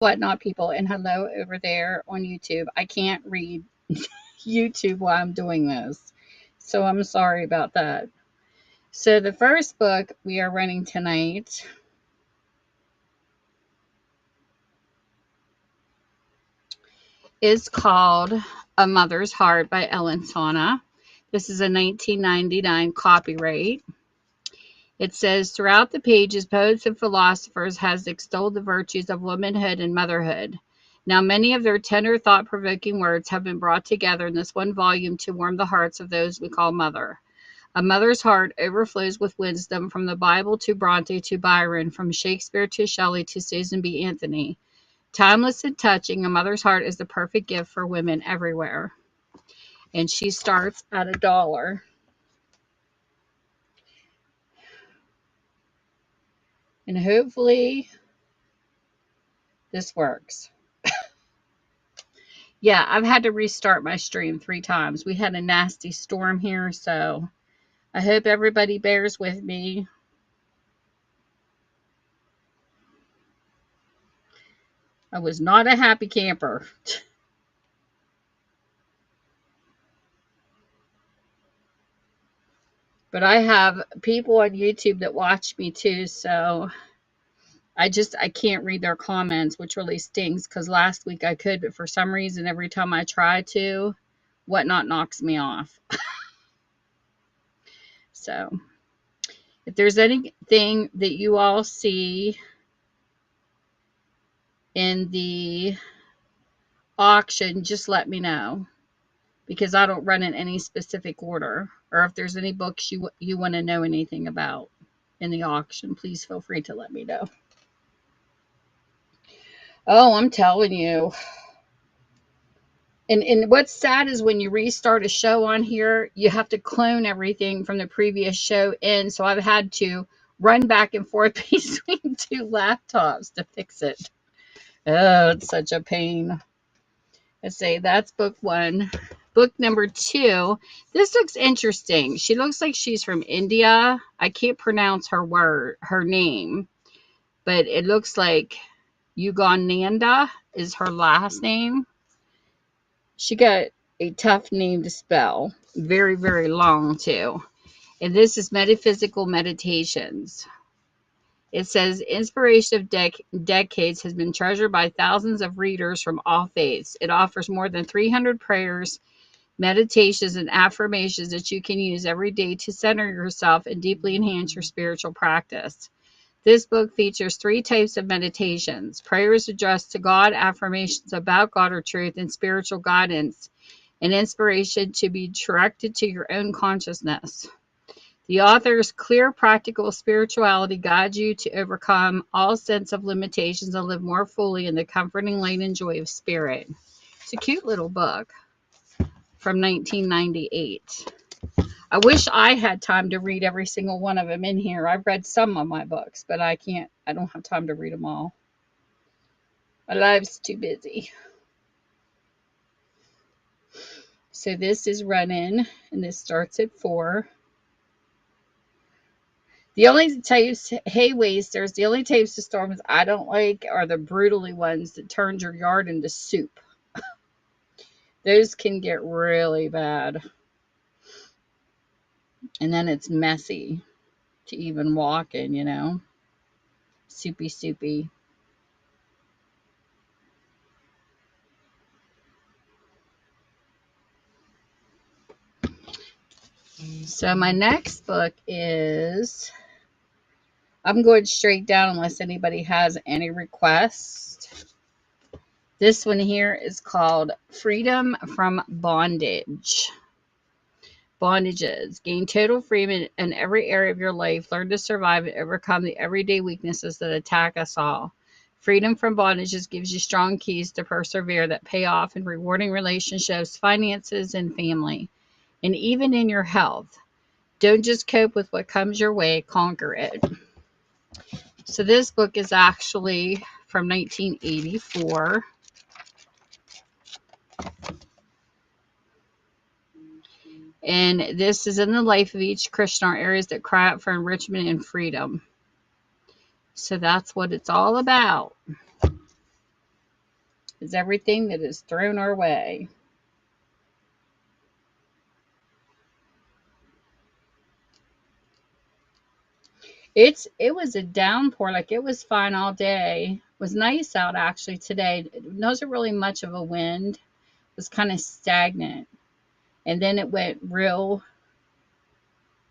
Whatnot people, and hello over there on YouTube. I can't read YouTube while I'm doing this, so I'm sorry about that. So the first book we are running tonight is called A Mother's Heart by Ellen Sauna. This is a 1999 copyright. It says, throughout the pages, poets and philosophers has extolled the virtues of womanhood and motherhood. Now many of their tender, thought-provoking words have been brought together in this one volume to warm the hearts of those we call mother. A mother's heart overflows with wisdom, from the Bible to Bronte to Byron, from Shakespeare to Shelley to Susan B. Anthony. Timeless and touching, a mother's heart is the perfect gift for women everywhere. And she starts at $1. And hopefully this works. Yeah, I've had to restart my stream 3 times. We had a nasty storm here, so I hope everybody bears with me. I was not a happy camper. But I have people on YouTube that watch me too, so I can't read their comments, which really stings, because last week I could, but for some reason every time I try to, Whatnot knocks me off. So if there's anything that you all see in the auction, just let me know, because I don't run in any specific order. Or if there's any books you want to know anything about in the auction, please feel free to let me know. Oh, I'm telling you. And what's sad is when you restart a show on here, you have to clone everything from the previous show in. So I've had to run back and forth between 2 laptops to fix it. Oh, it's such a pain. Let's say that's book 1. Book number 2. This looks interesting. She looks like she's from India. I can't pronounce her name, but it looks like Yugananda is her last name. She got a tough name to spell. Very, very long, too. And this is Metaphysical Meditations. It says, inspiration of decades has been treasured by thousands of readers from all faiths. It offers more than 300 prayers, meditations, and affirmations that you can use every day to center yourself and deeply enhance your spiritual practice. This book features 3 types of meditations: prayers addressed to God, affirmations about God or truth, and spiritual guidance and inspiration to be directed to your own consciousness. The author's clear, practical spirituality guides you to overcome all sense of limitations and live more fully in the comforting light and joy of spirit. It's a cute little book from 1998. I wish I had time to read every single one of them in here. I've read some of my books, but I don't have time to read them all. My life's too busy. So this is running, and this starts at 4. The only types, hey wasters, the only types of storms I don't like are the brutally ones that turn your yard into soup. Those can get really bad. And then it's messy to even walk in, you know. Soupy, soupy. So my next book is, I'm going straight down unless anybody has any requests. This one here is called Freedom from Bondage. Bondages. Gain total freedom in every area of your life. Learn to survive and overcome the everyday weaknesses that attack us all. Freedom from bondages gives you strong keys to persevere that pay off in rewarding relationships, finances, and family, and even in your health. Don't just cope with what comes your way, conquer it. So this book is actually from 1984. And this is in the life of each Christian, our areas that cry out for enrichment and freedom. So that's what it's all about. is everything that is thrown our way. It was a downpour, like it was fine all day. It was nice out actually today. It wasn't really much of a wind. It was kind of stagnant. And then it went real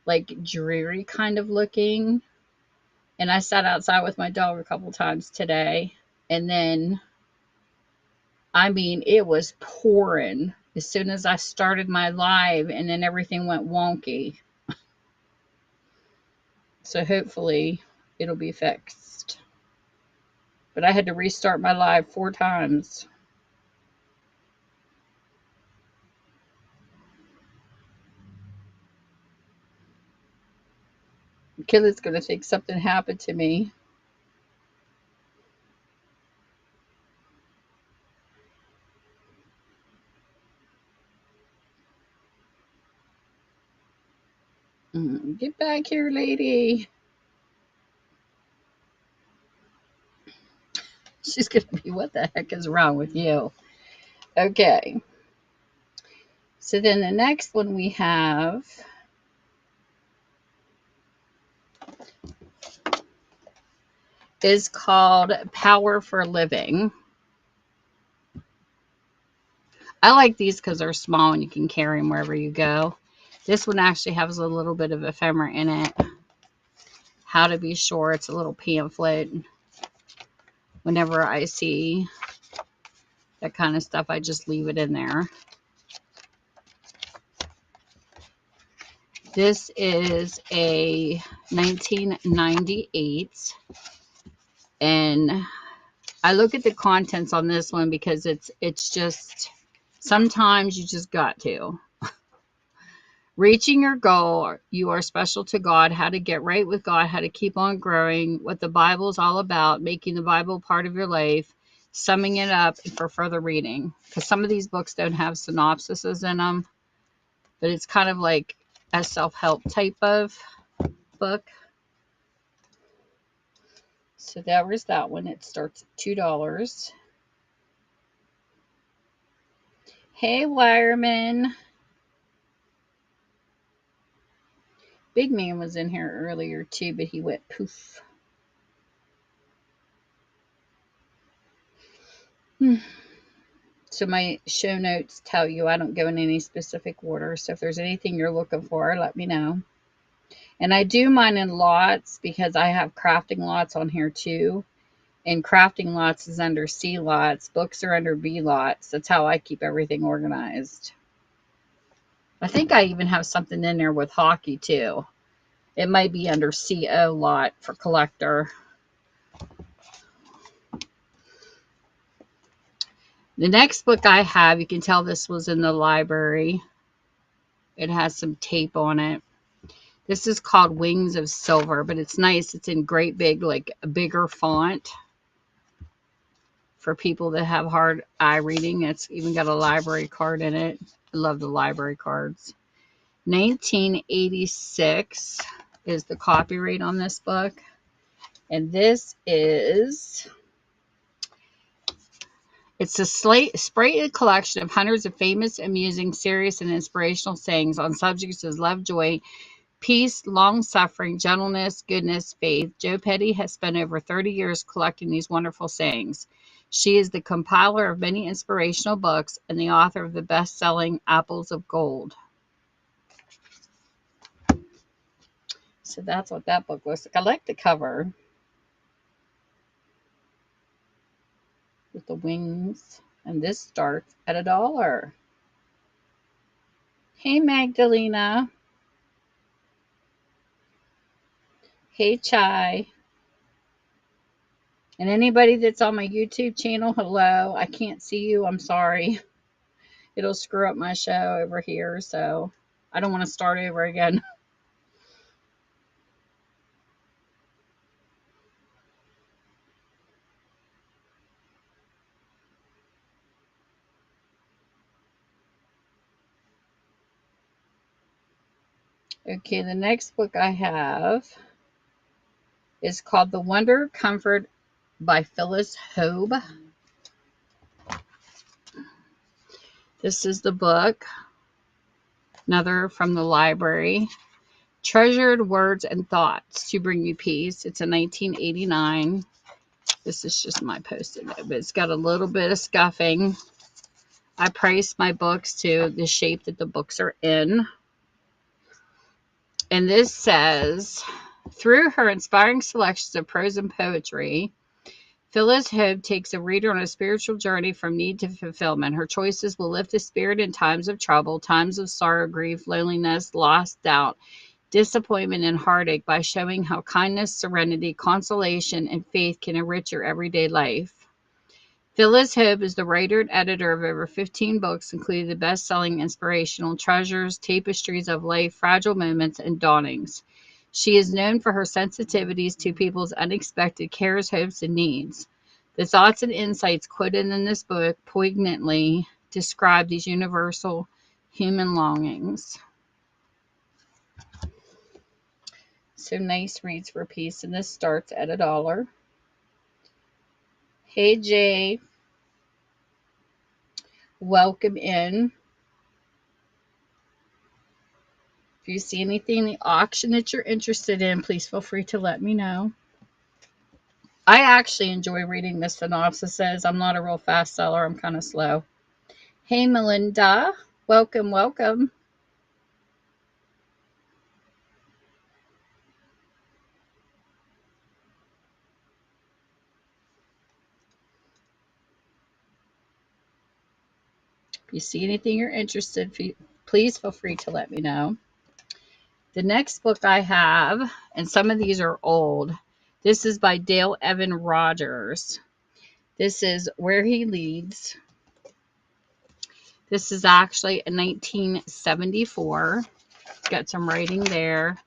like dreary kind of looking. And I sat outside with my dog a couple times today. And then I mean it was pouring as soon as I started my live, and then everything went wonky. So hopefully it'll be fixed. But I had to restart my live 4 times. Kelly's going to think something happened to me. Get back here, lady. She's going to be, what the heck is wrong with you? Okay. So then the next one we have is called Power for Living. I like these because they're small and you can carry them wherever you go. This one actually has a little bit of ephemera in it. How to be sure. It's a little pamphlet. Whenever I see that kind of stuff, I just leave it in there. This is a 1998, and I look at the contents on this one because it's just, sometimes you just got to. Reaching your goal, you are special to God, how to get right with God, how to keep on growing, what the Bible's all about, making the Bible part of your life, summing it up for further reading. Because some of these books don't have synopsises in them, but it's kind of like a self-help type of book. So that was that one. It starts at $2. Hey, Wireman. Big Man was in here earlier too, but he went poof. So my show notes tell you I don't go in any specific order. So if there's anything you're looking for, let me know. And I do mine in lots because I have crafting lots on here too. And crafting lots is under C lots. Books are under B lots. That's how I keep everything organized. I think I even have something in there with hockey too. It might be under CO lot for collector. The next book I have, you can tell this was in the library. It has some tape on it. This is called Wings of Silver, but it's nice. It's in great big, like a bigger font for people that have hard eye reading. It's even got a library card in it. I love the library cards. 1986 is the copyright on this book. And this is... It's a spirited collection of hundreds of famous, amusing, serious, and inspirational sayings on subjects as love, joy, peace, long-suffering, gentleness, goodness, faith. Jo Petty has spent over 30 years collecting these wonderful sayings. She is the compiler of many inspirational books and the author of the best-selling Apples of Gold. So that's what that book looks like. I like the cover with the wings. And this starts at $1. Hey, Magdalena. Hey, Chai. And anybody that's on my YouTube channel, hello. I can't see you. I'm sorry. It'll screw up my show over here, so I don't want to start over again. Okay, the next book I have is called The Wonder Comfort by Phyllis Hobe. This is the book, another from the library. Treasured Words and Thoughts to Bring You Peace. It's a 1989. This is just my post-it note, but it's got a little bit of scuffing. I price my books to the shape that the books are in. And this says, through her inspiring selections of prose and poetry, Phyllis Hope takes a reader on a spiritual journey from need to fulfillment. Her choices will lift the spirit in times of trouble, times of sorrow, grief, loneliness, loss, doubt, disappointment, and heartache by showing how kindness, serenity, consolation, and faith can enrich your everyday life. Phyllis Hope is the writer and editor of over 15 books, including the best-selling inspirational Treasures, Tapestries of Life, Fragile Moments, and Dawnings. She is known for her sensitivities to people's unexpected cares, hopes, and needs. The thoughts and insights quoted in this book poignantly describe these universal human longings. So nice reads for peace, and this starts at $1. Hey Jay, welcome in. If you see anything in the auction that you're interested in, please feel free to let me know. I actually enjoy reading the synopsises. I'm not a real fast seller. I'm kind of slow. Hey Melinda, welcome, welcome. If you see anything you're interested in, please feel free to let me know. The next book I have, and some of these are old, this is by Dale Evan Rogers. This is Where He Leads. This is actually a 1974. It's got some writing there.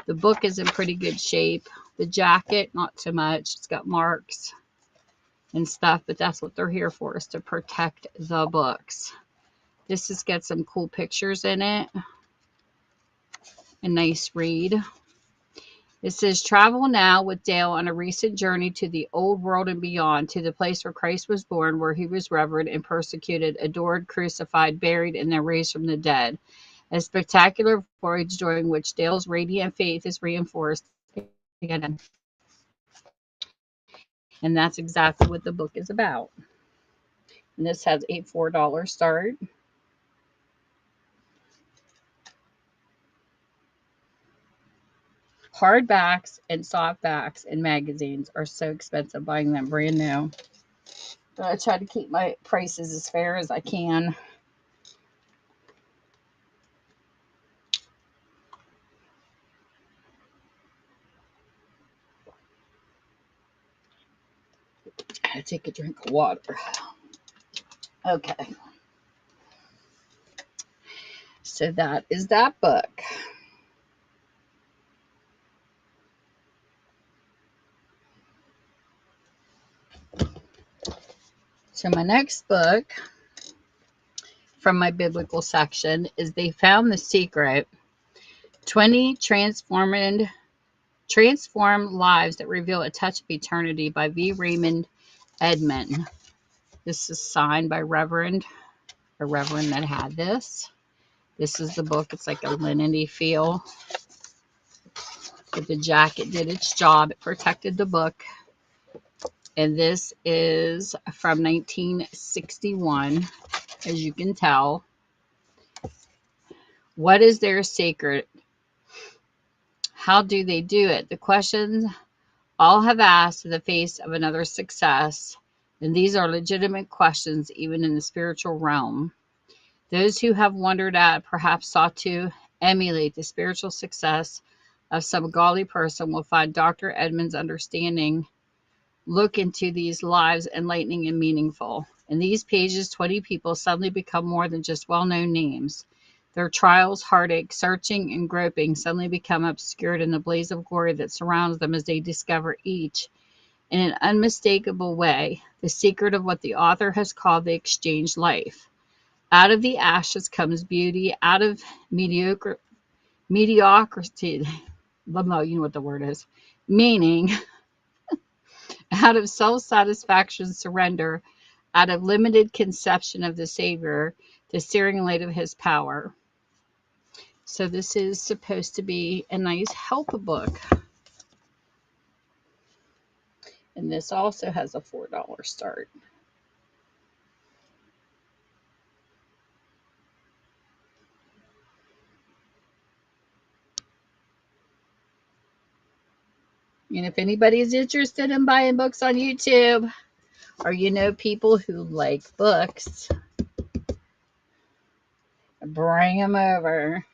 The book is in pretty good shape. The jacket, not so much. It's got marks and stuff, but that's what they're here for, is to protect the books. This has got some cool pictures in it. A nice read. It says, travel now with Dale on a recent journey to the old world and beyond, to the place where Christ was born, where he was revered and persecuted, adored, crucified, buried, and then raised from the dead. A spectacular voyage during which Dale's radiant faith is reinforced. And that's exactly what the book is about. And this has a $4 start. Hardbacks and softbacks and magazines are so expensive buying them brand new. But I try to keep my prices as fair as I can. I gotta take a drink of water. Okay. So that is that book. So my next book from my biblical section is They Found the Secret, 20 Transformed Lives That Reveal a Touch of Eternity by V. Raymond Edman. This is signed by a reverend that had this. This is the book. It's like a linen-y feel. But the jacket did its job. It protected the book. And this is from 1961, as you can tell. What is their secret? How do they do it? The questions all have asked in the face of another success. And these are legitimate questions, even in the spiritual realm. Those who have wondered at, perhaps sought to emulate the spiritual success of some godly person will find Dr. Edmund's understanding look into these lives enlightening and meaningful. In these pages, 20 people suddenly become more than just well-known names. Their trials, heartache, searching, and groping suddenly become obscured in the blaze of glory that surrounds them as they discover each, in an unmistakable way, the secret of what the author has called the exchanged life. Out of the ashes comes beauty, out of mediocrity, well, you know what the word is, meaning, out of self-satisfaction, surrender, out of limited conception of the Savior, the searing light of his power. So this is supposed to be a nice help book. And this also has a $4 start. And if anybody is interested in buying books on YouTube, or you know people who like books, bring them over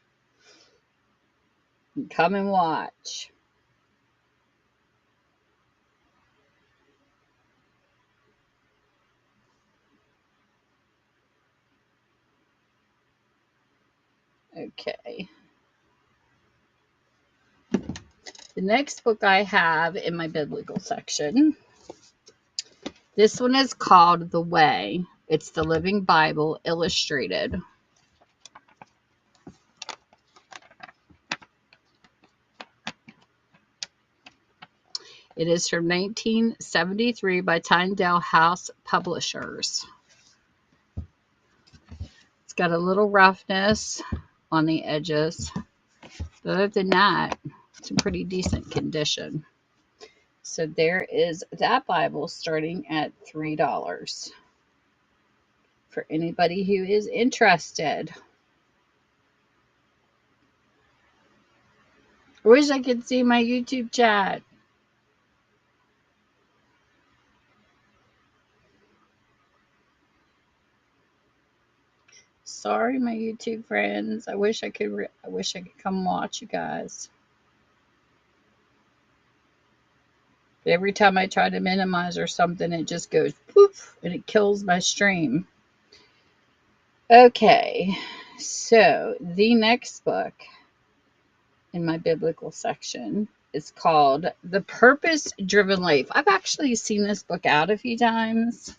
and come and watch. Okay. The next book I have in my biblical section, this one is called The Way. It's the Living Bible Illustrated. It is from 1973 by Tyndale House Publishers. It's got a little roughness on the edges. But other than that, it's in pretty decent condition. So there is that Bible starting at $3 for anybody who is interested. I wish I could see my YouTube chat. Sorry, my YouTube friends. I wish I could come watch you guys. But every time I try to minimize or something, it just goes poof and it kills my stream. Okay, so the next book in my biblical section is called The Purpose Driven Life. I've actually seen this book out a few times.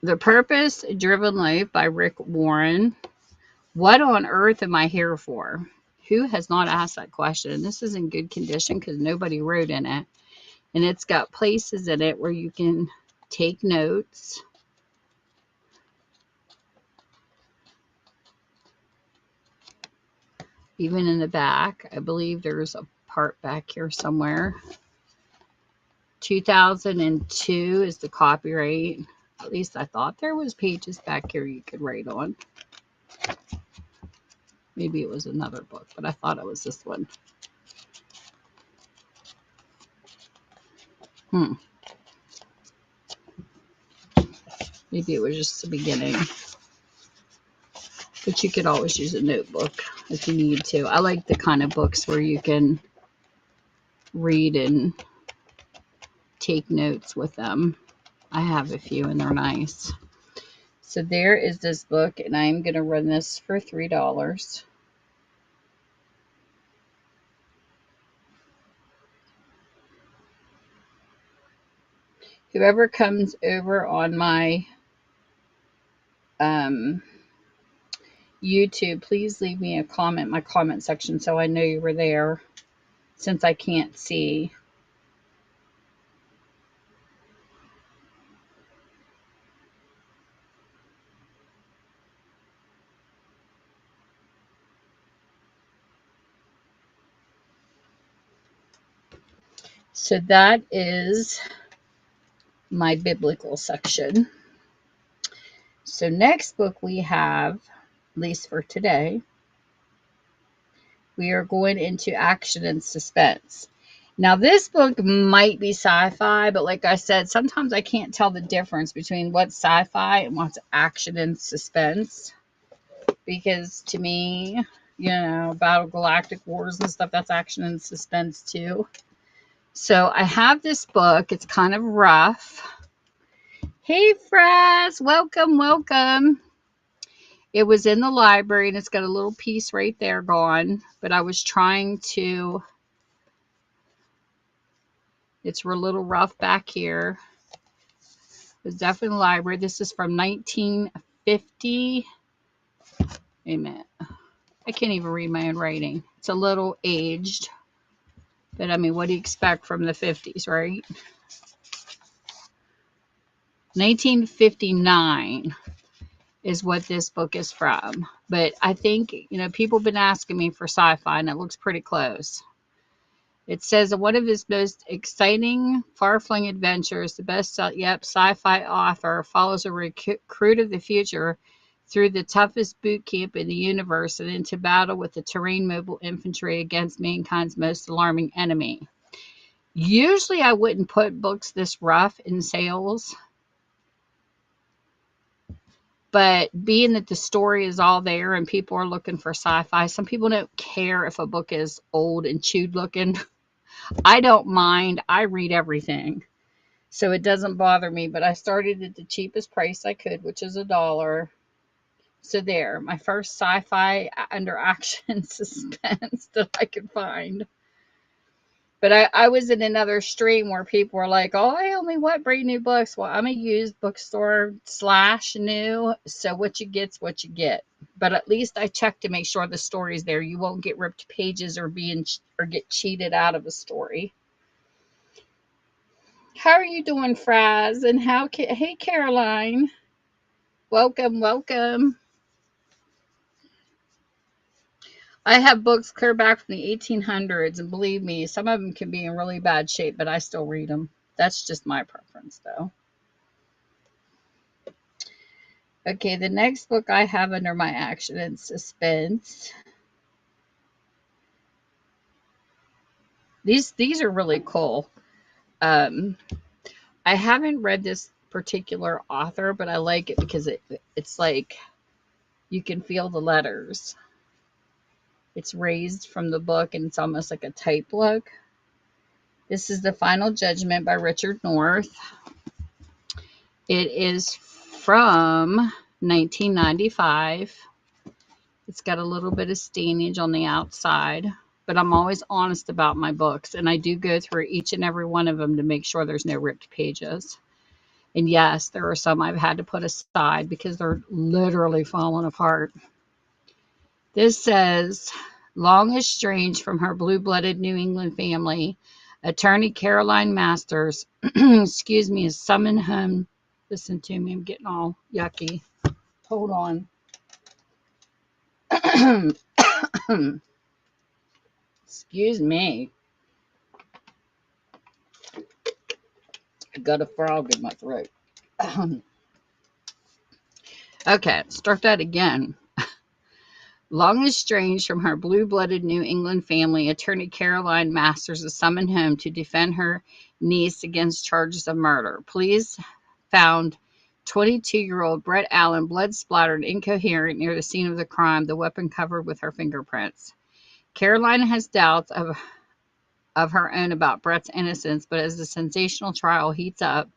The Purpose Driven Life by Rick Warren. What on earth am I here for? Who has not asked that question? This is in good condition because nobody wrote in it. And it's got places in it where you can take notes. Even in the back, I believe there's a part back here somewhere. 2002 is the copyright. At least I thought there was pages back here you could write on. Maybe it was another book, but I thought it was this one. Maybe it was just the beginning. But you could always use a notebook if you need to. I like the kind of books where you can read and take notes with them. I have a few and they're nice. So there is this book, and I'm going to run this for $3. Whoever comes over on my YouTube, please leave me a comment in my comment section so I know you were there, since I can't see. So that is my biblical section. So next book we have, at least for today, we are going into action and suspense. Now this book might be sci-fi, but like I said, sometimes I can't tell the difference between what's sci-fi and what's action and suspense. Because to me, you know, Battle Galactic Wars and stuff, that's action and suspense too. So I have this book. It's kind of rough. Hey, Fraz, welcome, welcome. It was in the library, and it's got a little piece right there gone. But I was trying to... It's a little rough back here. It was definitely in the library. This is from 1950. Wait a minute. I can't even read my own writing. It's a little aged. But I mean, what do you expect from the 50s, right? 1959 is what this book is from. But I think, people have been asking me for sci-fi, and it looks pretty close. It says that one of his most exciting, far-flung adventures, the sci-fi author follows a recruit of the future through the toughest boot camp in the universe and into battle with the terrain mobile infantry against mankind's most alarming enemy. Usually I wouldn't put books this rough in sales, but being that the story is all there and people are looking for sci-fi, some people don't care if a book is old and chewed looking. I don't mind. I read everything. So it doesn't bother me, but I started at the cheapest price I could, which is $1. So there, my first sci-fi under action suspense that I could find. But I was in another stream where people were like, oh, I only want brand new books. Well, I'm a used bookstore / new. So what you get's what you get. But at least I check to make sure the story's there. You won't get ripped pages or get cheated out of a story. How are you doing, Fraz? And hey, Caroline. Welcome, welcome. I have books clear back from the 1800s, and believe me, some of them can be in really bad shape, but I still read them. That's just my preference, though. Okay, the next book I have under my action and suspense. These are really cool. I haven't read this particular author, but I like it because it's like you can feel the letters. It's raised from the book, and it's almost like a type look. This is The Final Judgment by Richard North. It is from 1995. It's got a little bit of stainage on the outside, but I'm always honest about my books, and I do go through each and every one of them to make sure there's no ripped pages. And yes, there are some I've had to put aside because they're literally falling apart. This says, long estranged from her blue-blooded New England family, attorney Caroline Masters, excuse me, is summoned home. Listen to me, I'm getting all yucky. Hold on. Excuse me. I got a frog in my throat. Okay, start that again. Long estranged from her blue-blooded New England family, attorney Caroline Masters is summoned home to defend her niece against charges of murder. Police found 22-year-old Brett Allen blood-splattered, incoherent near the scene of the crime, the weapon covered with her fingerprints. Caroline has doubts of her own about Brett's innocence, but as the sensational trial heats up,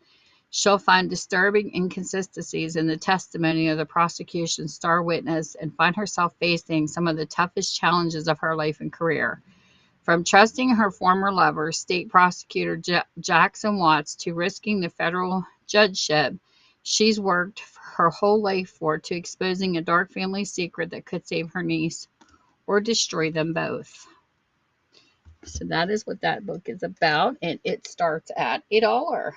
she'll find disturbing inconsistencies in the testimony of the prosecution's star witness and find herself facing some of the toughest challenges of her life and career. From trusting her former lover, state prosecutor Jackson Watts, to risking the federal judgeship she's worked her whole life for, to exposing a dark family secret that could save her niece or destroy them both. So that is what that book is about, and it starts at $1.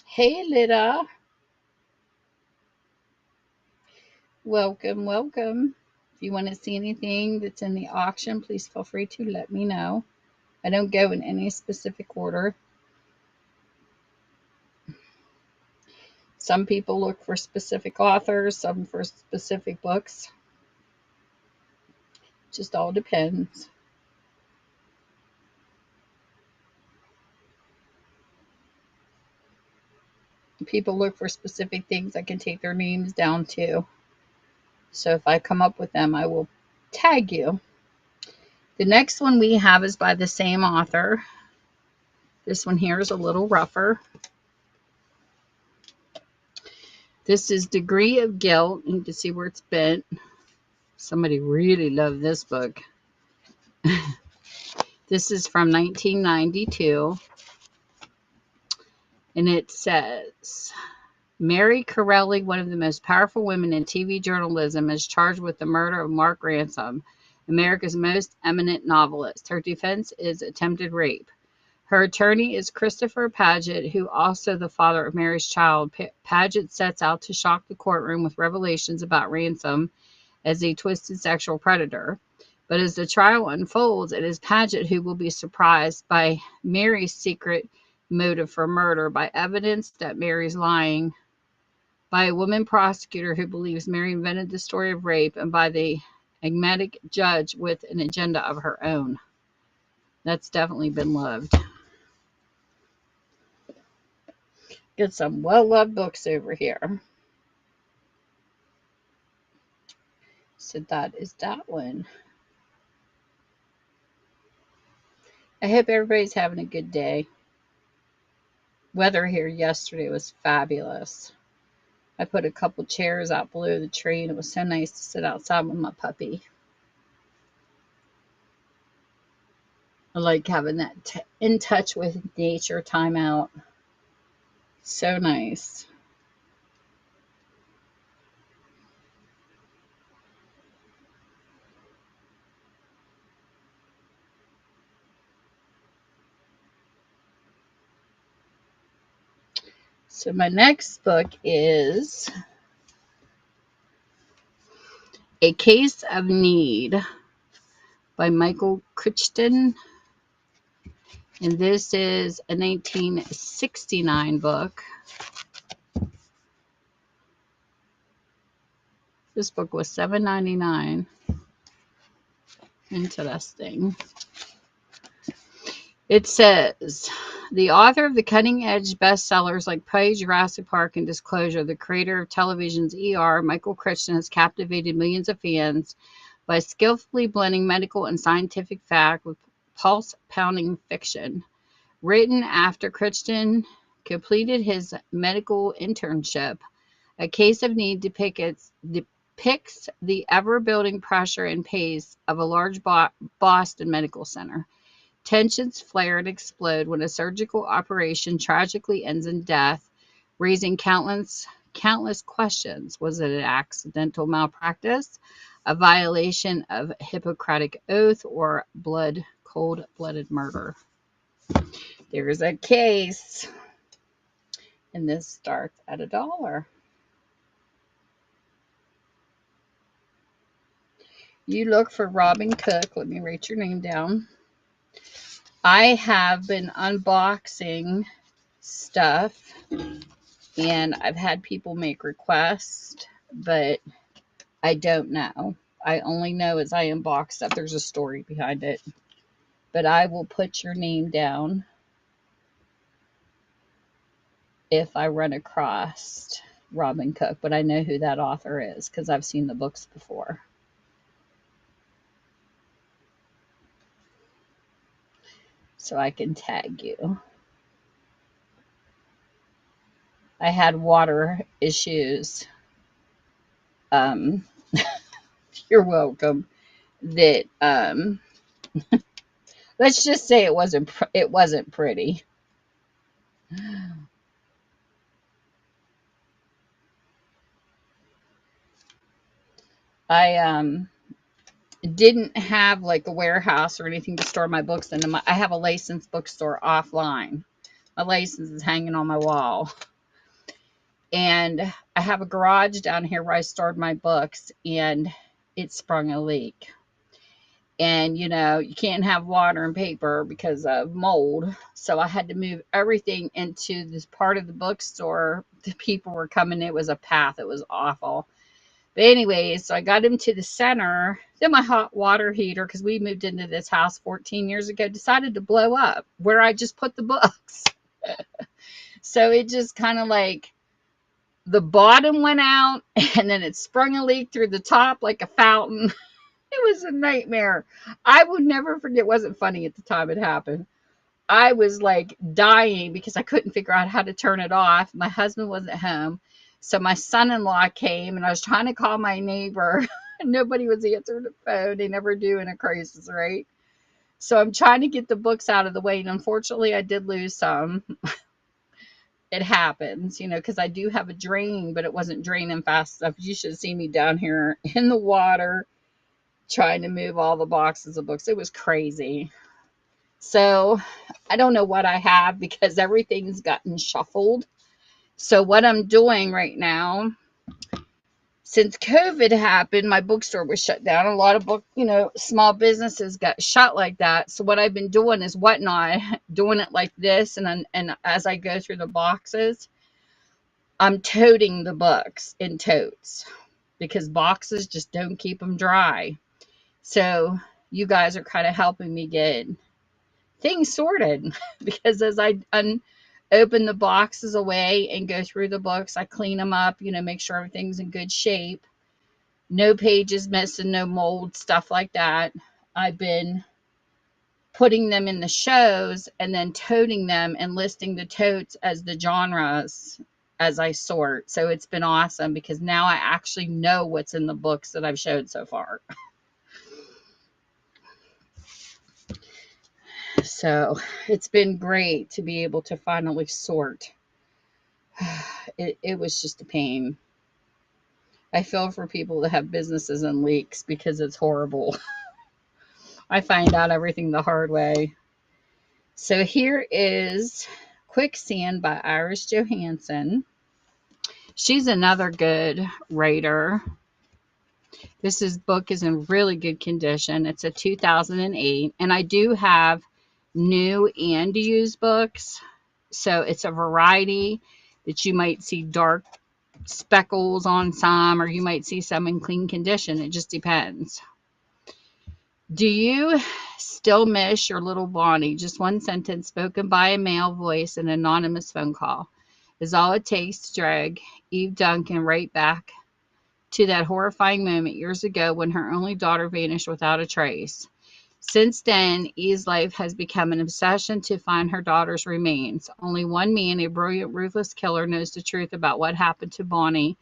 Hey, Lida. Welcome, welcome. If you want to see anything that's in the auction, please feel free to let me know. I don't go in any specific order. Some people look for specific authors, some for specific books. Just all depends. People look for specific things. I can take their names down too. So if I come up with them, I will tag you. The next one we have is by the same author. This one here is a little rougher. This is Degree of Guilt. You can see where it's bent. Somebody really loved this book. This is from 1992. And it says, Mary Corelli, one of the most powerful women in TV journalism, is charged with the murder of Mark Ransom, America's most eminent novelist. Her defense is attempted rape. Her attorney is Christopher Paget, who also the father of Mary's child. Paget sets out to shock the courtroom with revelations about Ransom as a twisted sexual predator. But as the trial unfolds, it is Paget who will be surprised by Mary's secret motive for murder, by evidence that Mary's lying, by a woman prosecutor who believes Mary invented the story of rape, and by the enigmatic judge with an agenda of her own. That's definitely been loved. Get some well-loved books over here. So that is that one. I hope everybody's having a good day. Weather here yesterday was fabulous. I put a couple chairs out below the tree, and it was so nice to sit outside with my puppy. I like having that in touch with nature time out. So nice. So my next book is A Case of Need by Michael Crichton. And this is a 1969 book. This book was $7.99. Interesting. It says, the author of the cutting-edge bestsellers like Prey, Jurassic Park, and Disclosure, the creator of television's ER, Michael Crichton has captivated millions of fans by skillfully blending medical and scientific fact with pulse-pounding fiction. Written after Crichton completed his medical internship, A Case of Need depicts the ever-building pressure and pace of a large Boston medical center. Tensions flare and explode when a surgical operation tragically ends in death, raising countless questions. Was it an accidental malpractice, a violation of Hippocratic oath, or cold-blooded murder? There's a case, and this starts at $1. You look for Robin Cook. Let me write your name down. I have been unboxing stuff, and I've had people make requests, but I don't know. I only know as I unbox stuff, there's a story behind it. But I will put your name down if I run across Robin Cook, but I know who that author is because I've seen the books before. So I can tag you. I had water issues. You're welcome. That let's just say it wasn't pretty. I didn't have like a warehouse or anything to store my books in. I have a licensed bookstore offline. My license is hanging on my wall. And I have a garage down here where I stored my books, and it sprung a leak. And, you know, you can't have water and paper because of mold. So I had to move everything into this part of the bookstore. The people were coming. It was a path. It was awful. But anyways, so I got him to the center. Then my hot water heater, because we moved into this house 14 years ago, decided to blow up where I just put the books. So it just kind of like the bottom went out, and then it sprung a leak through the top like a fountain. It was a nightmare. I would never forget. It wasn't funny at the time it happened. I was like dying because I couldn't figure out how to turn it off. My husband wasn't home. So my son-in-law came, and I was trying to call my neighbor. Nobody was answering the phone. They never do in a crisis, right? So I'm trying to get the books out of the way. And unfortunately, I did lose some. It happens, you know, because I do have a drain, but it wasn't draining fast enough. You should see me down here in the water. trying to move all the boxes of books. It was crazy. So I don't know what I have because everything's gotten shuffled. So what I'm doing right now, since COVID happened, my bookstore was shut down. A lot of small businesses got shut like that. So what I've been doing is Whatnot, doing it like this. And as I go through the boxes, I'm toting the books in totes because boxes just don't keep them dry. So you guys are kind of helping me get things sorted because as I open the boxes away and go through the books, I clean them up, make sure everything's in good shape. No pages missing, no mold, stuff like that. I've been putting them in the shows and then toting them and listing the totes as the genres as I sort. So it's been awesome because now I actually know what's in the books that I've showed so far. So it's been great to be able to finally sort. It was just a pain. I feel for people that have businesses and leaks because it's horrible. I find out everything the hard way. So here is Quicksand by Iris Johansson. She's another good writer. This book is in really good condition. It's a 2008, and I do have new and used books. So it's a variety that you might see dark speckles on some, or you might see some in clean condition. It just depends. Do you still miss your little Bonnie? Just one sentence spoken by a male voice in an anonymous phone call is all it takes to drag Eve Duncan right back to that horrifying moment years ago when her only daughter vanished without a trace. Since then, Eve's life has become an obsession to find her daughter's remains. Only one man, a brilliant, ruthless killer, knows the truth about what happened to Bonnie,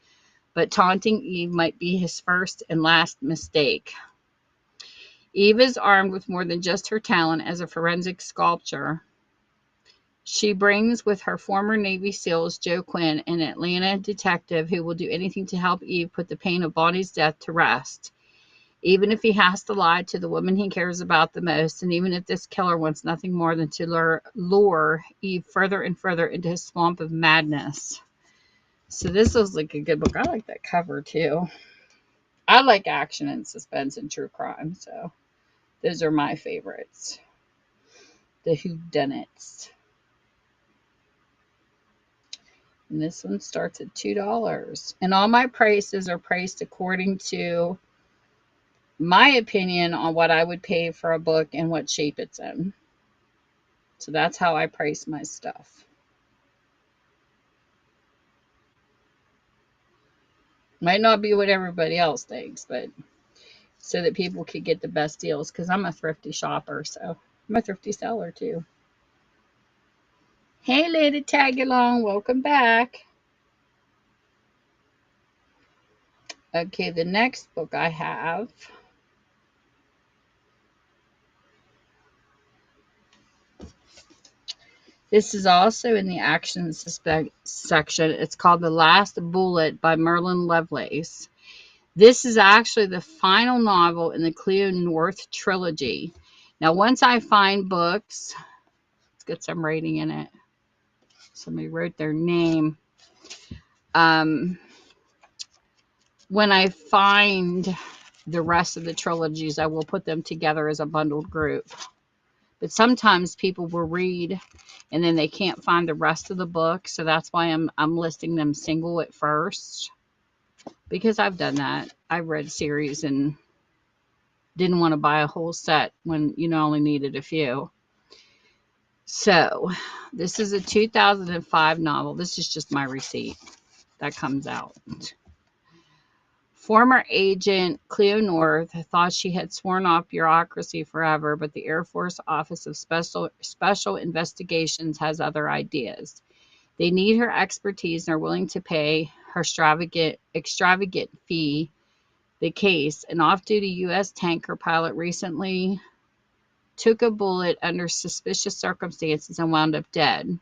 but taunting Eve might be his first and last mistake. Eve is armed with more than just her talent as a forensic sculptor. She brings with her former Navy SEALs Joe Quinn, an Atlanta detective who will do anything to help Eve put the pain of Bonnie's death to rest, even if he has to lie to the woman he cares about the most, and even if this killer wants nothing more than to lure Eve further and further into his swamp of madness. So this was like a good book. I like that cover too. I like action and suspense and true crime, so those are my favorites. The whodunits. And this one starts at $2. And all my prices are priced according to my opinion on what I would pay for a book and what shape it's in. So that's how I price my stuff. Might not be what everybody else thinks, but so that people could get the best deals, because I'm a thrifty shopper, so I'm a thrifty seller too. Hey, Lady Tag Along, welcome back. Okay, the next book I have this is also in the action section. It's called The Last Bullet by Merlin Lovelace. This is actually the final novel in the Cleo North trilogy. Now, once I find books, let's get some rating in it. Somebody wrote their name. When I find the rest of the trilogies, I will put them together as a bundled group. But sometimes people will read and then they can't find the rest of the book. So that's why I'm listing them single at first. Because I've done that. I've read series and didn't want to buy a whole set when only needed a few. So this is a 2005 novel. This is just my receipt that comes out. Former agent Cleo North thought she had sworn off bureaucracy forever, but the Air Force Office of Special Investigations has other ideas. They need her expertise and are willing to pay her extravagant fee. The case, an off-duty U.S. tanker pilot recently took a bullet under suspicious circumstances and wound up dead.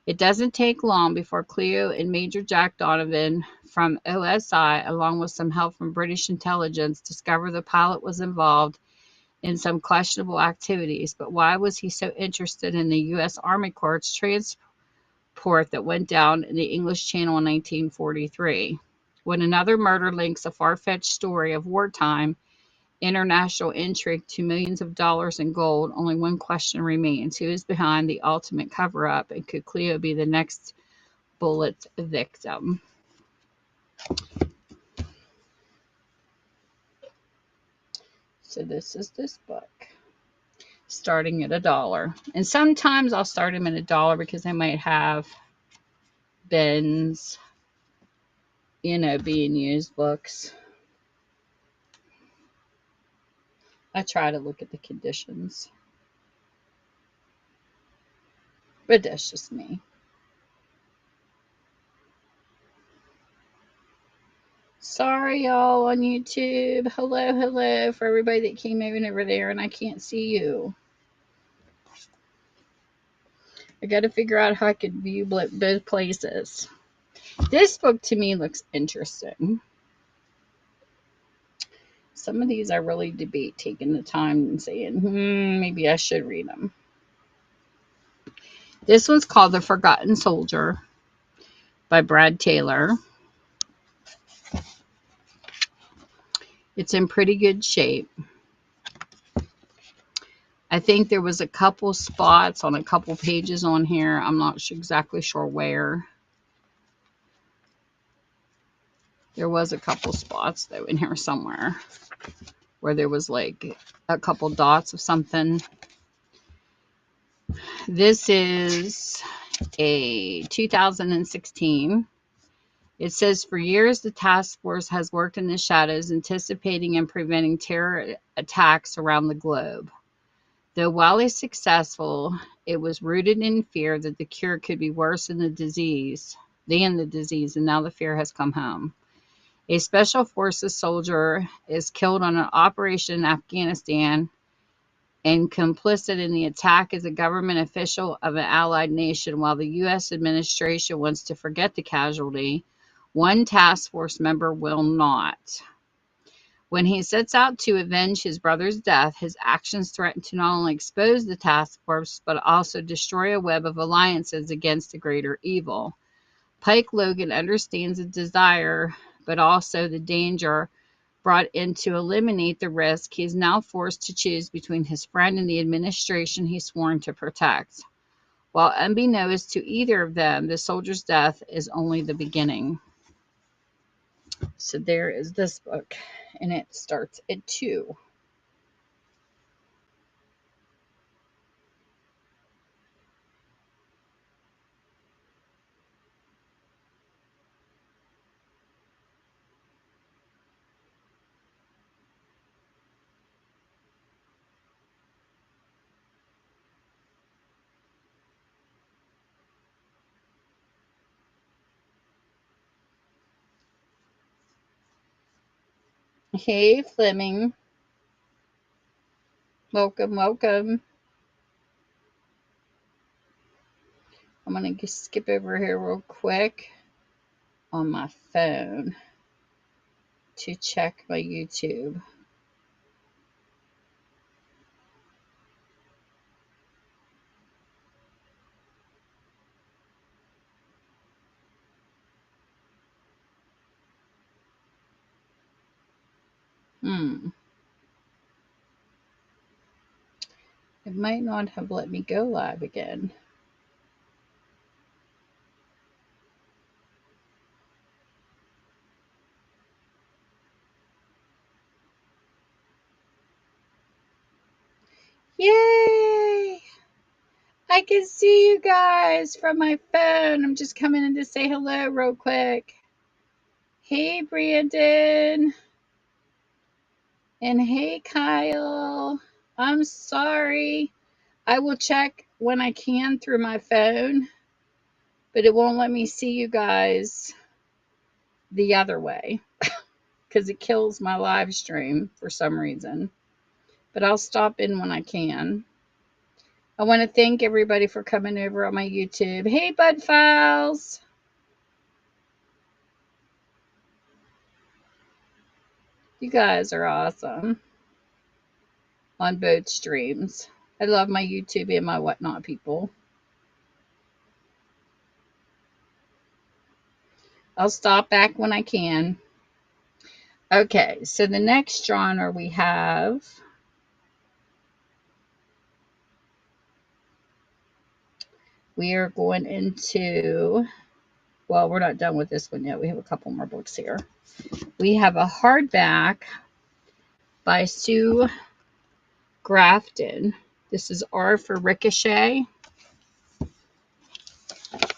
It doesn't take long before Cleo and Major Jack Donovan from OSI, along with some help from British intelligence, discover the pilot was involved in some questionable activities. But why was he so interested in the U.S. Army Corps transport that went down in the English Channel in 1943? When another murder links a far-fetched story of wartime international intrigue to millions of dollars in gold, only one question remains. Who is behind the ultimate cover-up, and could Cleo be the next bullet victim? So this is this book, starting at $1. And sometimes I'll start them at $1 because I might have bins, being used books. I try to look at the conditions. But that's just me. Sorry, y'all on YouTube. Hello for everybody that came over there and I can't see you. I got to figure out how I could view both places. This book to me looks interesting. Some of these I really debate taking the time and saying, maybe I should read them. This one's called The Forgotten Soldier by Brad Taylor. It's in pretty good shape. I think there was a couple spots on a couple pages on here. I'm not exactly sure where. There was a couple spots, though, in here somewhere where there was like a couple dots of something. This is a 2016. It says, for years, the task force has worked in the shadows, anticipating and preventing terror attacks around the globe. Though wildly successful, it was rooted in fear that the cure could be worse than the disease, and now the fear has come home. A special forces soldier is killed on an operation in Afghanistan, and complicit in the attack is a government official of an allied nation. While the U.S. administration wants to forget the casualty, one task force member will not. When he sets out to avenge his brother's death, his actions threaten to not only expose the task force, but also destroy a web of alliances against a greater evil. Pike Logan understands the desire, but also the danger brought in to eliminate the risk. He is now forced to choose between his friend and the administration he's sworn to protect. While unbeknownst to either of them, the soldier's death is only the beginning. So there is this book, and it starts at 2. Hey, Fleming. Welcome. I'm going to skip over here real quick on my phone to check my YouTube. It might not have let me go live again. Yay! I can see you guys from my phone. I'm just coming in to say hello real quick. Hey, Brandon. And hey, Kyle. I'm sorry. I will check when I can through my phone, but it won't let me see you guys the other way because it kills my live stream for some reason. But I'll stop in when I can. I want to thank everybody for coming over on my YouTube. Hey, Bud Files. You guys are awesome on both streams. I love my YouTube and my whatnot people. I'll stop back when I can. Okay, so the next genre we have we are going into, well, we're not done with this one yet. We have a couple more books here. We have a hardback by Sue Grafton. This is R for Ricochet.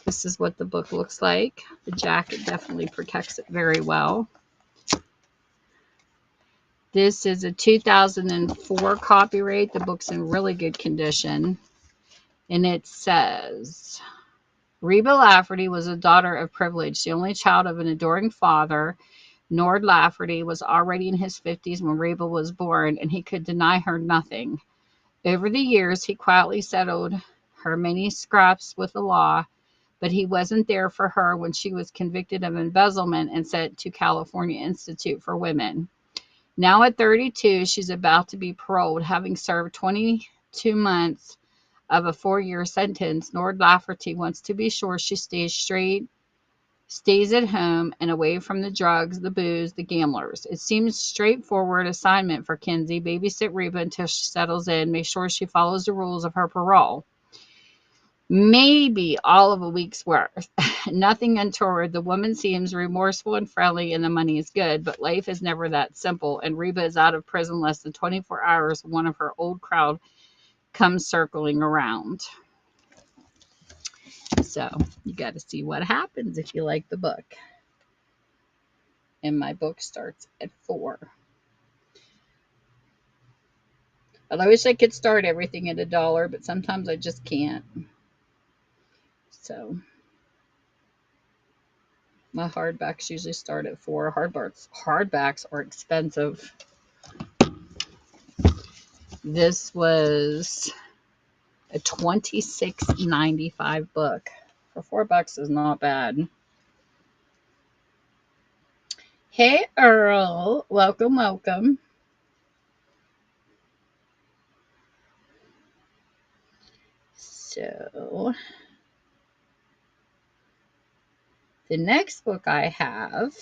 This is what the book looks like. The jacket definitely protects it very well. This is a 2004 copyright. The book's in really good condition. And it says, Reba Lafferty was a daughter of privilege, the only child of an adoring father. Nord Lafferty was already in his 50s when Reba was born, and he could deny her nothing. Over the years, he quietly settled her many scraps with the law, but he wasn't there for her when she was convicted of embezzlement and sent to California Institute for Women. Now at 32, she's about to be paroled, having served 22 months of a 4-year sentence. Nord Lafferty wants to be sure she stays straight, stays at home and away from the drugs, the booze, the gamblers. It seems straightforward assignment for Kinsey. Babysit Reba until she settles in. Make sure she follows the rules of her parole. Maybe all of a week's worth. Nothing untoward. The woman seems remorseful and friendly, and the money is good, but life is never that simple. And Reba is out of prison less than 24 hours. One of her old crowd comes circling around. So you got to see what happens if you like the book. And my book starts at 4. I wish I could start everything at $1, but sometimes I just can't. So my hardbacks usually start at 4. Hardbacks are expensive. This was a $26.95 book. For $4 is not bad. Hey Earl, welcome, welcome. So the next book I have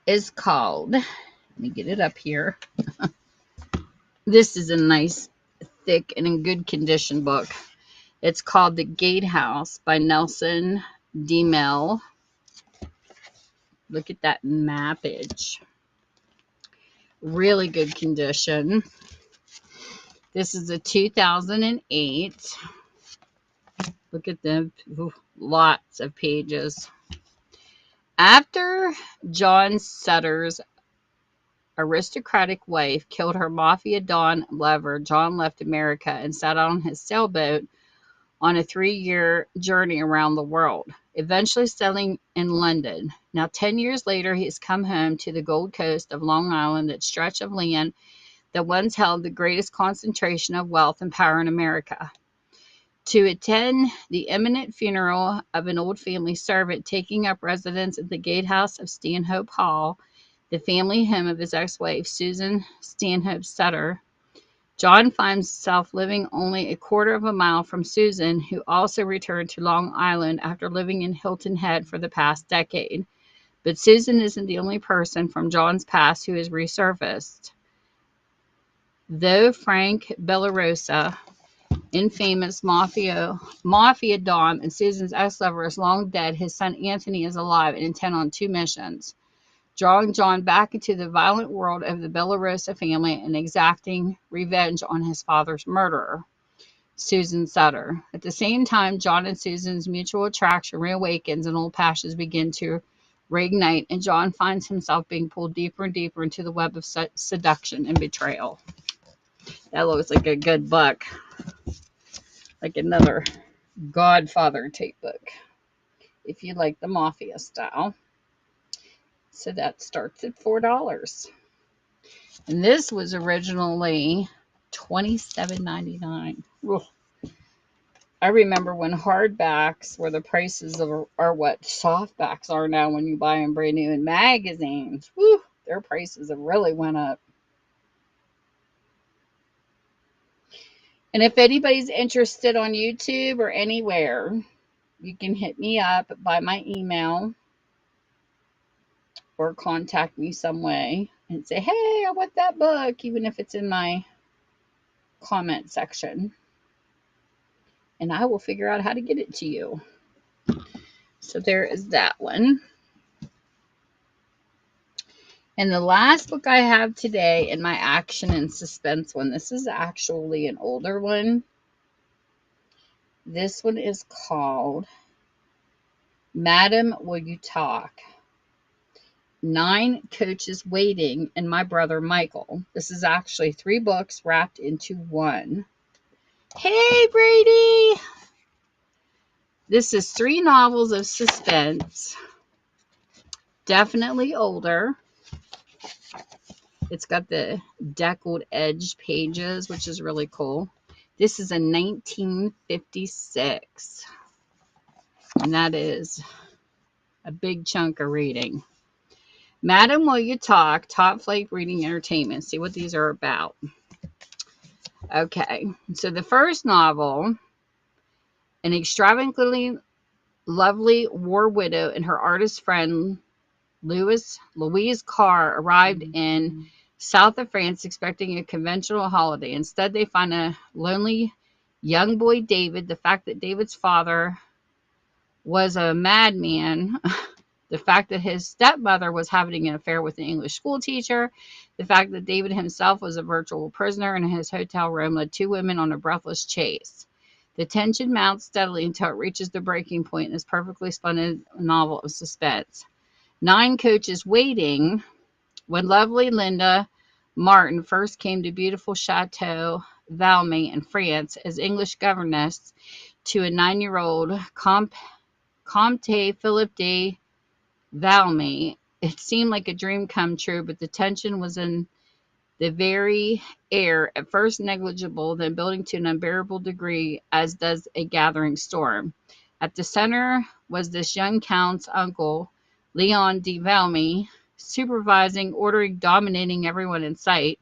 is called, let me get it up here. This is a nice, thick, and in good condition book. It's called The Gatehouse by Nelson DeMille. Look at that mappage. Really good condition. This is a 2008. Look at them. Ooh, lots of pages. After John Sutter's aristocratic wife killed her mafia don lover, John left America and sat on his sailboat on a 3-year journey around the world, eventually settling in London. Now, 10 years later, he has come home to the Gold Coast of Long Island, that stretch of land that once held the greatest concentration of wealth and power in America, to attend the imminent funeral of an old family servant taking up residence at the gatehouse of Stanhope Hall, the family home of his ex-wife, Susan Stanhope Sutter. John finds himself living only a quarter of a mile from Susan, who also returned to Long Island after living in Hilton Head for the past decade. But Susan isn't the only person from John's past who has resurfaced. Though Frank Bellarosa, infamous mafia don and Susan's ex-lover, is long dead, his son Anthony is alive and intent on 2 missions: drawing John back into the violent world of the Bellarosa family and exacting revenge on his father's murderer, Susan Sutter. At the same time, John and Susan's mutual attraction reawakens and old passions begin to reignite, and John finds himself being pulled deeper and deeper into the web of seduction and betrayal. That looks like a good book. Like another Godfather type book, if you like the mafia style. So that starts at $4. And this was originally $27.99. I remember when hardbacks were the prices of are what softbacks are now when you buy them brand new in magazines. Woo, their prices have really went up. And if anybody's interested on YouTube or anywhere, you can hit me up by my email or contact me some way and say, hey, I want that book, even if it's in my comment section. And I will figure out how to get it to you. So there is that one. And the last book I have today in my action and suspense one, this is actually an older one. This one is called Madam, Will You Talk? 9 Coaches Waiting and My Brother Michael. This is actually 3 books wrapped into one. Hey, Brady! This is 3 novels of suspense. Definitely older. It's got the deckled edged pages, which is really cool. This is a 1956. And that is a big chunk of reading. Madam, Will You Talk? Top Flight Reading Entertainment. See what these are about. Okay, so the first novel, an extravagantly lovely war widow and her artist friend Louise Carr arrived in south of France expecting a conventional holiday. Instead, they find a lonely young boy, David. The fact that David's father was a madman, the fact that his stepmother was having an affair with an English school teacher, the fact that David himself was a virtual prisoner in his hotel room led 2 women on a breathless chase. The tension mounts steadily until it reaches the breaking point in this perfectly splendid novel of suspense. 9 Coaches Waiting. When lovely Linda Martin first came to beautiful Chateau Valmy in France as English governess to a 9-year-old Comte Philip de Valmy, it seemed like a dream come true, but the tension was in the very air, at first negligible, then building to an unbearable degree, as does a gathering storm. At the center was this young count's uncle, Leon de Valmy, supervising, ordering, dominating everyone in sight.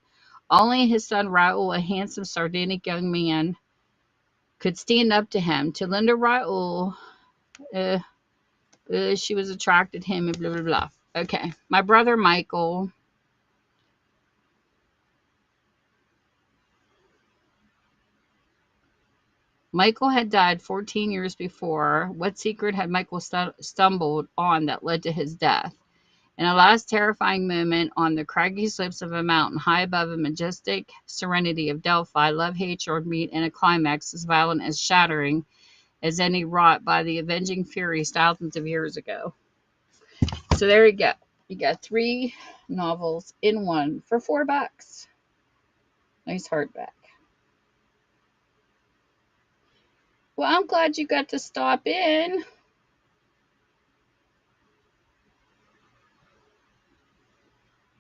Only his son Raoul, a handsome, sardonic young man, could stand up to him. To Linda Raoul, she was attracted to him and blah, blah, blah. Okay. My brother Michael. Michael had died 14 years before. What secret had Michael stumbled on that led to his death? In a last terrifying moment on the craggy slopes of a mountain high above the majestic serenity of Delphi, love-hatred meet in a climax as violent as shattering as any wrought by the avenging furies thousands of years ago. So there you go. You got 3 novels in one for $4. Nice hardback. Well, I'm glad you got to stop in.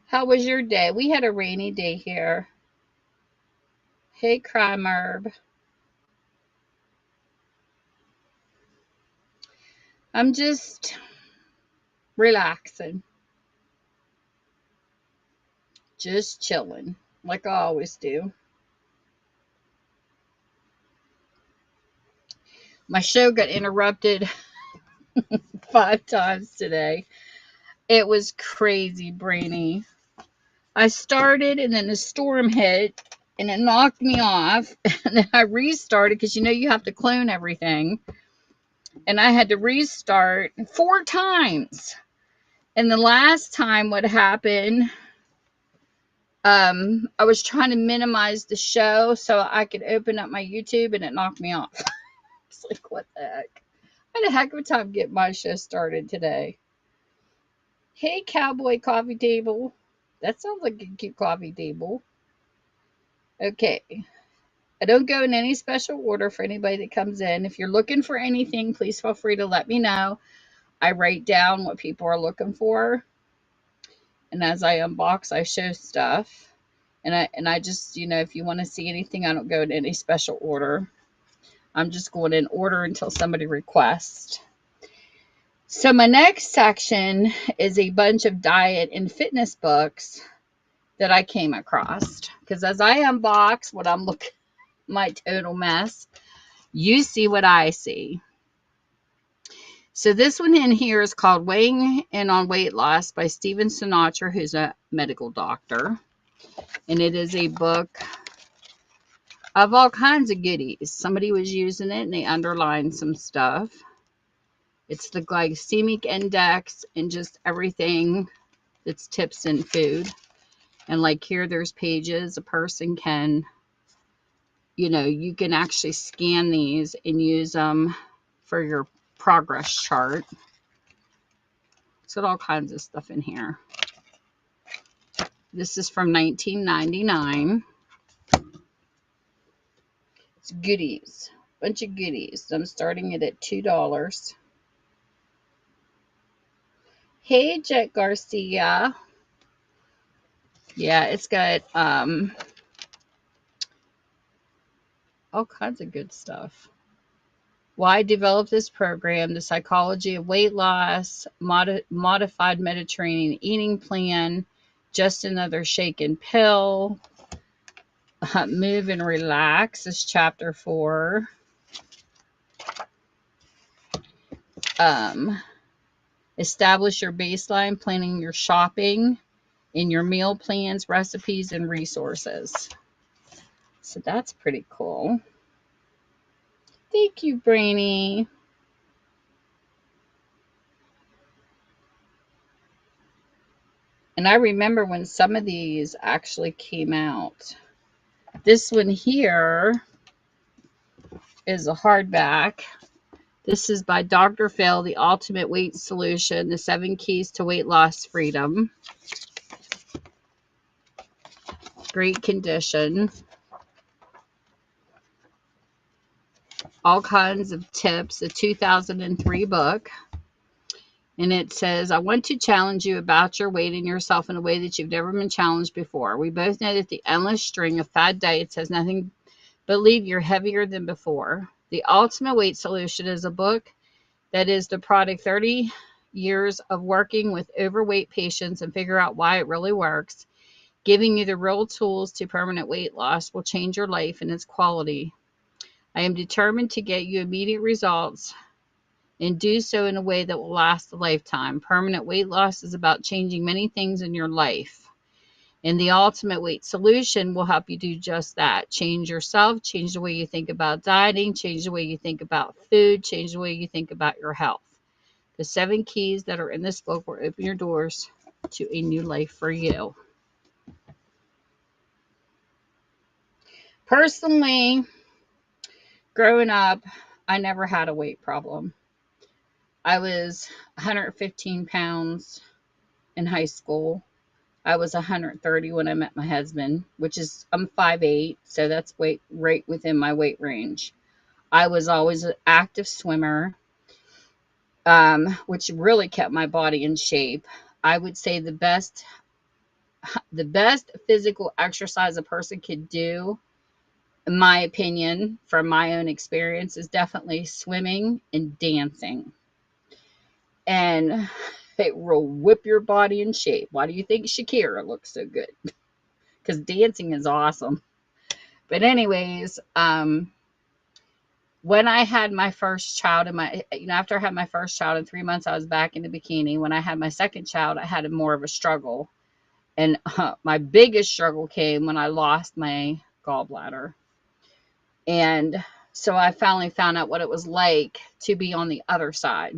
How was your day? We had a rainy day here. Hey, Crime Herb. I'm just relaxing. Just chilling, like I always do. My show got interrupted 5 times today. It was crazy, Brainy. I started and then the storm hit and it knocked me off. And then I restarted because you have to clone everything. And I had to restart 4 times. And the last time what happened, I was trying to minimize the show so I could open up my YouTube and it knocked me off. It's like, what the heck? I had a heck of a time getting my show started today. Hey, Cowboy Coffee Table. That sounds like a cute coffee table. Okay. I don't go in any special order for anybody that comes in. If you're looking for anything, please feel free to let me know. I write down what people are looking for. And as I unbox, I show stuff. And I just, if you want to see anything, I don't go in any special order. I'm just going in order until somebody requests. So my next section is a bunch of diet and fitness books that I came across. Because as I unbox what I'm looking, my total mess, you see what I see. So this one in here is called Weighing In on Weight Loss by Steven Sinatra, who's a medical doctor. And it is a book of all kinds of goodies. Somebody was using it and they underlined some stuff. It's the glycemic index and just everything that's tips in food. And like here, there's pages a person can, you can actually scan these and use them for your progress chart. It's got all kinds of stuff in here. This is from 1999. It's goodies. Bunch of goodies. I'm starting it at $2. Hey, Jet Garcia. Yeah, it's got all kinds of good stuff. Why develop this program? The psychology of weight loss, modified Mediterranean eating plan, just another shake and pill, move and relax is chapter 4. Establish your baseline, planning your shopping, in your meal plans, recipes, and resources. So that's pretty cool. Thank you, Brainy. And I remember when some of these actually came out. This one here is a hardback. This is by Dr. Phil, The Ultimate Weight Solution, The 7 Keys to Weight Loss Freedom. Great condition. All kinds of tips, a 2003 book. And it says, I want to challenge you about your weight and yourself in a way that you've never been challenged before. We both know that the endless string of fad diets has nothing but leave you heavier than before. The Ultimate Weight Solution is a book that is the product 30 years of working with overweight patients and figure out why it really works. Giving you the real tools to permanent weight loss will change your life and its quality. I am determined to get you immediate results and do so in a way that will last a lifetime. Permanent weight loss is about changing many things in your life. And the Ultimate Weight Solution will help you do just that. Change yourself, change the way you think about dieting, change the way you think about food, change the way you think about your health. The 7 keys that are in this book will open your doors to a new life for you. Personally, growing up, I never had a weight problem. I was 115 pounds in high school. I was 130 when I met my husband, which is, I'm 5'8", so that's right within my weight range. I was always an active swimmer, which really kept my body in shape. I would say the best physical exercise a person could do, in my opinion, from my own experience, is definitely swimming and dancing. And it will whip your body in shape. Why do you think Shakira looks so good? Because dancing is awesome. But anyways, when I had my first child, after I had my first child in 3 months, I was back in the bikini. When I had my second child, I had more of a struggle. And my biggest struggle came when I lost my gallbladder. And so I finally found out what it was like to be on the other side.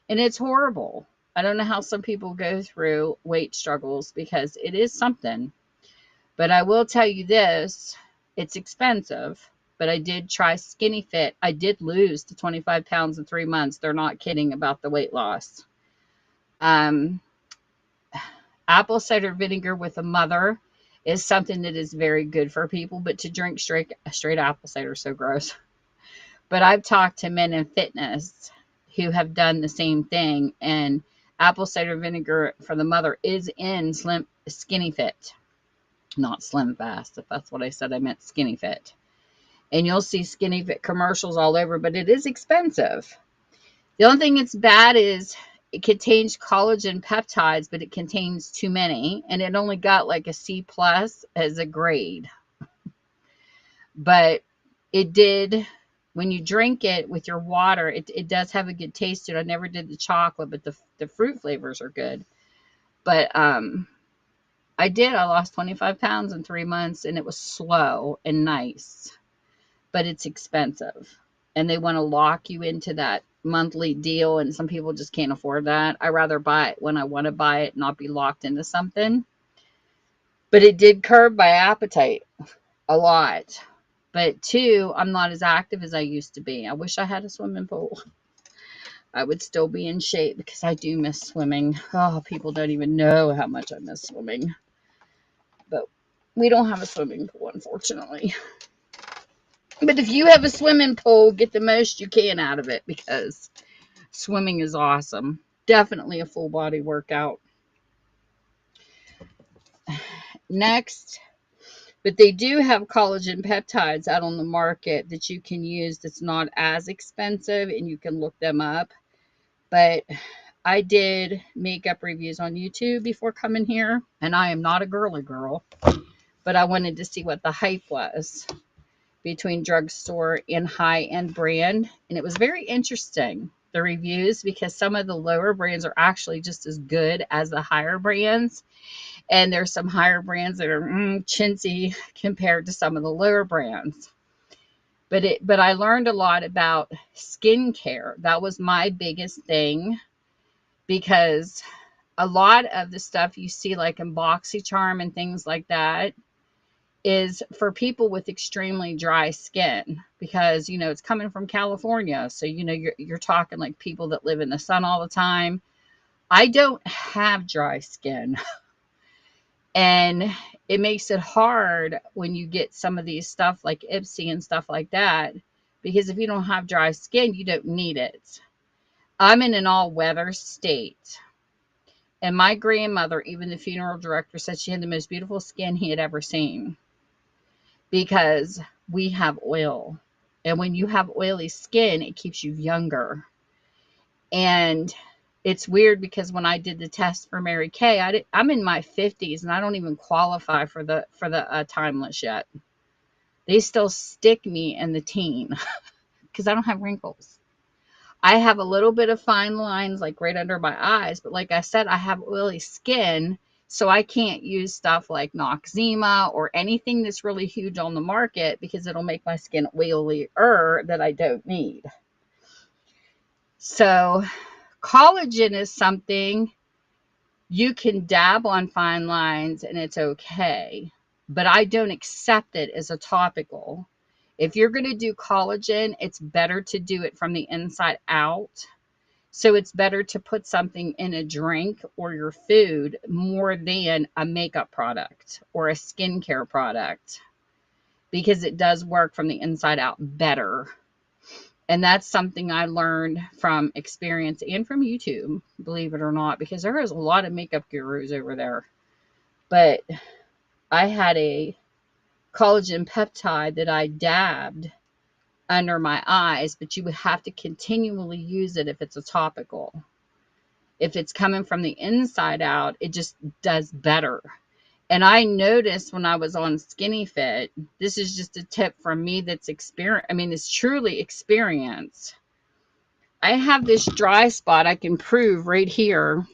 And it's horrible. I don't know how some people go through weight struggles, because it is something. But I will tell you this, it's expensive. But I did try Skinny Fit. I did lose to 25 pounds in 3 months. They're not kidding about the weight loss. Apple cider vinegar with a mother is something that is very good for people. But to drink straight apple cider is so gross. But I've talked to men in fitness who have done the same thing, and apple cider vinegar for the mother is in Skinny Fit, not Slim Fast. If that's what I said, I meant Skinny Fit. And you'll see Skinny Fit commercials all over, but it is expensive. The only thing that's bad is it contains collagen peptides, but it contains too many, and it only got like a C plus as a grade. But it did, when you drink it with your water, it does have a good taste to it. I never did the chocolate, but the fruit flavors are good. But I lost 25 pounds in 3 months, and it was slow and nice, but it's expensive. And they want to lock you into that monthly deal, and some people just can't afford that. I rather buy it when I want to buy it, not be locked into something. But it did curb my appetite a lot. But two, I'm not as active as I used to be. I wish I had a swimming pool. I would still be in shape because I do miss swimming. Oh, people don't even know how much I miss swimming. But we don't have a swimming pool, unfortunately. But if you have a swimming pool, get the most you can out of it, because swimming is awesome. Definitely a full body workout. Next, but they do have collagen peptides out on the market that you can use that's not as expensive, and you can look them up. But I did makeup reviews on YouTube before coming here, and I am not a girly girl, but I wanted to see what the hype was between drugstore and high-end brand. And it was very interesting, the reviews, because some of the lower brands are actually just as good as the higher brands. And there's some higher brands that are chintzy compared to some of the lower brands. But I learned a lot about skincare. That was my biggest thing, because a lot of the stuff you see like in BoxyCharm and things like that is for people with extremely dry skin, because it's coming from California, so you're talking like people that live in the sun all the time. I don't have dry skin, and it makes it hard when you get some of these stuff like Ipsy and stuff like that, because if you don't have dry skin, you don't need it. I'm in an all-weather state, and my grandmother, even the funeral director, said she had the most beautiful skin he had ever seen, because we have oil. And when you have oily skin, it keeps you younger. And it's weird, because when I did the test for Mary Kay, I'm in my 50s, and I don't even qualify for the timeless yet. They still stick me in the teen because I don't have wrinkles. I have a little bit of fine lines like right under my eyes, but like I said, I have oily skin, so I can't use stuff like Noxzema or anything that's really huge on the market, because it'll make my skin oilier that I don't need. So collagen is something you can dab on fine lines and it's okay, but I don't accept it as a topical. If you're going to do collagen, it's better to do it from the inside out. So it's better to put something in a drink or your food more than a makeup product or a skincare product, because it does work from the inside out better. And that's something I learned from experience and from YouTube, believe it or not, because there is a lot of makeup gurus over there. But I had a collagen peptide that I dabbed under my eyes, but you would have to continually use it if it's a topical. If it's coming from the inside out, it just does better. And I noticed when I was on Skinny Fit, this is just a tip from me that's experience. I mean, it's truly experience. I have this dry spot I can prove right here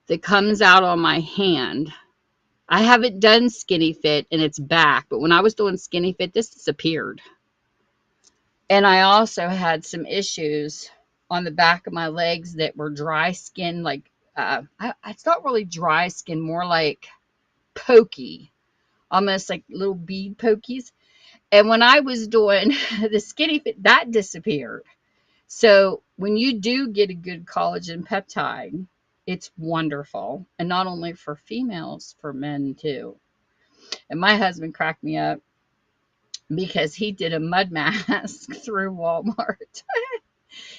that comes out on my hand. I haven't done Skinny Fit and it's back, but when I was doing Skinny Fit, this disappeared. And I also had some issues on the back of my legs that were dry skin, like it's not really dry skin, more like pokey, almost like little bead pokies. And when I was doing the Skinny Fit, that disappeared. So when you do get a good collagen peptide, it's wonderful. And not only for females, for men too. And my husband cracked me up because he did a mud mask through Walmart.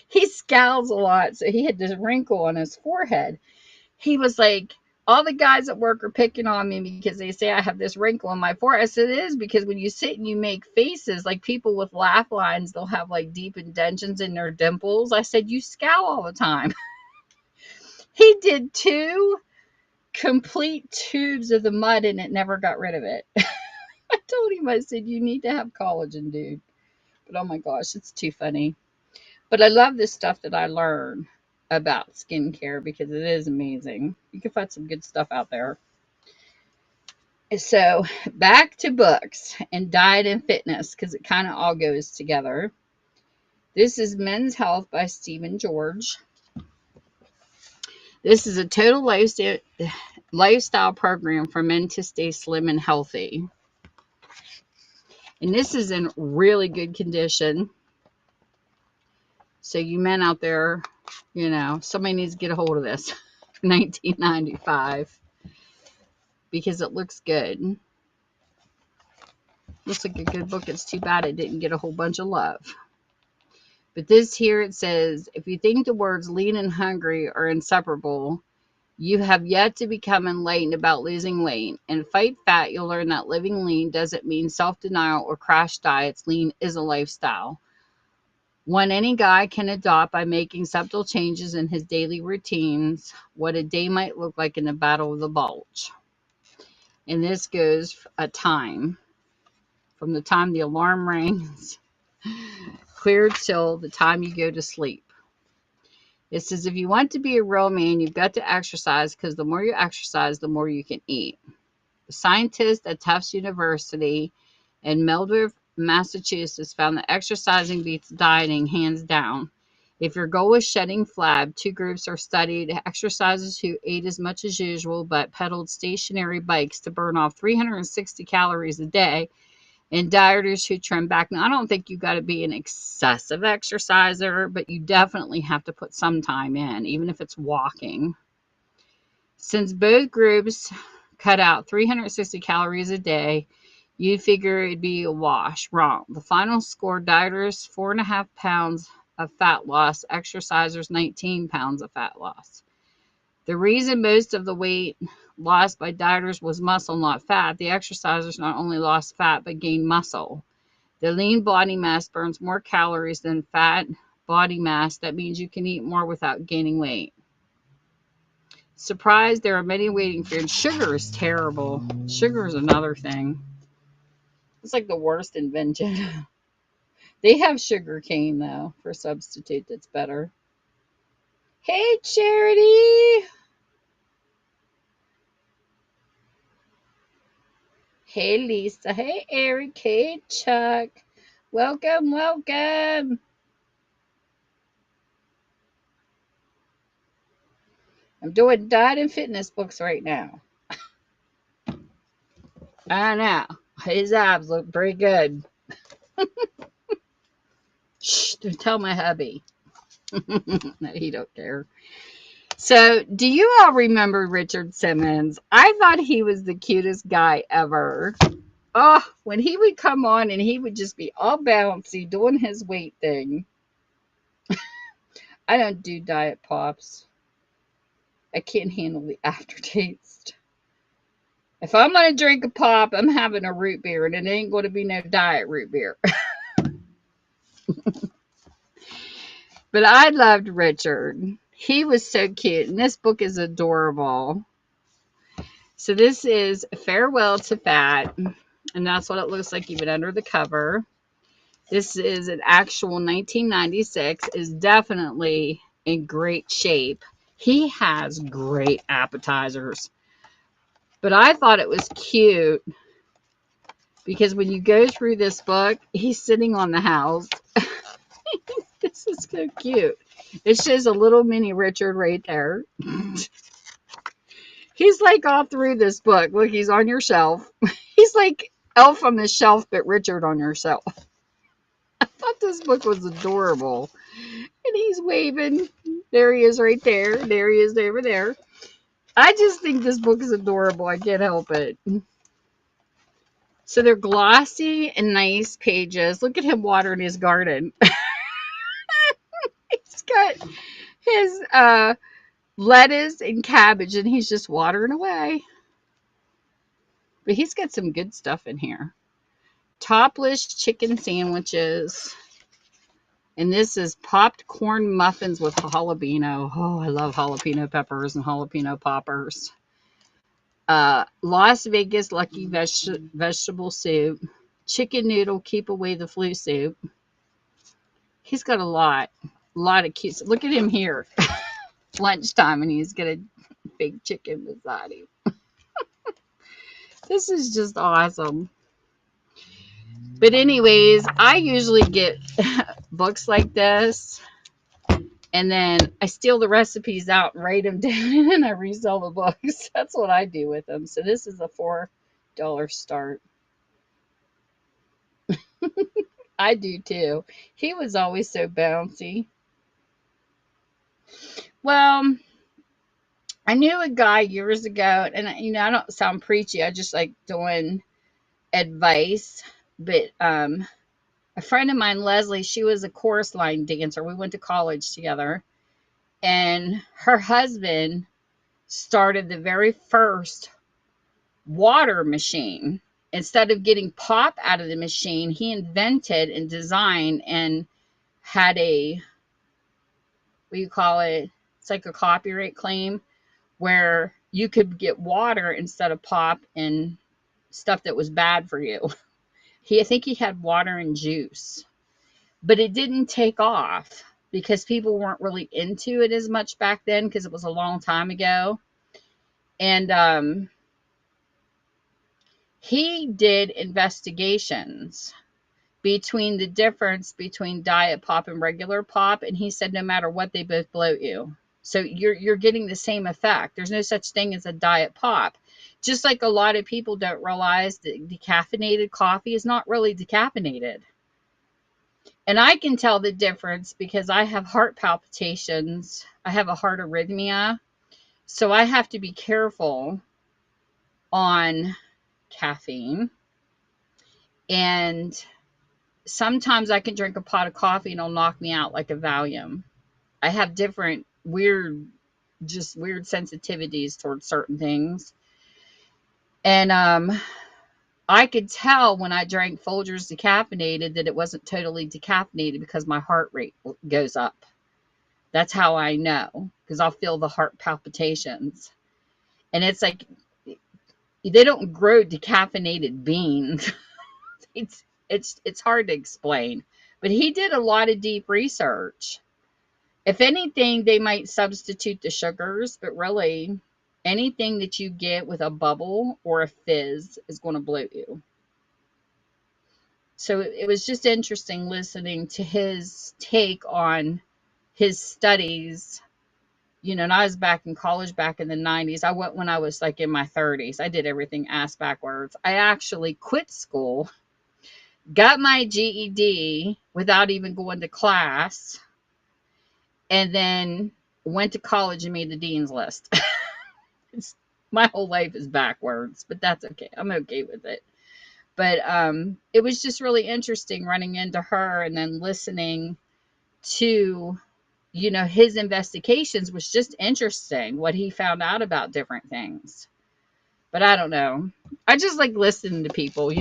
He scowls a lot, so he had this wrinkle on his forehead. He was like, all the guys at work are picking on me because they say I have this wrinkle on my forehead. I said, it is because when you sit and you make faces, like people with laugh lines, they'll have like deep indentions in their dimples. I said, you scowl all the time. He did 2 complete tubes of the mud and it never got rid of it. I told him, I said, you need to have collagen, dude. But oh my gosh, it's too funny. But I love this stuff that I learn about skincare because it is amazing. You can find some good stuff out there. So back to books and diet and fitness because it kind of all goes together. This is Men's Health by Stephen George. This is a total lifestyle program for men to stay slim and healthy. And this is in really good condition. So you men out there, you know, somebody needs to get a hold of this. 1995. Because it looks good. Looks like a good book. It's too bad it didn't get a whole bunch of love. But this here, it says, if you think the words lean and hungry are inseparable, you have yet to become enlightened about losing weight. In Fight Fat, you'll learn that living lean doesn't mean self-denial or crash diets. Lean is a lifestyle, one any guy can adopt by making subtle changes in his daily routines, what a day might look like in the battle of the bulge. And this goes a time, from the time the alarm rings, clear till the time you go to sleep. It says, if you want to be a real man, you've got to exercise because the more you exercise, the more you can eat. The scientists at Tufts University in Melville, Massachusetts found that exercising beats dieting hands down. If your goal is shedding flab, 2 groups are studied: exercisers who ate as much as usual but pedaled stationary bikes to burn off 360 calories a day, and dieters who trim back. Now, I don't think you got to be an excessive exerciser, but you definitely have to put some time in, even if it's walking. Since both groups cut out 360 calories a day, you'd figure it'd be a wash. Wrong. The final score: dieters 4.5 pounds of fat loss, exercisers 19 pounds of fat loss. The reason most of the weight lost by dieters was muscle, not fat. The exercisers not only lost fat but gained muscle. The lean body mass burns more calories than fat body mass. That means you can eat more without gaining weight. Surprise, there are many waiting for you. Sugar is terrible. Sugar is another thing. It's like the worst invention. They have sugar cane, though, for a substitute that's better. Hey, Charity! Hey, Lisa. Hey, Eric. Hey, Chuck. Welcome, welcome. I'm doing diet and fitness books right now. I know. His abs look pretty good. Shh, don't tell my hubby. No, he don't care. So, do you all remember Richard Simmons? I thought he was the cutest guy ever. Oh, when he would come on and he would just be all bouncy doing his weight thing. I don't do diet pops. I can't handle the aftertaste. If I'm going to drink a pop, I'm having a root beer, and it ain't going to be no diet root beer. But I loved Richard. He was so cute, and this book is adorable. So this is Farewell to Fat, and that's what it looks like even under the cover. This is an actual 1996, is definitely in great shape. He has great appetizers. But I thought it was cute because when you go through this book, he's sitting on the house. This is so cute. It shows a little mini Richard right there. He's like all through this book. Look, he's on your shelf. He's like Elf on the shelf, but Richard on your shelf. I thought this book was adorable. And he's waving. There he is right there. There he is over there. I just think this book is adorable. I can't help it. So they're glossy and nice pages. Look at him watering his garden. got his lettuce and cabbage, and he's just watering away. But he's got some good stuff in here. Topless chicken sandwiches. And this is popped corn muffins with jalapeno. Oh, I love jalapeno peppers and jalapeno poppers. Las Vegas Lucky vegetable soup. Chicken noodle keep away the flu soup. He's got a lot of cute. Look at him here. Lunchtime, and he's got a big chicken beside him. This is just awesome. But anyways, I usually get books like this, and then I steal the recipes out and write them down, and then I resell the books. That's what I do with them. So this is a $4 start. I do too. He was always so bouncy. Well, I knew a guy years ago, and I don't sound preachy. I just like doing advice. But a friend of mine, Leslie, she was a chorus line dancer. We went to college together, and her husband started the very first water machine. Instead of getting pop out of the machine, he invented and designed and had a, what do you call it? It's like a copyright claim where you could get water instead of pop and stuff that was bad for you. I think he had water and juice, but it didn't take off because people weren't really into it as much back then because it was a long time ago. And he did investigations between the difference between diet pop and regular pop, and he said no matter what, they both bloat you. So you're getting the same effect. There's no such thing as a diet pop. Just like a lot of people don't realize that decaffeinated coffee is not really decaffeinated. And I can tell the difference because I have heart palpitations. I have a heart arrhythmia. So I have to be careful on caffeine. And sometimes I can drink a pot of coffee and it'll knock me out like a Valium. I have different weird sensitivities towards certain things. And I could tell when I drank Folgers decaffeinated that it wasn't totally decaffeinated because my heart rate goes up. That's how I know, because I'll feel the heart palpitations. And it's like they don't grow decaffeinated beans. It's hard to explain. But he did a lot of deep research. If anything, they might substitute the sugars, but really anything that you get with a bubble or a fizz is going to bloat you. So it was just interesting listening to his take on his studies. And I was back in college back in the 90s. I went when I was like in my 30s. I did everything ass backwards. I actually quit school, got my GED without even going to class, and then went to college and made the dean's list. My whole life is backwards, but that's okay. I'm okay with it. But it was just really interesting running into her and then listening to, his investigations was just interesting, what he found out about different things. But I don't know. I just like listening to people,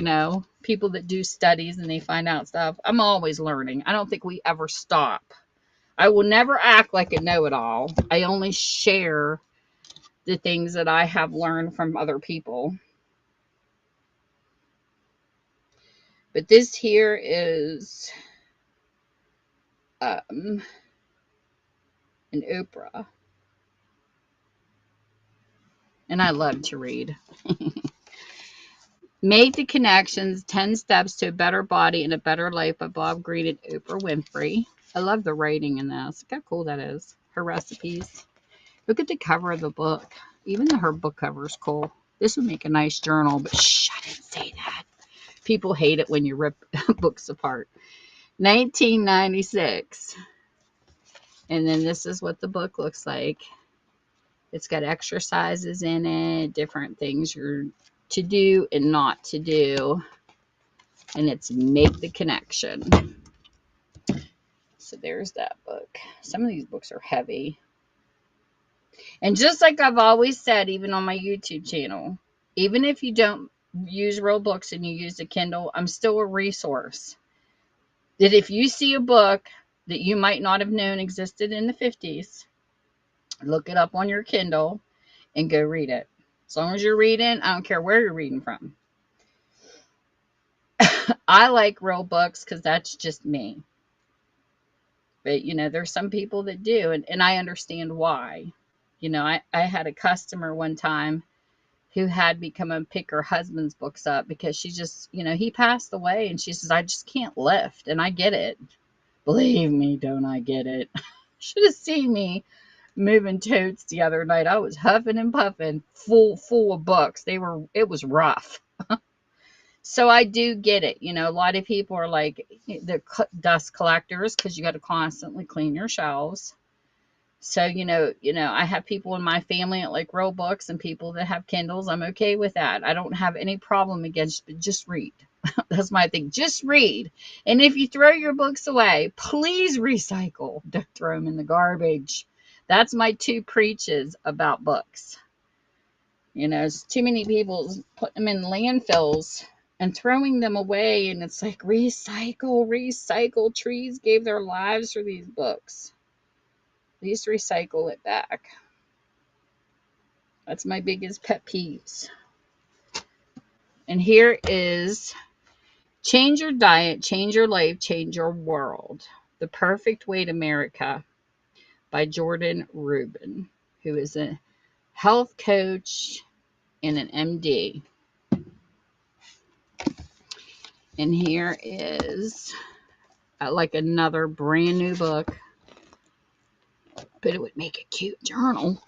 people that do studies and they find out stuff. I'm always learning. I don't think we ever stop. I will never act like a know-it-all. I only share the things that I have learned from other people. But this here is an Oprah. And I love to read. Make the Connections, 10 Steps to a Better Body and a Better Life by Bob Greene and Oprah Winfrey. I love the writing in this. Look how cool that is. Her recipes. Look at the cover of the book. Even her book cover is cool. This would make a nice journal, but shh, I didn't say that. People hate it when you rip books apart. 1996. And then this is what the book looks like. It's got exercises in it, different things you're to do and not to do. And it's Make the Connection. So there's that book. Some of these books are heavy. And just like I've always said, even on my YouTube channel, even if you don't use real books and you use a Kindle, I'm still a resource. That if you see a book that you might not have known existed in the 50s, look it up on your Kindle and go read it. As long as you're reading, I don't care where you're reading from. I like real books because that's just me. But, there's some people that do, and I understand why. I had a customer one time who had me come and pick her husband's books up because she just, he passed away and she says, I just can't lift. And I get it. Believe me, don't I get it? Should have seen me moving totes the other night. I was huffing and puffing, full of books. It was rough. So I do get it. A lot of people are like the dust collectors because you got to constantly clean your shelves. So, I have people in my family that like real books and people that have Kindles. I'm okay with that. I don't have any problem against, but just read. That's my thing. Just read. And if you throw your books away, please recycle. Don't throw them in the garbage. That's my two preaches about books. It's too many people putting them in landfills and throwing them away. And it's like, recycle. Trees gave their lives for these books. At least recycle it back. That's my biggest pet peeves. And here is Change Your Diet, Change Your Life, Change Your World. The Perfect Way to America by Jordan Rubin, who is a health coach and an MD. And here is like another brand new book, but it would make a cute journal.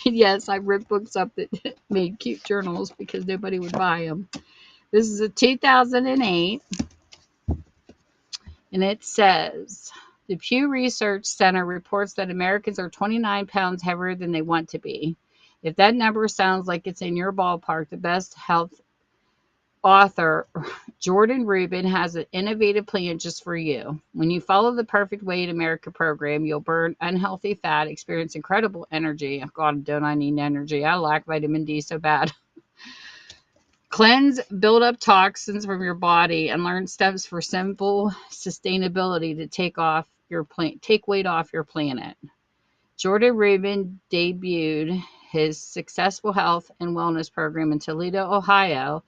Yes, I ripped books up that made cute journals because nobody would buy them. This is a 2008, and it says, the Pew Research Center reports that Americans are 29 pounds heavier than they want to be. If that number sounds like it's in your ballpark, the best health author, Jordan Rubin, has an innovative plan just for you. When you follow the Perfect Way to America program, you'll burn unhealthy fat, experience incredible energy. Oh, God, don't I need energy? I lack vitamin D so bad. Cleanse, build up toxins from your body, and learn steps for simple sustainability to take weight off your planet. Jordan Rubin debuted his successful health and wellness program in Toledo, Ohio,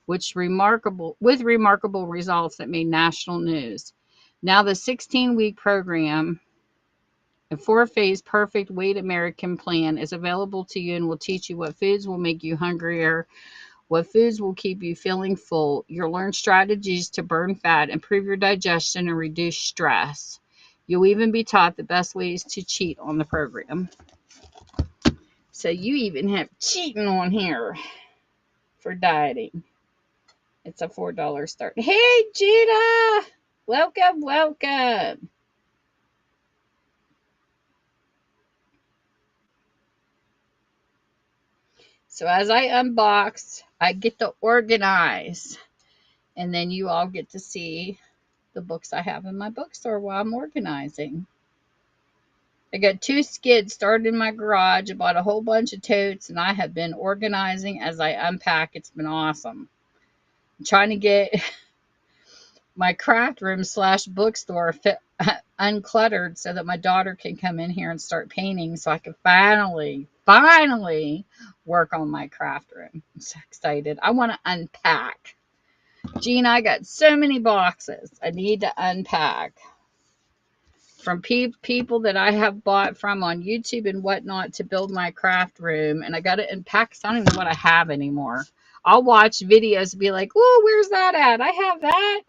with remarkable results that made national news. Now the 16-week program, a 4-phase Perfect Weight American plan, is available to you and will teach you what foods will make you hungrier, what foods will keep you feeling full. You'll learn strategies to burn fat, improve your digestion, and reduce stress. You'll even be taught the best ways to cheat on the program. So you even have cheating on here for dieting. It's a $4 start. Hey, Gina! Welcome. So as I unbox, I get to organize. And then you all get to see the books I have in my bookstore while I'm organizing. I got 2 skids started in my garage. I bought a whole bunch of totes, and I have been organizing as I unpack. It's been awesome. I'm trying to get my craft room / bookstore uncluttered so that my daughter can come in here and start painting so I can finally work on my craft room. I'm so excited. I want to unpack. Gina, I got so many boxes I need to unpack from people that I have bought from on YouTube and whatnot to build my craft room. And I got to unpack. I don't even know what I have anymore. I'll watch videos and be like, oh, where's that at? I have that.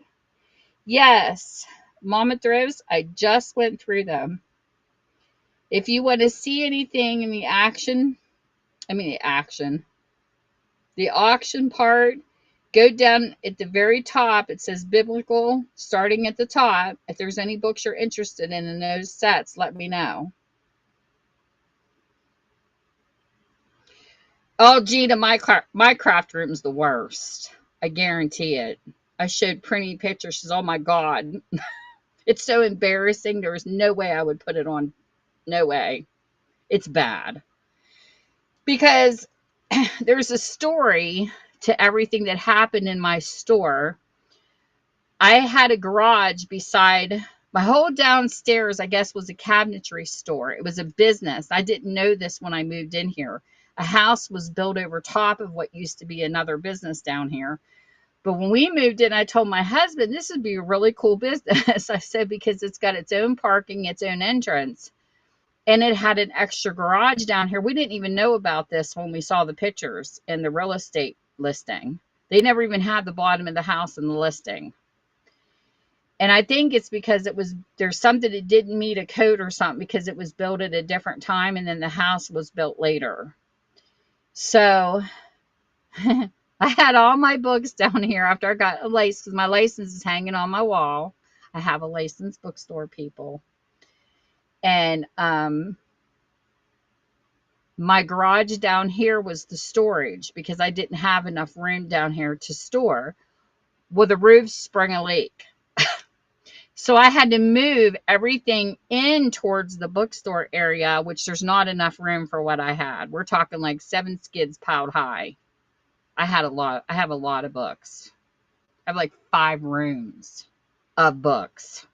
Yes. Mama Thrives, I just went through them. If you want to see anything in the auction part, go down at the very top. It says biblical, starting at the top. If there's any books you're interested in those sets, let me know. Oh, Gina, my craft room's the worst. I guarantee it. I showed printing pictures. She's, oh my God. It's so embarrassing. There was no way I would put it on. No way. It's bad. Because there's a story to everything that happened in my store. I had a garage beside my whole downstairs, I guess, was a cabinetry store. It was a business. I didn't know this when I moved in here. A house was built over top of what used to be another business down here. But when we moved in, I told my husband, this would be a really cool business. I said, because it's got its own parking, its own entrance, and it had an extra garage down here. We didn't even know about this when we saw the pictures in the real estate listing. They never even had the bottom of the house in the listing. And I think it's because there's something that didn't meet a code or something, because it was built at a different time and then the house was built later. So I had all my books down here after I got a license, because my license is hanging on my wall. I have a licensed bookstore, people. And my garage down here was the storage, because I didn't have enough room down here to store. Well, the roof sprung a leak. So I had to move everything in towards the bookstore area, which there's not enough room for what I had. We're talking like 7 skids piled high. I have a lot of books. I have like 5 rooms of books.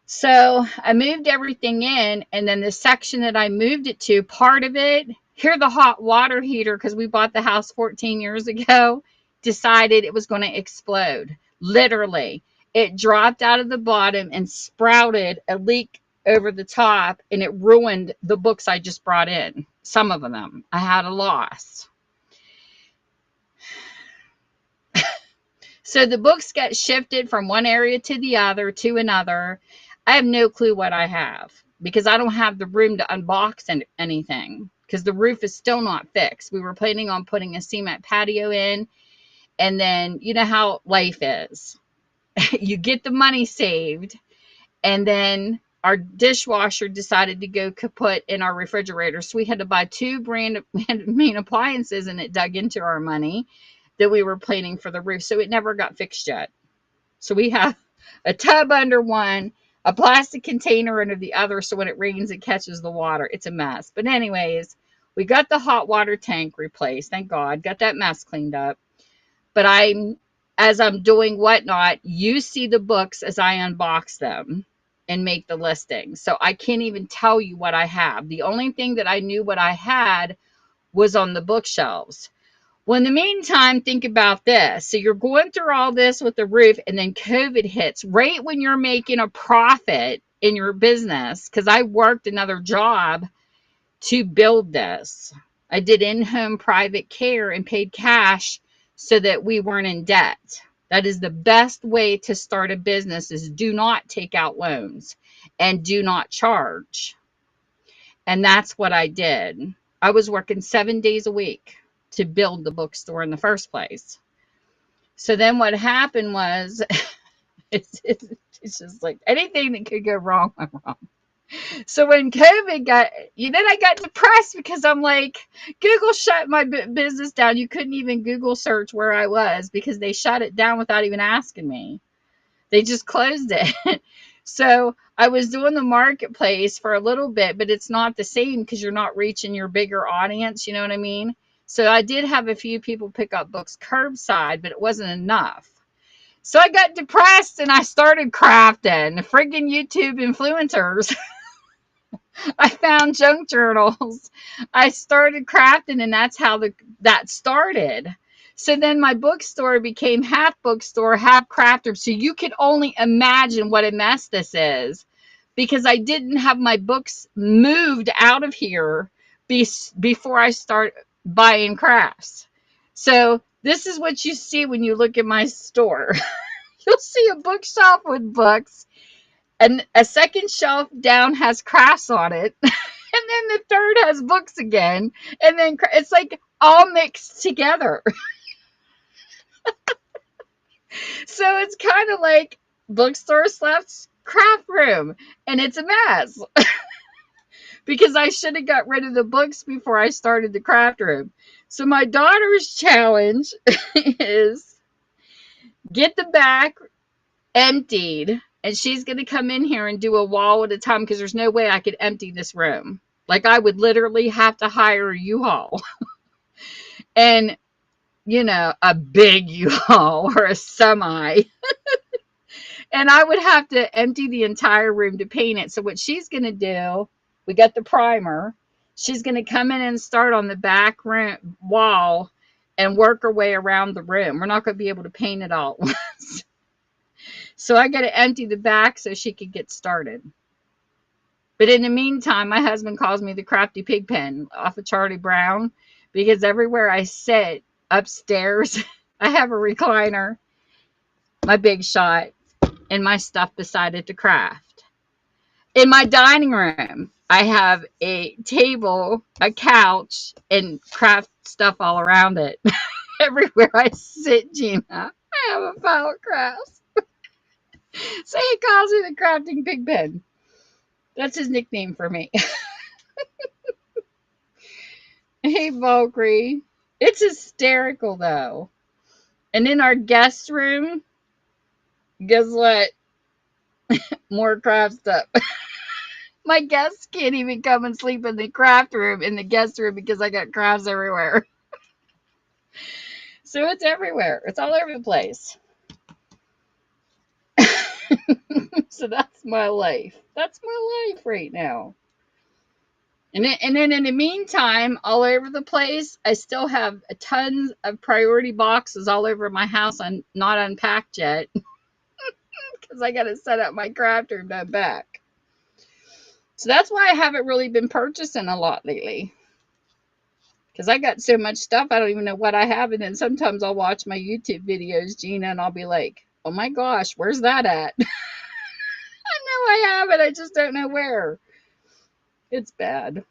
So I moved everything in, and then the section that I moved it to, part of it, here the hot water heater, because we bought the house 14 years ago, decided it was going to explode. Literally. It dropped out of the bottom and sprouted a leak over the top, and it ruined the books I just brought in. Some of them. I had a loss. So the books get shifted from one area to the other to another. I have no clue what I have, because I don't have the room to unbox anything, because the roof is still not fixed. We were planning on putting a cement patio in, and then you know how life is. You get the money saved, and then our dishwasher decided to go kaput in our refrigerator. So we had to buy 2 brand main appliances, and it dug into our money that we were planning for the roof. So it never got fixed yet. So we have a tub under one, a plastic container under the other. So when it rains, it catches the water. It's a mess. But anyways, we got the hot water tank replaced. Thank God. Got that mess cleaned up. But as I'm doing whatnot, you see the books as I unbox them and make the listing. So I can't even tell you what I have. The only thing that I knew what I had was on the bookshelves. Well, in the meantime, think about this. So you're going through all this with the roof, and then COVID hits right when you're making a profit in your business, because I worked another job to build this. I did in-home private care and paid cash so that we weren't in debt. That is the best way to start a business, is do not take out loans and do not charge. And that's what I did. I was working 7 days a week to build the bookstore in the first place. So then what happened was, it's just like anything that could go wrong went wrong. So when COVID then I got depressed, because I'm like, Google shut my business down. You couldn't even Google search where I was, because they shut it down without even asking me. They just closed it. So I was doing the marketplace for a little bit, but it's not the same, because you're not reaching your bigger audience. You know what I mean? So I did have a few people pick up books curbside, but it wasn't enough. So I got depressed, and I started crafting. Friggin' YouTube influencers. I found junk journals. I started crafting, and that's how that started. So then my bookstore became half bookstore, half crafter. So you can only imagine what a mess this is, because I didn't have my books moved out of here before I start buying crafts. So this is what you see when you look at my store. You'll see a bookshelf with books, and a second shelf down has crafts on it. And then the third has books again. And then it's like all mixed together. So it's kind of like bookstore slash craft room. And it's a mess. Because I should have got rid of the books before I started the craft room. So my daughter's challenge is get the back emptied And she's going to come in here and do a wall at a time because there's no way I could empty this room. Like I would literally have to hire a U-Haul and, a big U-Haul or a semi. And I would have to empty the entire room to paint it. So what she's going to do, we got the primer. She's going to come in and start on the back room wall and work her way around the room. We're not going to be able to paint it all at once. So I got to empty the back so she could get started. But in the meantime, my husband calls me the crafty pig pen off of Charlie Brown because everywhere I sit upstairs, I have a recliner, my big shot, and my stuff beside it to craft. In my dining room, I have a table, a couch, and craft stuff all around it. Everywhere I sit, Gina, I have a pile of crafts. So he calls me the crafting pig pen. That's his nickname for me. Hey, Valkyrie. It's hysterical, though. And in our guest room, guess what? More craft stuff. My guests can't even come and sleep in the craft room, in the guest room, because I got crafts everywhere. So it's everywhere. It's all over the place. So that's my life. That's my life right now. And then in the meantime, all over the place, I still have tons of priority boxes all over my house. I'm not unpacked yet because I got to set up my craft room to unpack. So that's why I haven't really been purchasing a lot lately. Because I got so much stuff, I don't even know what I have. And then sometimes I'll watch my YouTube videos, Gina, and I'll be like, oh my gosh, where's that at? I know I have it. I just don't know where. It's bad.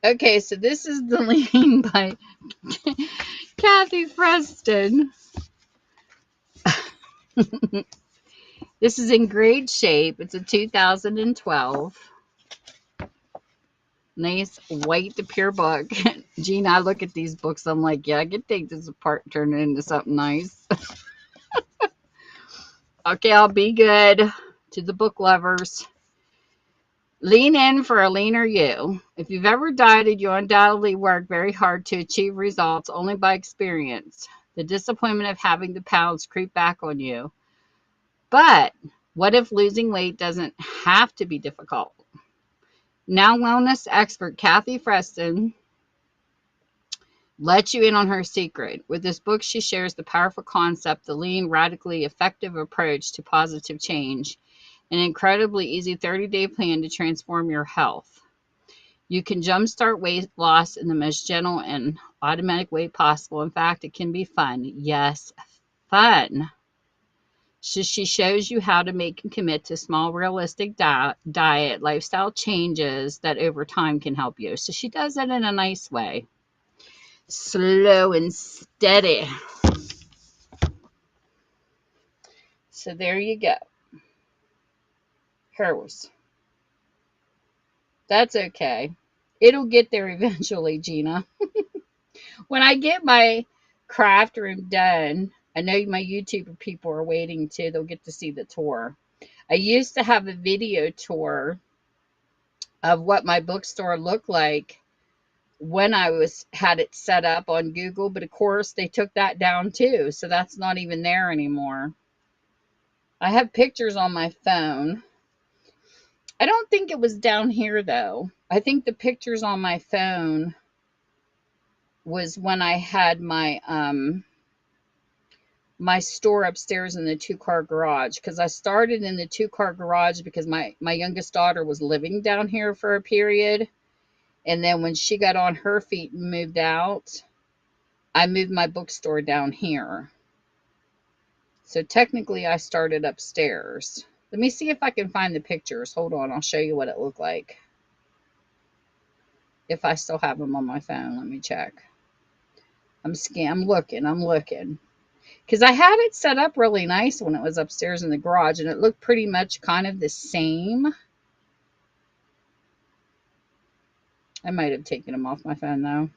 Okay, so this is the lean by Kathy Preston. This is in great shape. It's a 2012. Nice white to pure book. Gina, I look at these books. I'm like, yeah, I could take this apart and turn it into something nice. Okay, I'll be good. To the book lovers. Lean in for a leaner you. If you've ever dieted, you undoubtedly work very hard to achieve results only by experience. The disappointment of having the pounds creep back on you. But what if losing weight doesn't have to be difficult? Now wellness expert Kathy Preston lets you in on her secret. With this book, she shares the powerful concept, the lean, radically effective approach to positive change, an incredibly easy 30-day plan to transform your health. You can jumpstart weight loss in the most gentle and automatic way possible. In fact, it can be fun. Yes, fun. So she shows you how to make and commit to small, realistic diet, lifestyle changes that over time can help you. So she does it in a nice way. Slow and steady. So there you go. Hers. That's okay. It'll get there eventually, Gina. When I get my craft room done, I know my YouTuber people are waiting too. They'll get to see the tour. I used to have a video tour of what my bookstore looked like when I had it set up on Google, but of course they took that down too, so that's not even there anymore. I have pictures on my phone. I don't think it was down here though. I think the pictures on my phone was when I had my store upstairs in the two-car garage, because I started in the two-car garage because my youngest daughter was living down here for a period. And then when she got on her feet and moved out, I moved my bookstore down here. So technically I started upstairs. Let me see if I can find the pictures. Hold on, I'll show you what it looked like. If I still have them on my phone, let me check. I'm looking. Because I had it set up really nice when it was upstairs in the garage, and it looked pretty much kind of the same. I might have taken them off my phone though.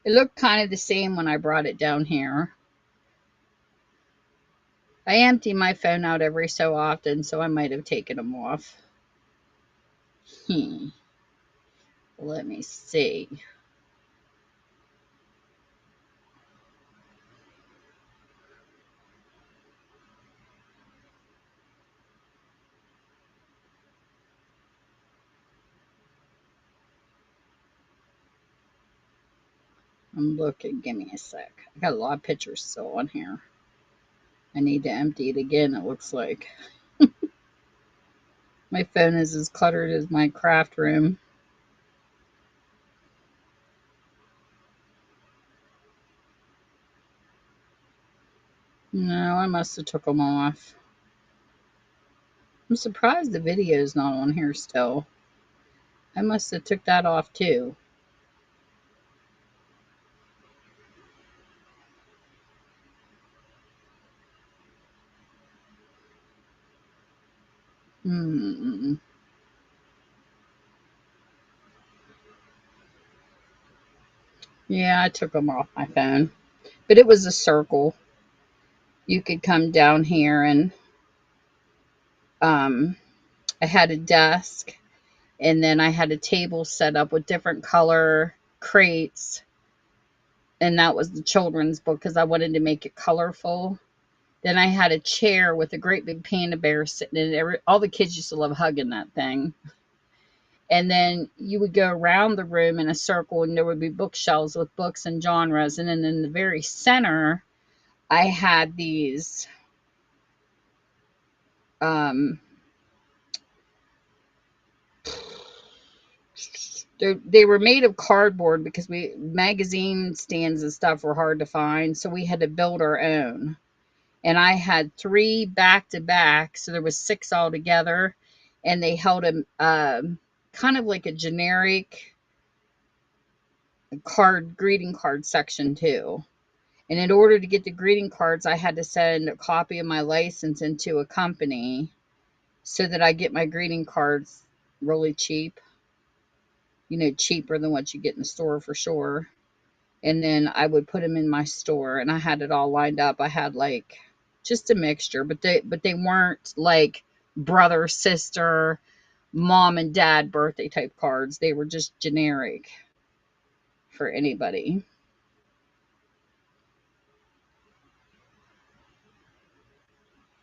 It looked kind of the same when I brought it down here. I empty my phone out every so often, so I might have taken them off. Let me see. I'm looking. Give me a sec. I got a lot of pictures still on here. I need to empty it again, it looks like. My phone is as cluttered as my craft room. No, I must have took them off. I'm surprised the video's not on here still. I must have took that off too. Hmm. Yeah, I took them off my phone. But it was a circle. You could come down here and um, I had a desk and then I had a table set up with different color crates. And that was the children's book because I wanted to make it colorful. Then I had a chair with a great big panda bear sitting in it. All the kids used to love hugging that thing. And then you would go around the room in a circle and there would be bookshelves with books and genres. And then in the very center, I had these um, they were made of cardboard because magazine stands and stuff were hard to find, so we had to build our own. And I had 3 back to back, so there was 6 altogether, and they held a kind of like a generic greeting card section too. And in order to get the greeting cards, I had to send a copy of my license into a company so that I get my greeting cards really cheap, cheaper than what you get in the store for sure. And then I would put them in my store and I had it all lined up. I had like just a mixture, but they weren't like brother, sister, mom and dad birthday type cards. They were just generic for anybody.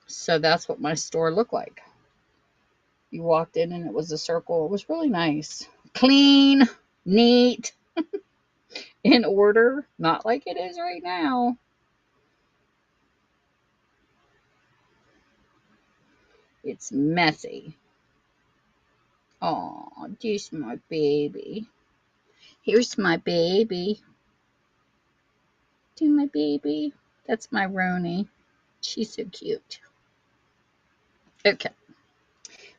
So that's what my store looked like. You walked in and it was a circle. It was really nice. Clean, neat, in order, not like it is right now. It's messy. Oh, this my baby. Here's my baby. Do my baby. That's my Roni. She's so cute. Okay,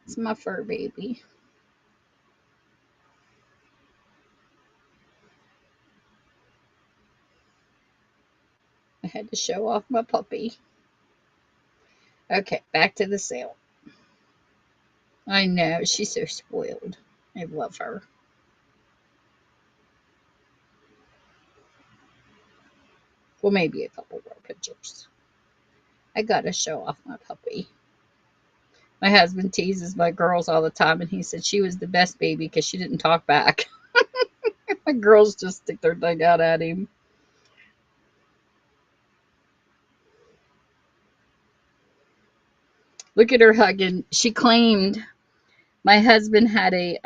it's my fur baby. I had to show off my puppy. Okay, back to the sale. I know, she's so spoiled. I love her. Well, maybe a couple more pictures. I gotta show off my puppy. My husband teases my girls all the time, and he said she was the best baby because she didn't talk back. My girls just stick their tongue out at him. Look at her hugging. She claimed my husband had a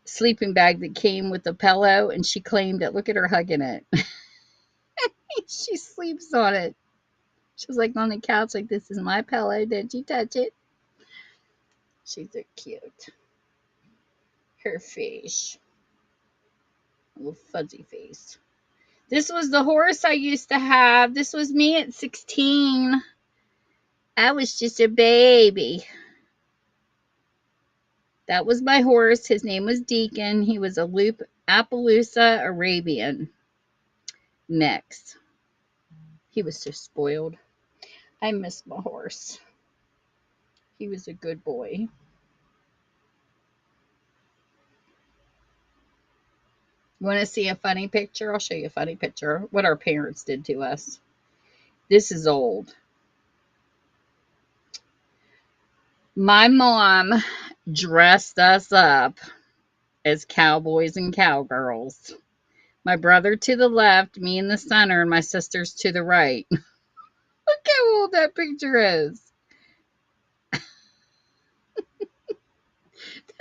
sleeping bag that came with a pillow, and she claimed it. Look at her hugging it. She sleeps on it. She was like on the couch, like, this is my pillow. Did you touch it? She's so cute. Her face. A little fuzzy face. This was the horse I used to have. This was me at 16. I was just a baby. That was my horse. His name was Deacon. He was a Loop Appaloosa Arabian mix. He was so spoiled. I miss my horse. He was a good boy. You want to see a funny picture? I'll show you a funny picture. What our parents did to us. This is old. My mom dressed us up as cowboys and cowgirls. My brother to the left, me in the center, and my sisters to the right. Look how old that picture is.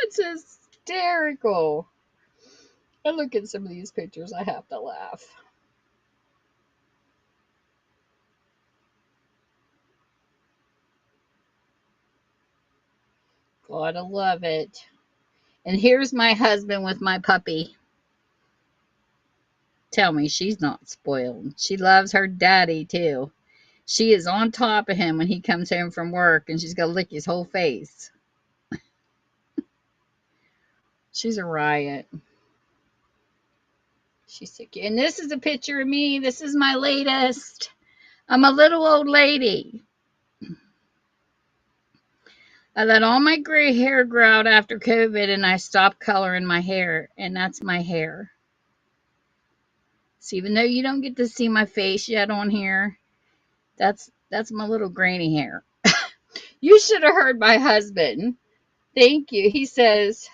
That's hysterical. I look at some of these pictures, I have to laugh. Gotta love it. And here's my husband with my puppy. Tell me she's not spoiled. She loves her daddy too. She is on top of him when he comes home from work, and she's gonna lick his whole face. She's a riot. She's so cute. And this is a picture of me. This is my latest. I'm a little old lady. I let all my gray hair grow out after COVID, and I stopped coloring my hair, and that's my hair. So even though you don't get to see my face yet on here, that's my little granny hair. You should have heard my husband. Thank you. He says,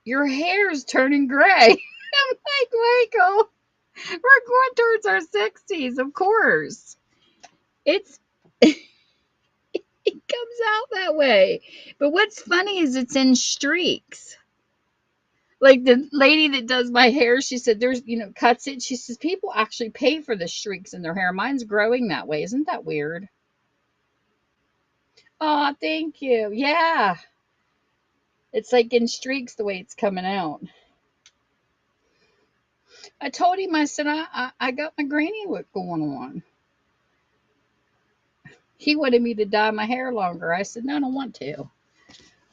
your hair's turning gray. I'm like, Michael, we're going towards our 60s, of course. It comes out that way. But what's funny is it's in streaks. Like the lady that does my hair, she said there's, cuts it. She says people actually pay for the streaks in their hair. Mine's growing that way. Isn't that weird? Oh, thank you. Yeah. It's like in streaks the way it's coming out. I told him, I said, I got my granny look going on. He wanted me to dye my hair longer. I said, no, I don't want to.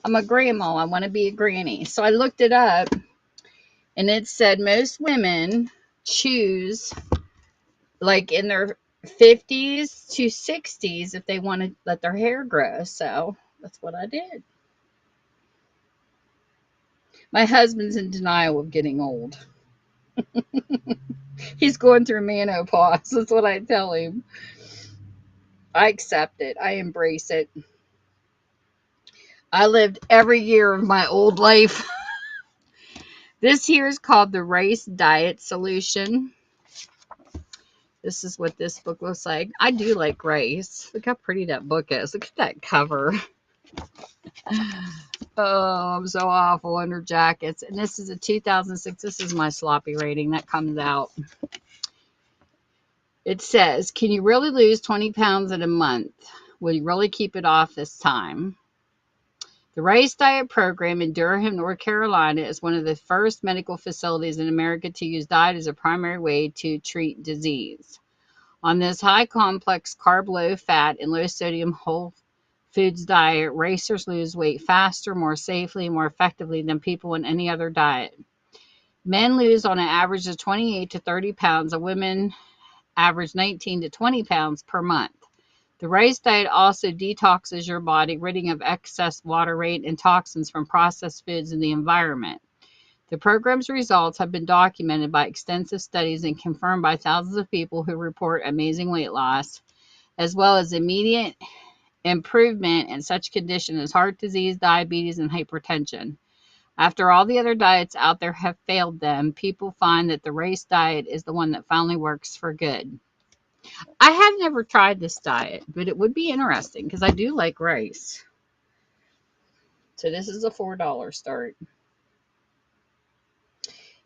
I'm a grandma. I want to be a granny. So I looked it up, and it said most women choose like in their 50s to 60s if they want to let their hair grow. So that's what I did. My husband's in denial of getting old. He's going through menopause. That's what I tell him. I accept it. I embrace it. I lived every year of my old life. This here is called the Rice Diet Solution. This is what this book looks like. I do like rice. Look how pretty that book is. Look at that cover. Oh, I'm so awful under jackets. And this is a 2006. This is my sloppy rating that comes out. It says, can you really lose 20 pounds in a month? Will you really keep it off this time? The Rice Diet Program in Durham, North Carolina is one of the first medical facilities in America to use diet as a primary way to treat disease. On this high complex carb, low fat, and low sodium whole foods diet, racers lose weight faster, more safely, and more effectively than people on any other diet. Men lose on an average of 28 to 30 pounds, and women average 19 to 20 pounds per month. The rice diet also detoxes your body, ridding of excess water weight and toxins from processed foods in the environment. The program's results have been documented by extensive studies and confirmed by thousands of people who report amazing weight loss, as well as immediate improvement in such conditions as heart disease, diabetes, and hypertension. After all the other diets out there have failed them, people find that the rice diet is the one that finally works for good. I have never tried this diet, but it would be interesting because I do like rice. So this is a $4 start.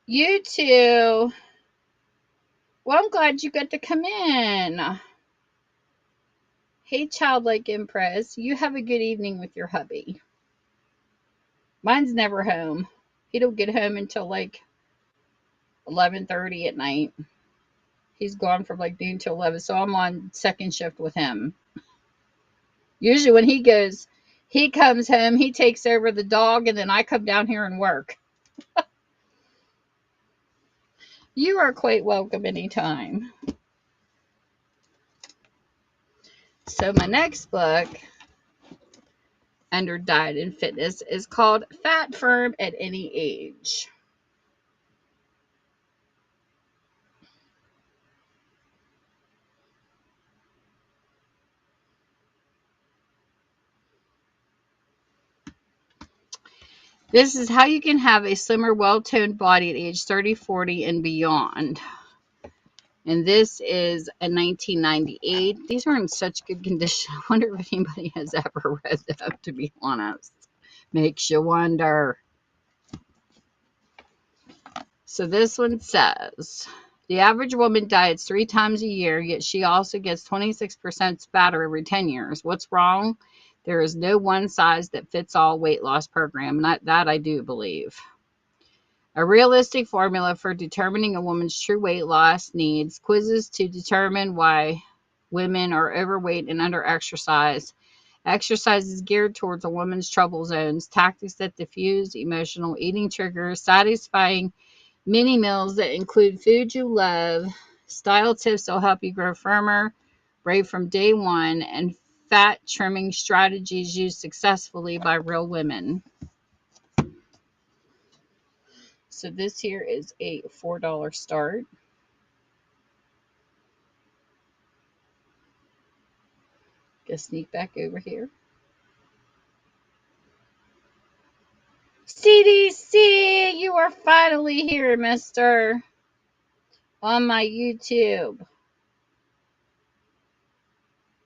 You too. Well, I'm glad you got to come in. Hey, childlike Empress. You have a good evening with your hubby. Mine's never home. He don't get home until like 11:30 at night. He's gone from like noon till 11, so I'm on second shift with him. Usually when he comes home, he takes over the dog, and then I come down here and work. You are quite welcome anytime. So my next book under diet and fitness is called Fat Firm at Any Age. This is how you can have a slimmer, well-toned body at age 30, 40, and beyond. And this is a 1998. These are in such good condition. I wonder if anybody has ever read them, to be honest. Makes you wonder. So this one says, the average woman diets 3 times a year, yet she also gets 26% fatter every 10 years. What's wrong? There is no one size that fits all weight loss program. That I do believe. A realistic formula for determining a woman's true weight loss needs quizzes to determine why women are overweight and under-exercised. Exercises geared towards a woman's trouble zones, tactics that diffuse emotional eating triggers, satisfying mini meals that include food you love, style tips that will help you grow firmer, brave from day one, and fat trimming strategies used successfully by real women. So this here is a $4 start. Just sneak back over here. CDC, you are finally here, mister, on my YouTube.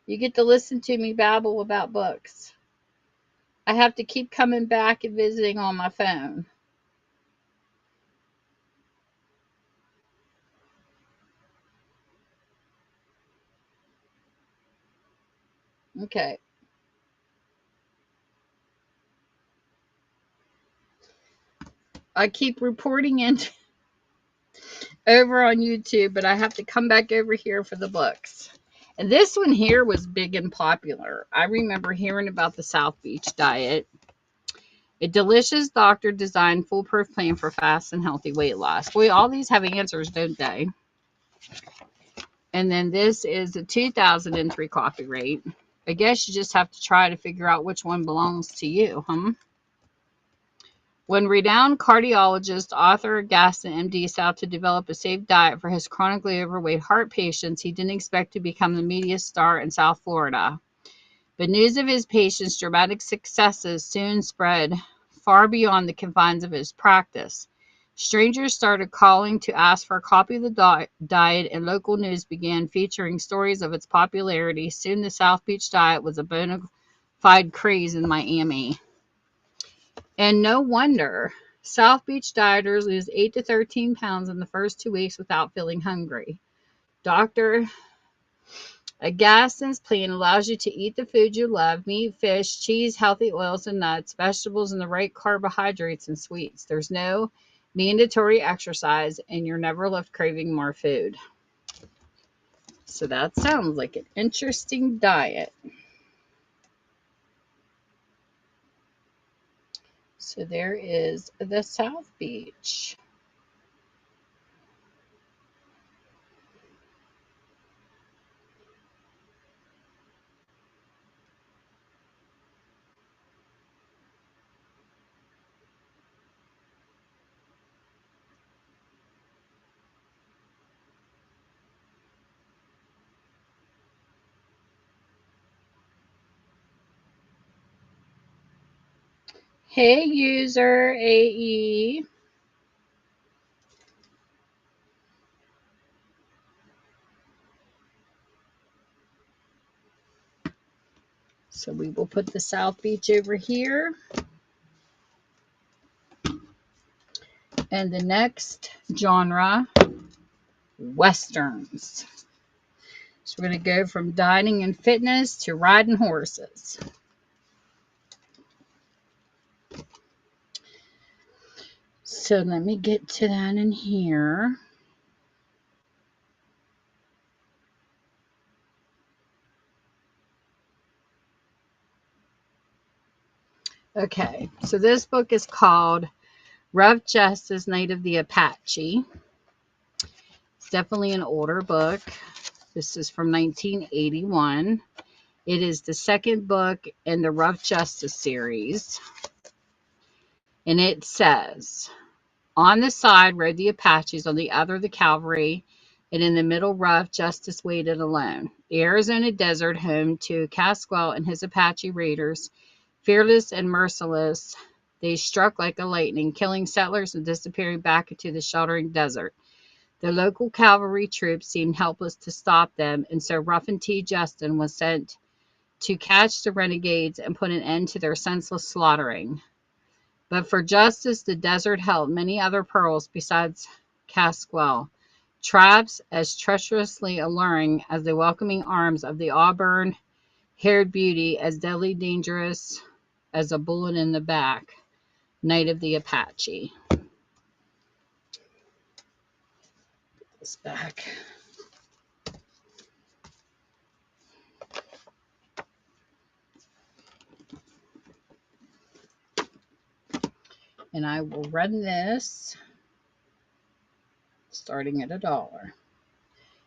You get to listen to me babble about books. I have to keep coming back and visiting on my phone. Okay. I keep reporting in over on YouTube, but I have to come back over here for the books. And this one here was big and popular. I remember hearing about the South Beach diet. A delicious doctor-designed foolproof plan for fast and healthy weight loss. Boy, all these have answers, don't they? And then this is a 2003 coffee rate. I guess you just have to try to figure out which one belongs to you, huh? When renowned cardiologist Arthur Gaston, MD, set out to develop a safe diet for his chronically overweight heart patients, he didn't expect to become the media star in South Florida. But news of his patients' dramatic successes soon spread far beyond the confines of his practice. Strangers started calling to ask for a copy of the diet, and local news began featuring stories of its popularity. Soon the South Beach diet was a bona fide craze in Miami. And no wonder. South Beach dieters lose 8 to 13 pounds in the first 2 weeks without feeling hungry. Dr. Gaston's plan allows you to eat the food you love: meat, fish, cheese, healthy oils and nuts, vegetables, and the right carbohydrates and sweets. There's no mandatory exercise, and you're never left craving more food. So that sounds like an interesting diet. So there is the South Beach. Hey, user AE. So we will put the South Beach over here. And the next genre, Westerns. So we're going to go from dining and fitness to riding horses. So let me get to that in here. Okay, so this book is called Rough Justice, Night of the Apache. It's definitely an older book. This is from 1981. It is the second book in the Rough Justice series. And it says, on the side rode the Apaches, on the other the cavalry, and in the middle Rough Justice waited alone. The Arizona desert, home to Caswell and his Apache raiders, fearless and merciless, They struck like a lightning, killing settlers and disappearing back into the sheltering desert. The local cavalry troops seemed helpless to stop them, and so Rough and T. Justin was sent to catch the renegades and put an end to their senseless slaughtering. But for justice, the desert held many other pearls besides Caswell, traps as treacherously alluring as the welcoming arms of the auburn-haired beauty, as deadly dangerous as a bullet in the back. Night of the Apache. This back. And I will run this starting at $1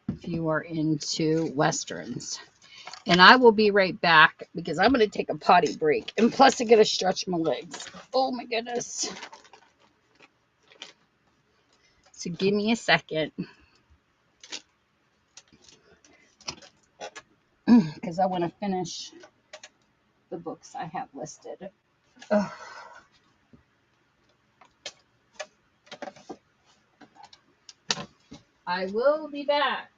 if you are into westerns. And I will be right back because I'm going to take a potty break. And plus, I got to stretch my legs. Oh my goodness. So give me a second because I want to finish the books I have listed. Ugh. I will be back.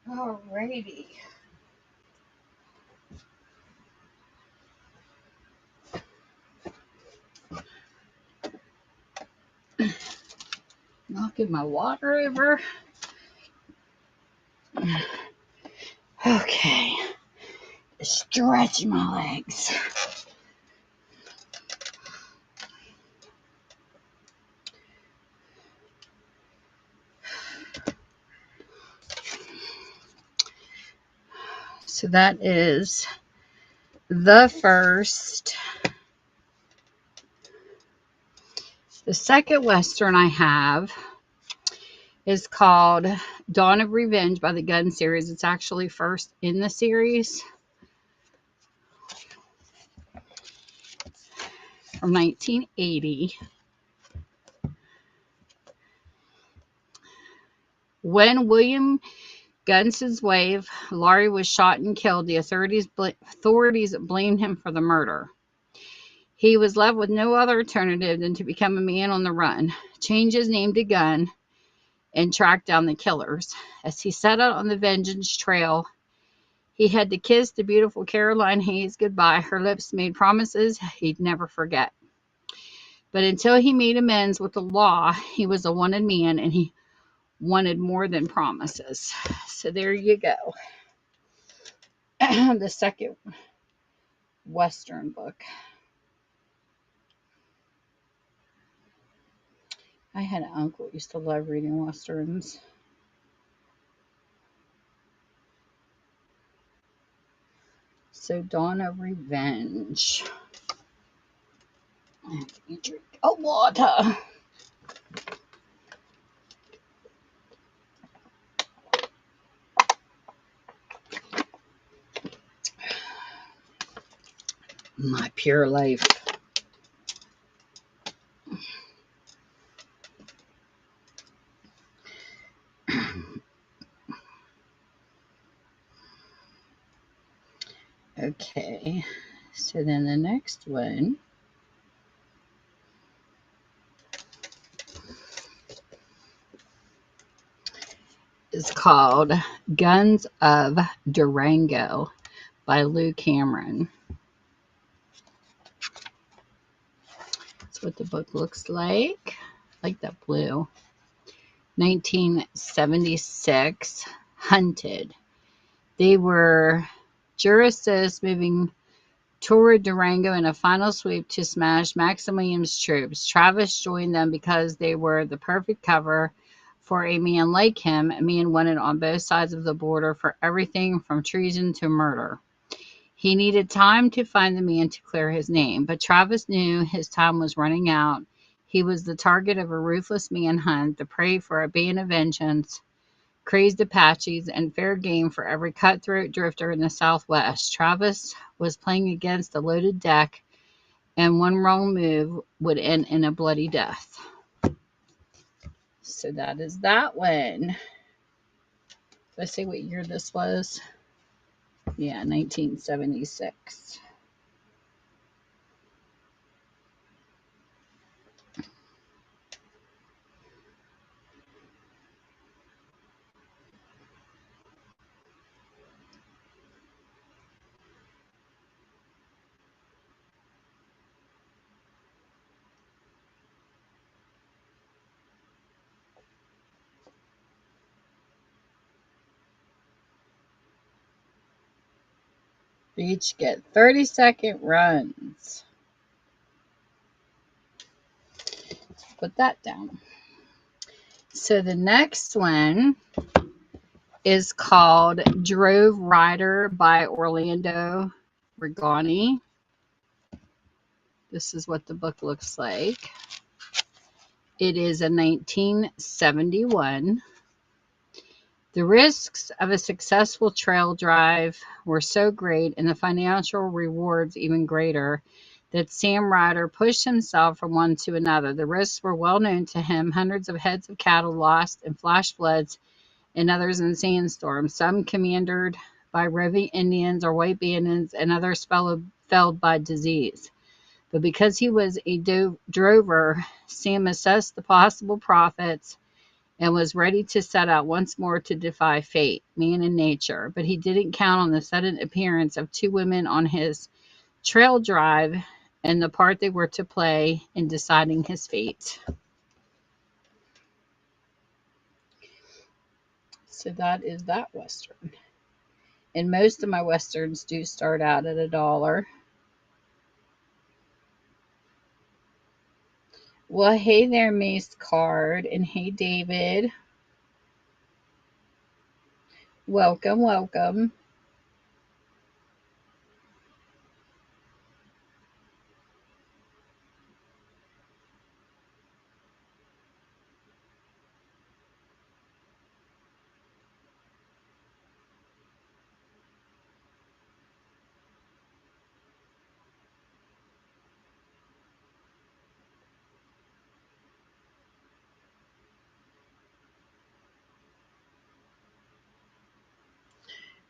Alrighty. Knocking my water over. Okay. Stretch my legs. So that is the first. The second Western I have is called Dawn of Revenge by the Gun series. It's actually first in the series from 1980. When William Gunn's wife, Laurie, was shot and killed, the authorities blamed him for the murder. He was left with no other alternative than to become a man on the run, change his name to Gunn, and track down the killers. As he set out on the vengeance trail, he had to kiss the beautiful Caroline Hayes goodbye. Her lips made promises he'd never forget. But until he made amends with the law, he was a wanted man, and he wanted more than promises. So there you go. The second Western book. I had an uncle who used to love reading Westerns. So Dawn of Revenge. I have to drink a water. My pure life. Okay, so then the next one is called Guns of Durango by Lou Cameron. That's what the book looks like. I like that blue. 1976, Hunted. They were jurists moving toward Durango in a final sweep to smash Maximilian's troops. Travis joined them because they were the perfect cover for a man like him, a man wanted on both sides of the border for everything from treason to murder. He needed time to find the man to clear his name, but Travis knew his time was running out. He was the target of a ruthless manhunt, the prey for a band of vengeance, crazed Apaches, and fair game for every cutthroat drifter in the Southwest. Travis was playing against a loaded deck, and one wrong move would end in a bloody death. So that is that one. Let's see what year this was. Yeah, 1976. They each get 30-second runs. Put that down. So the next one is called Drove Rider by Orlando Rigoni. This is what the book looks like. It is a 1971. The risks of a successful trail drive were so great and the financial rewards even greater that Sam Ryder pushed himself from one to another. The risks were well known to him, hundreds of heads of cattle lost in flash floods and others in sandstorms, some commandeered by roving Indians or white bandits and others felled by disease. But because he was a drover, Sam assessed the possible profits and was ready to set out once more to defy fate, man, and nature. But he didn't count on the sudden appearance of two women on his trail drive and the part they were to play in deciding his fate. So that is that Western. And most of my Westerns do start out at $1. Well, hey there, Mace Card, and hey, David. Welcome, welcome.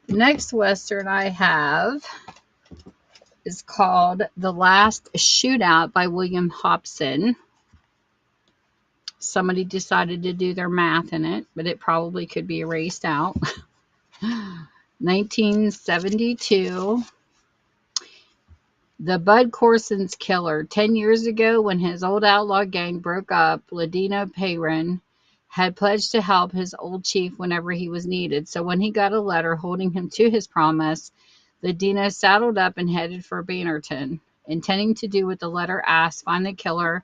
The next Western I have is called The Last Shootout by William Hobson. Somebody decided to do their math in it, but it probably could be erased out. 1972. The Bud Corson's killer. 10 years ago, when his old outlaw gang broke up, Ladino Payron had pledged to help his old chief whenever he was needed. So when he got a letter holding him to his promise, Ladino saddled up and headed for Bannerton, intending to do what the letter asked, find the killer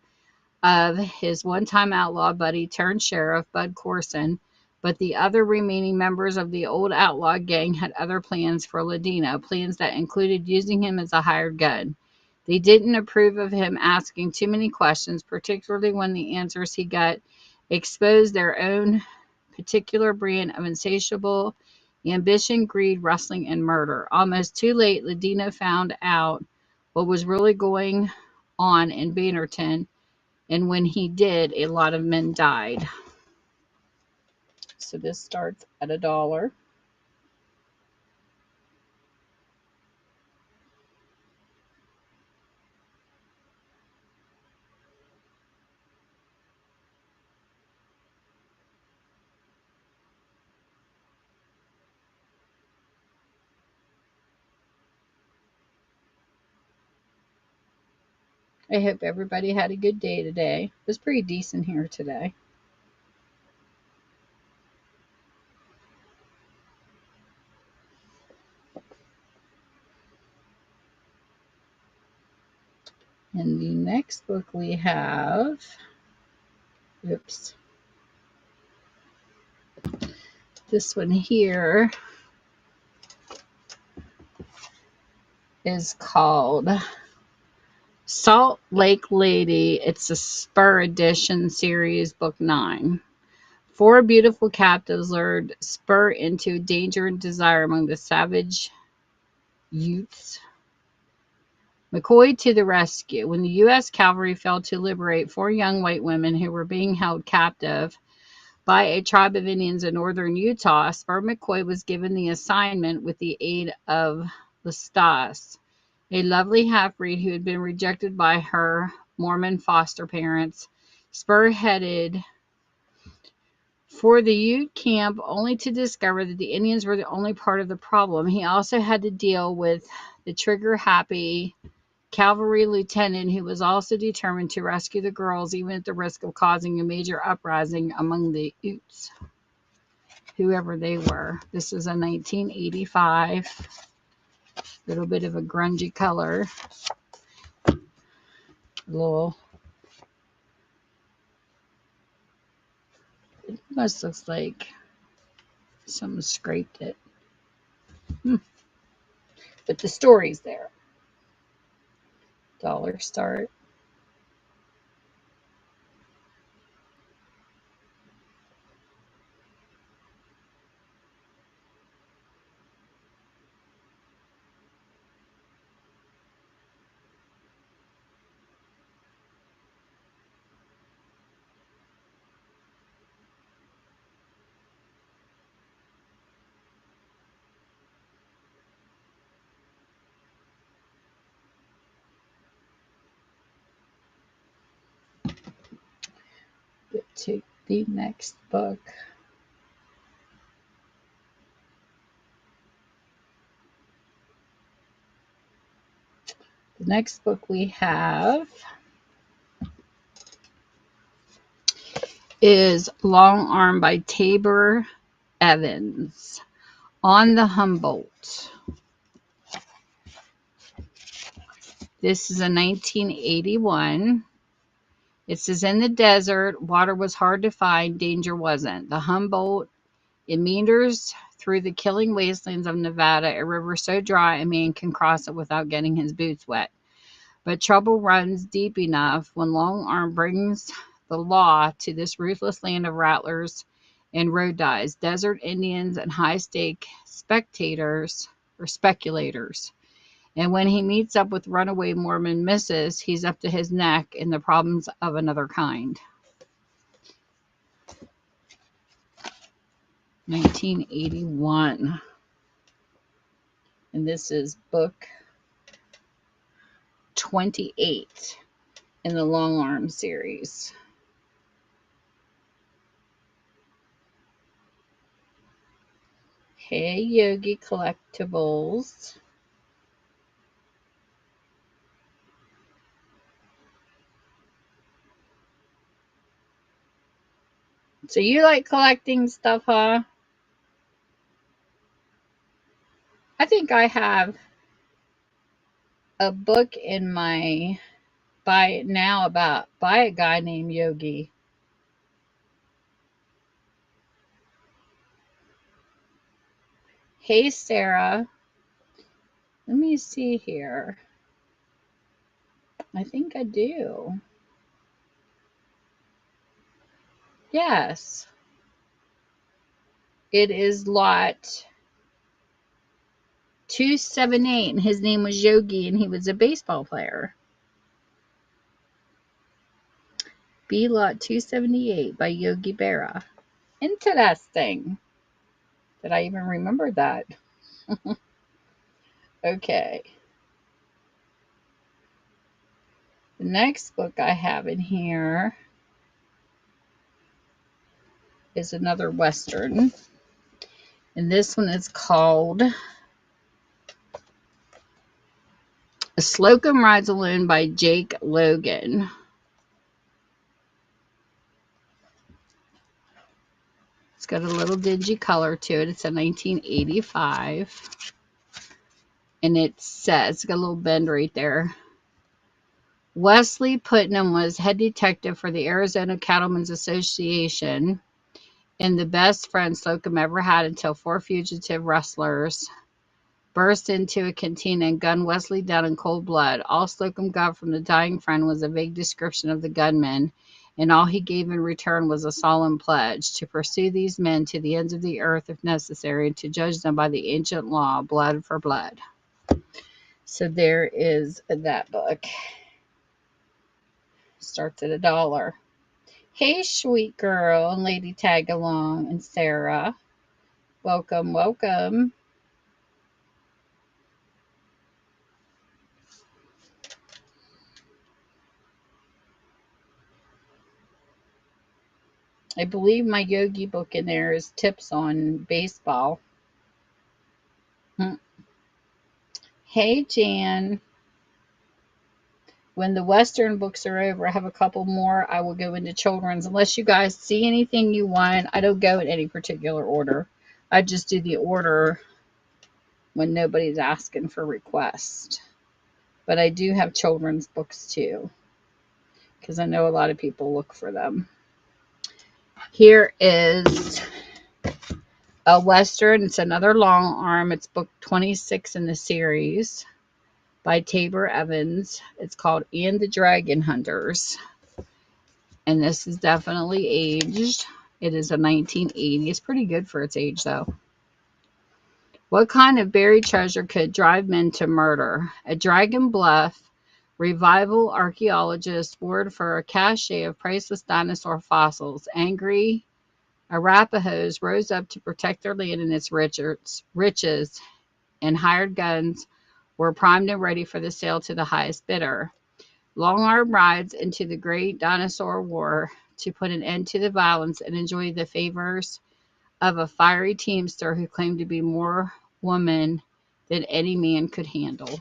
of his one-time outlaw buddy turned sheriff, Bud Corson. But the other remaining members of the old outlaw gang had other plans for Ladino, plans that included using him as a hired gun. They didn't approve of him asking too many questions, particularly when the answers he got exposed their own particular brand of insatiable ambition, greed, rustling, and murder. Almost too late, Ladino found out what was really going on in Bannerton, and when he did, a lot of men died. So this starts at $1. I hope everybody had a good day today. It was pretty decent here today. And the next book we have, oops, this one here is called Salt Lake Lady. It's a Spur Edition series, book 9. 4 beautiful captives lured Spur into danger and desire among the savage Utes. McCoy to the rescue. When the U.S. cavalry failed to liberate 4 young white women who were being held captive by a tribe of Indians in northern Utah, Spur McCoy was given the assignment with the aid of Lestas, a lovely half-breed who had been rejected by her Mormon foster parents. Spur headed for the Ute camp only to discover that the Indians were the only part of the problem. He also had to deal with the trigger-happy cavalry lieutenant who was also determined to rescue the girls, even at the risk of causing a major uprising among the Utes, whoever they were. This is a 1985, little bit of a grungy color. Little, it almost looks like someone scraped it. But the story's there. Dollar start. Get to The next book. The next book we have is Long Arm by Tabor Evans. On the Humboldt. This is a 1981. It says, in the desert, water was hard to find, danger wasn't. The Humboldt, it meanders through the killing wastelands of Nevada, a river so dry a man can cross it without getting his boots wet. But trouble runs deep enough when Long Arm brings the law to this ruthless land of rattlers and road dyes, desert Indians, and high-stake spectators or speculators. And when he meets up with runaway Mormon missus, he's up to his neck in the problems of another kind. 1981. And this is book 28 in the Long Arm series. Hey Yogi Collectibles. So you like collecting stuff, huh? I think I have a book in my buy it now about by a guy named Yogi. Hey Sarah. Let me see here. I think I do. Yes. It is lot 278, and his name was Yogi, and he was a baseball player. B lot 278 by Yogi Berra. Interesting. Did I even remember that? Okay. The next book I have in here is another Western. And this one is called A Slocum Rides Alone by Jake Logan. It's got a little dingy color to it. It's a 1985. And it says, it's got a little bend right there. Wesley Putnam was head detective for the Arizona Cattlemen's Association and the best friend Slocum ever had until four fugitive rustlers burst into a cantina and gunned Wesley down in cold blood. All Slocum got from the dying friend was a vague description of the gunmen, and all he gave in return was a solemn pledge to pursue these men to the ends of the earth if necessary, and to judge them by the ancient law, blood for blood. So there is that book. Starts at $1. Hey, sweet girl, and Lady Tag Along, and Sarah. Welcome, welcome. I believe my yogi book in there is tips on baseball. Hey, Jan. When the Western books are over, I have a couple more. I will go into children's. Unless you guys see anything you want, I don't go in any particular order. I just do the order when nobody's asking for requests. But I do have children's books too, because I know a lot of people look for them. Here is a Western. It's another long arm. It's book 26 in the series by Tabor Evans. It's called And the Dragon Hunters. And this is definitely aged. It is a 1980. It's pretty good for its age, though. What kind of buried treasure could drive men to murder? A Dragon Bluff revival archaeologist word for a cache of priceless dinosaur fossils. Angry Arapahoes rose up to protect their land and its riches, and hired guns were primed and ready for the sale to the highest bidder. Long Arm rides into the great dinosaur war, to put an end to the violence and enjoy the favors of a fiery teamster who claimed to be more woman than any man could handle.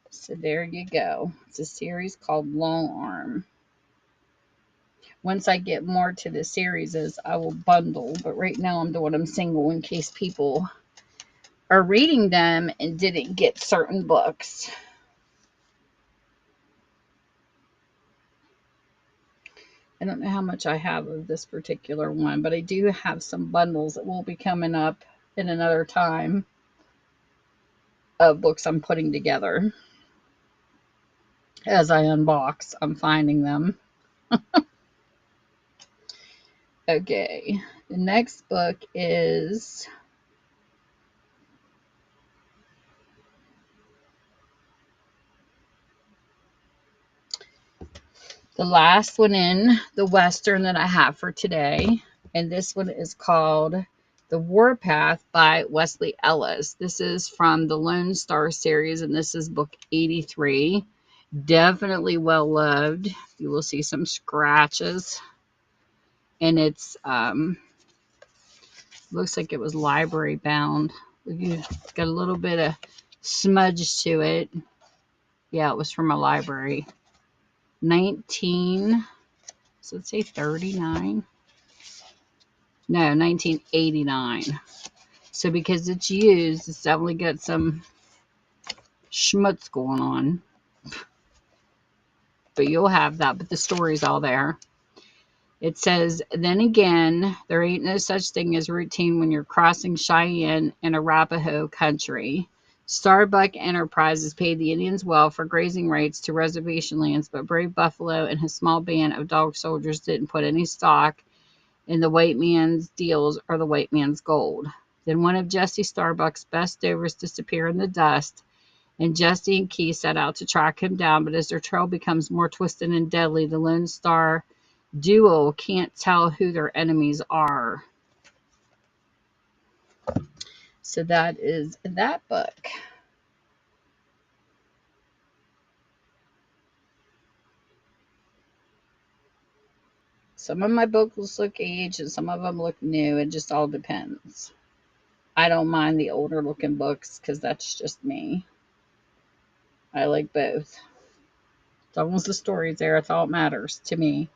So there you go. It's a series called Long Arm. Once I get more to the series, I will bundle, but right now I'm doing them single in case people are reading them and didn't get certain books. I don't know how much I have of this particular one, but I do have some bundles that will be coming up in another time of books I'm putting together. As I unbox, I'm finding them. Okay, the next book is the last one in the Western that I have for today. And this one is called The Warpath by Wesley Ellis. This is from the Lone Star series, and this is book 83. Definitely well loved. You will see some scratches. And it's looks like it was library bound. You got a little bit of smudge to it. Yeah, it was from a library. 19, so let's say 39. No, 1989. So because it's used, it's definitely got some schmutz going on. But you'll have that, but the story's all there. It says, then again, there ain't no such thing as routine when you're crossing Cheyenne and Arapaho country. Starbuck Enterprises paid the Indians well for grazing rights to reservation lands, but Brave Buffalo and his small band of dog soldiers didn't put any stock in the white man's deals or the white man's gold. Then one of Jesse Starbuck's best dovers disappeared in the dust, and Jesse and Key set out to track him down, but as their trail becomes more twisted and deadly, the Lone Star duo can't tell who their enemies are. So that is that book. Some of my books look aged and some of them look new. It just all depends. I don't mind the older looking books because that's just me. I like both. As long as the story's there, it's all it matters to me.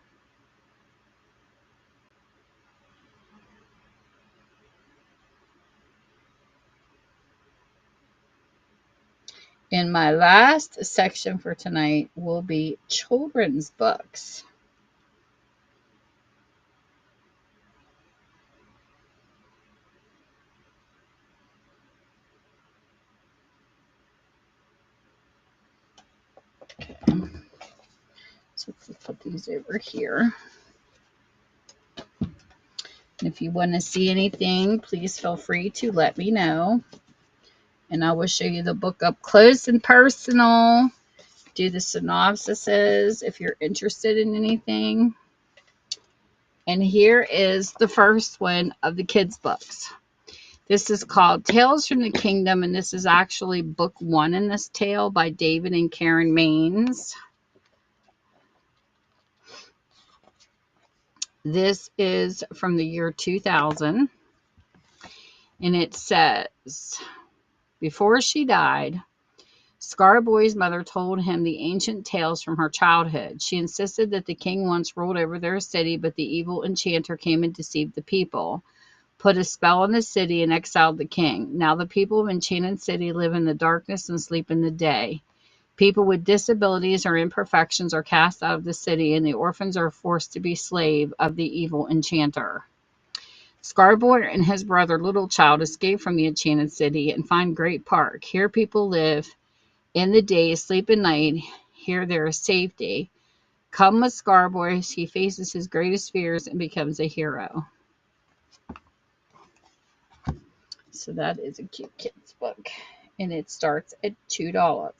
And my last section for tonight will be children's books. Okay. So let's put these over here. And if you want to see anything, please feel free to let me know. And I will show you the book up close and personal. Do the synopsises if you're interested in anything. And here is the first one of the kids' books. This is called Tales from the Kingdom, and this is actually book 1 in this tale by David and Karen Maines. This is from the year 2000, and it says, before she died, Scarboy's mother told him the ancient tales from her childhood. She insisted that the king once ruled over their city, but the evil enchanter came and deceived the people, put a spell on the city, and exiled the king. Now the people of Enchanted City live in the darkness and sleep in the day. People with disabilities or imperfections are cast out of the city, and the orphans are forced to be slave of the evil enchanter. Scarboy and his brother Little Child escape from the Enchanted City and find Great Park. Here people live in the day, sleep at night. Here there is safety. Come with Scarboy as he faces his greatest fears and becomes a hero. So that is a cute kid's book. And it starts at $2.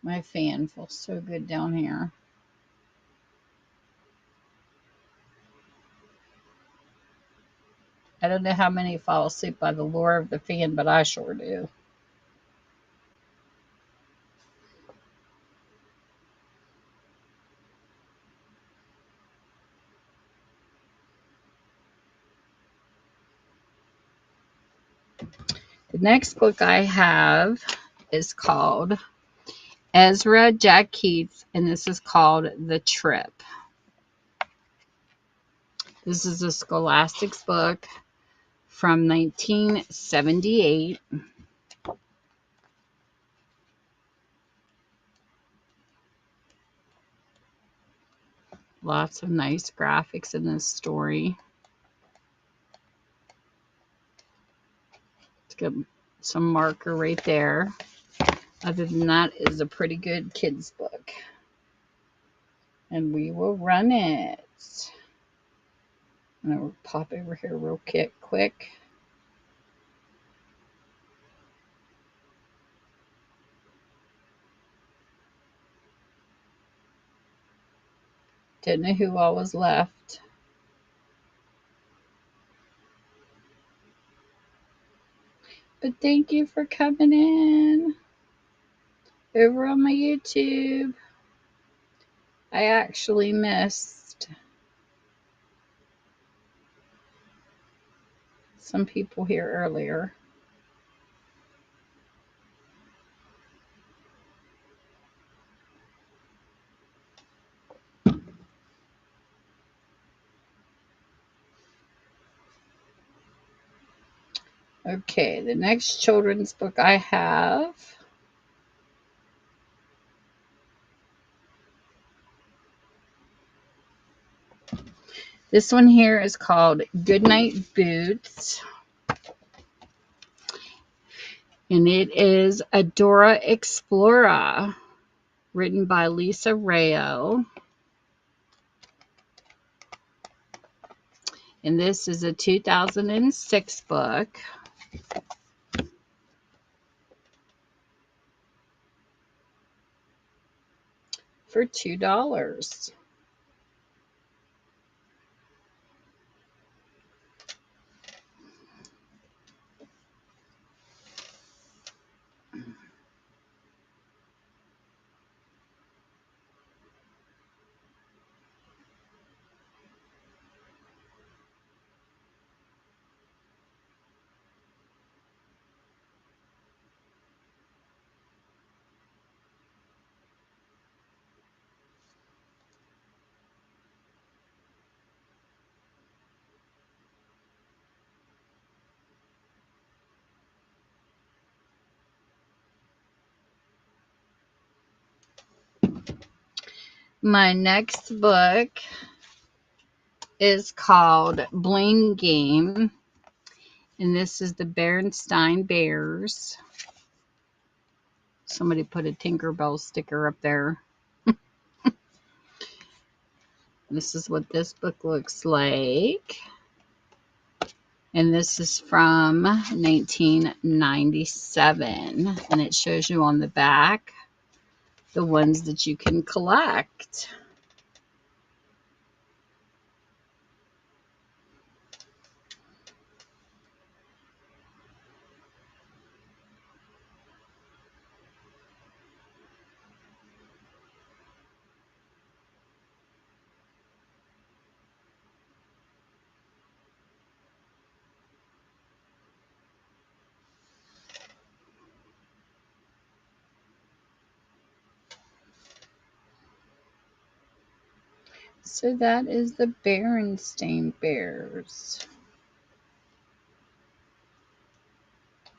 My fan feels so good down here. I don't know how many fall asleep by the lure of the fan, but I sure do. The next book I have is called Ezra Jack Keats, and this is called The Trip. This is a Scholastics book from 1978. Lots of nice graphics in this story. Let's get some marker right there. Other than that, it is a pretty good kids book. And we will run it. I'm going to pop over here real quick. Didn't know who all was left. But thank you for coming in over on my YouTube. I actually missed some people here earlier. Okay, the next children's book I have this one here is called Goodnight Boots. And it is a Dora Explorer, written by Lisa Rayo. And this is a 2006 book. For $2. My next book is called Bling Game. And this is the Berenstain Bears. Somebody put a Tinkerbell sticker up there. This is what this book looks like. And this is from 1997. And it shows you on the back the ones that you can collect. So that is the Berenstain Bears.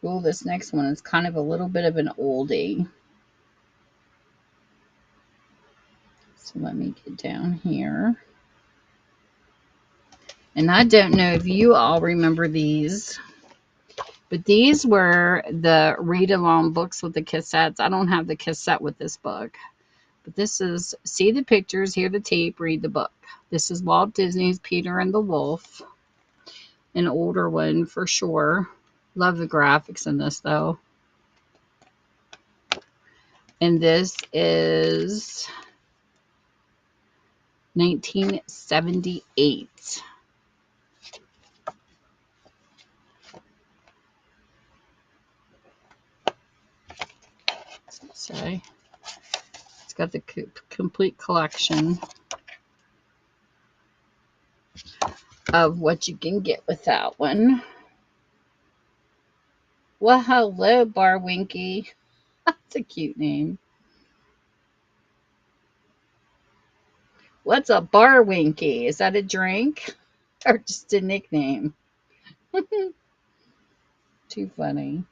Oh, this next one is kind of a little bit of an oldie. So let me get down here. And I don't know if you all remember these, but these were the read-along books with the cassettes. I don't have the cassette with this book. But this is see the pictures, hear the tape, read the book. This is Walt Disney's Peter and the Wolf. An older one for sure. Love the graphics in this though. And this is 1978. So it's got the complete collection of what you can get with that one. Well, hello, Barwinky. That's a cute name. What's a Barwinky? Is that a drink or just a nickname? Too funny.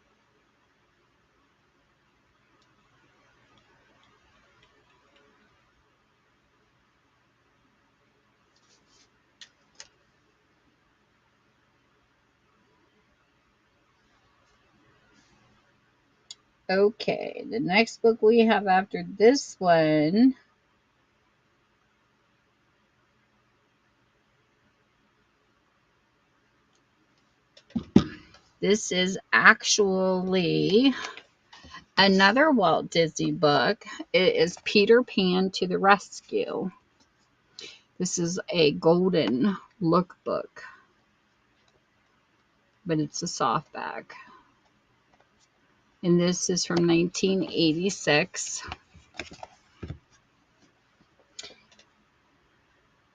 Okay, the next book we have after this one. This is actually another Walt Disney book. It is Peter Pan to the Rescue. This is a golden lookbook, but it's a softback. And this is from 1986.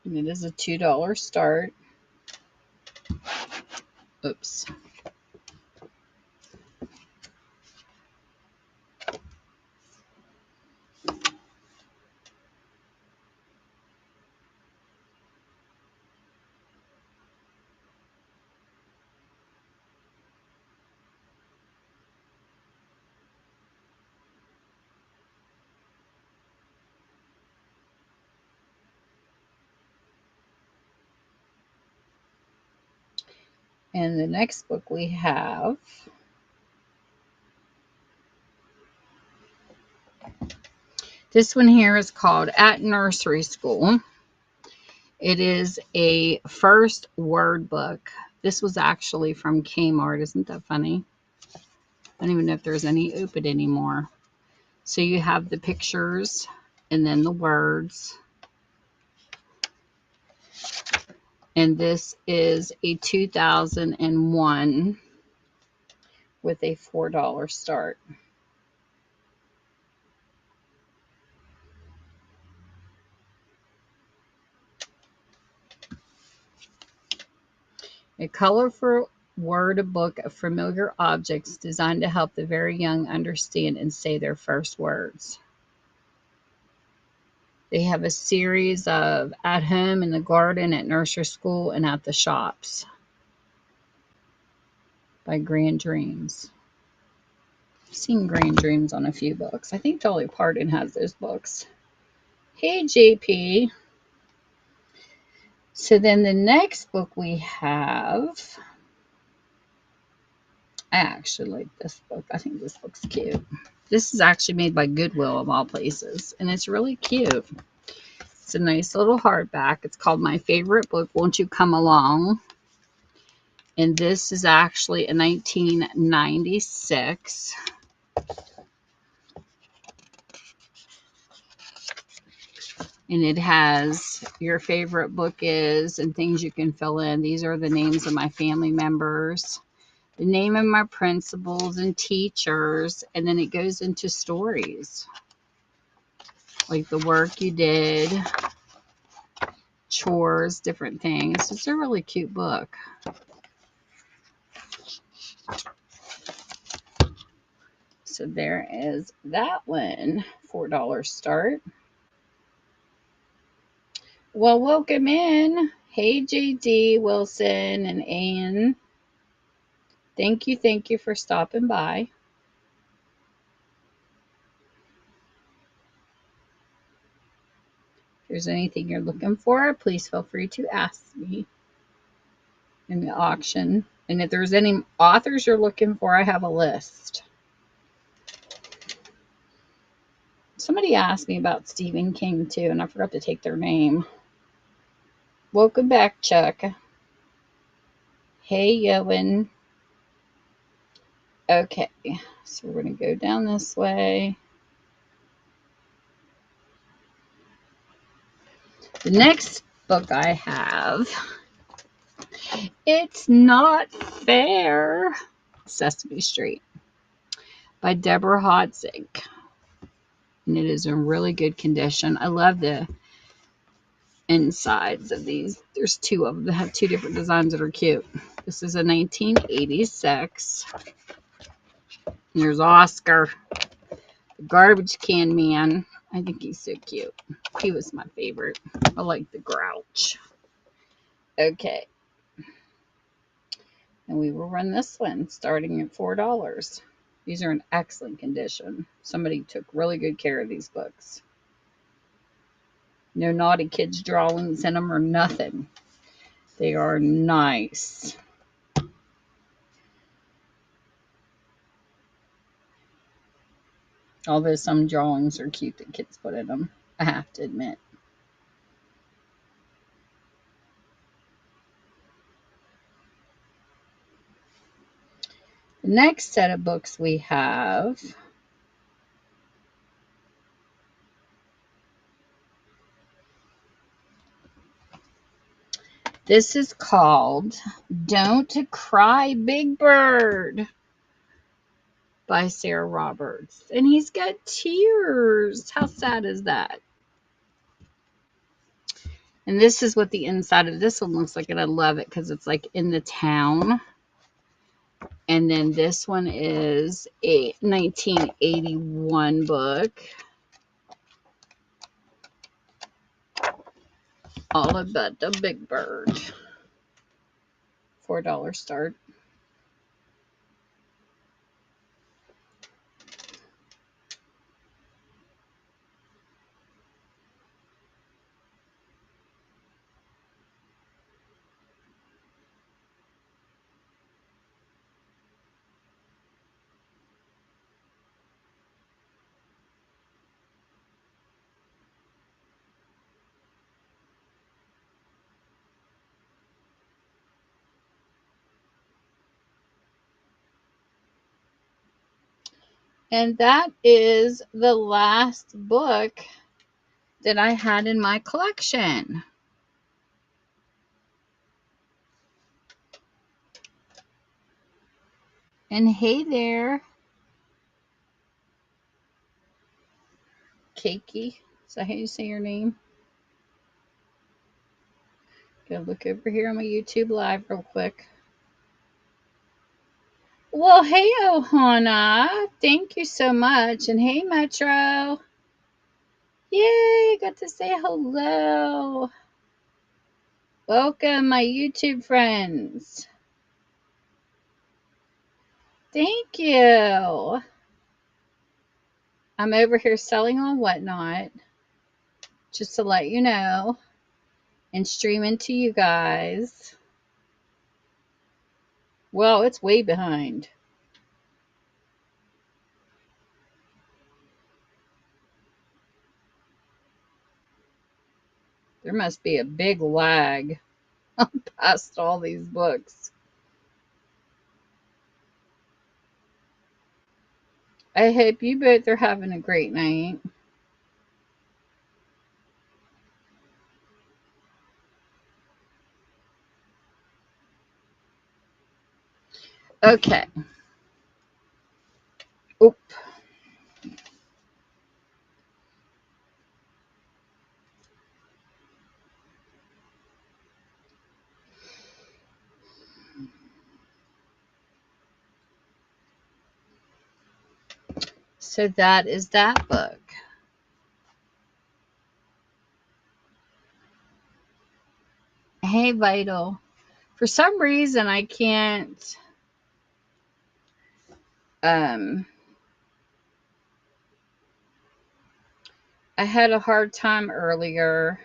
And it is a $2 start. Oops. And the next book we have this one here is called At Nursery School. It is a first word book. This was actually from Kmart. Isn't that funny? I don't even know if there's any open anymore. So you have the pictures and then the words. And this is a 2001 with a $4 start. A colorful word book of familiar objects designed to help the very young understand and say their first words. They have a series of At Home, in the Garden, At Nursery School, and At the Shops by Grand Dreams. I've seen Grand Dreams on a few books. I think Dolly Parton has those books. Hey, JP. So then the next book we have, I actually like this book. I think this book's cute. This is actually made by Goodwill of all places, and it's really cute. It's a nice little hardback. It's called My Favorite Book, Won't You Come Along? And this is actually a 1996. And it has your favorite book is and things you can fill in. These are the names of my family members, the name of my principals and teachers, and then it goes into stories like the work you did, chores, different things. It's a really cute book. So there is that one, $4 start. Well, welcome in. Hey, JD, Wilson, and Ann. Thank you for stopping by. If there's anything you're looking for, please feel free to ask me in the auction. And if there's any authors you're looking for, I have a list. Somebody asked me about Stephen King too, and I forgot to take their name. Welcome back, Chuck. Hey, Yowen. Okay, so we're going to go down this way. The next book I have, It's Not Fair, Sesame Street by Deborah Hodzig. And it is in really good condition. I love the insides of these. There's two of them that have two different designs that are cute. This is a 1986. There's Oscar, the garbage can man. I think he's so cute. He was my favorite. I like the Grouch. Okay. And we will run this one starting at $4. These are in excellent condition. Somebody took really good care of these books. No naughty kids drawings in them or nothing. They are nice. Although some drawings are cute that kids put in them, I have to admit. The next set of books we have this is called Don't Cry Big Bird by Sarah Roberts. And he's got tears. How sad is that? And this is what the inside of this one looks like, and I love it because it's like in the town. And then this one is a 1981 book. All About the Big Bird. $4 start. And that is the last book that I had in my collection. And hey there, Keiki. Is that how you say your name? Gotta look over here on my YouTube live real quick. Well, hey, Ohana. Thank you so much. And hey, Metro. Yay, got to say hello. Welcome, my YouTube friends. Thank you. I'm over here selling on Whatnot, just to let you know, and streaming to you guys. Well, it's way behind. There must be a big lag past all these books. I hope you both are having a great night. Okay. Oop. So that is that book. Hey, Vital. For some reason, I can't. I had a hard time earlier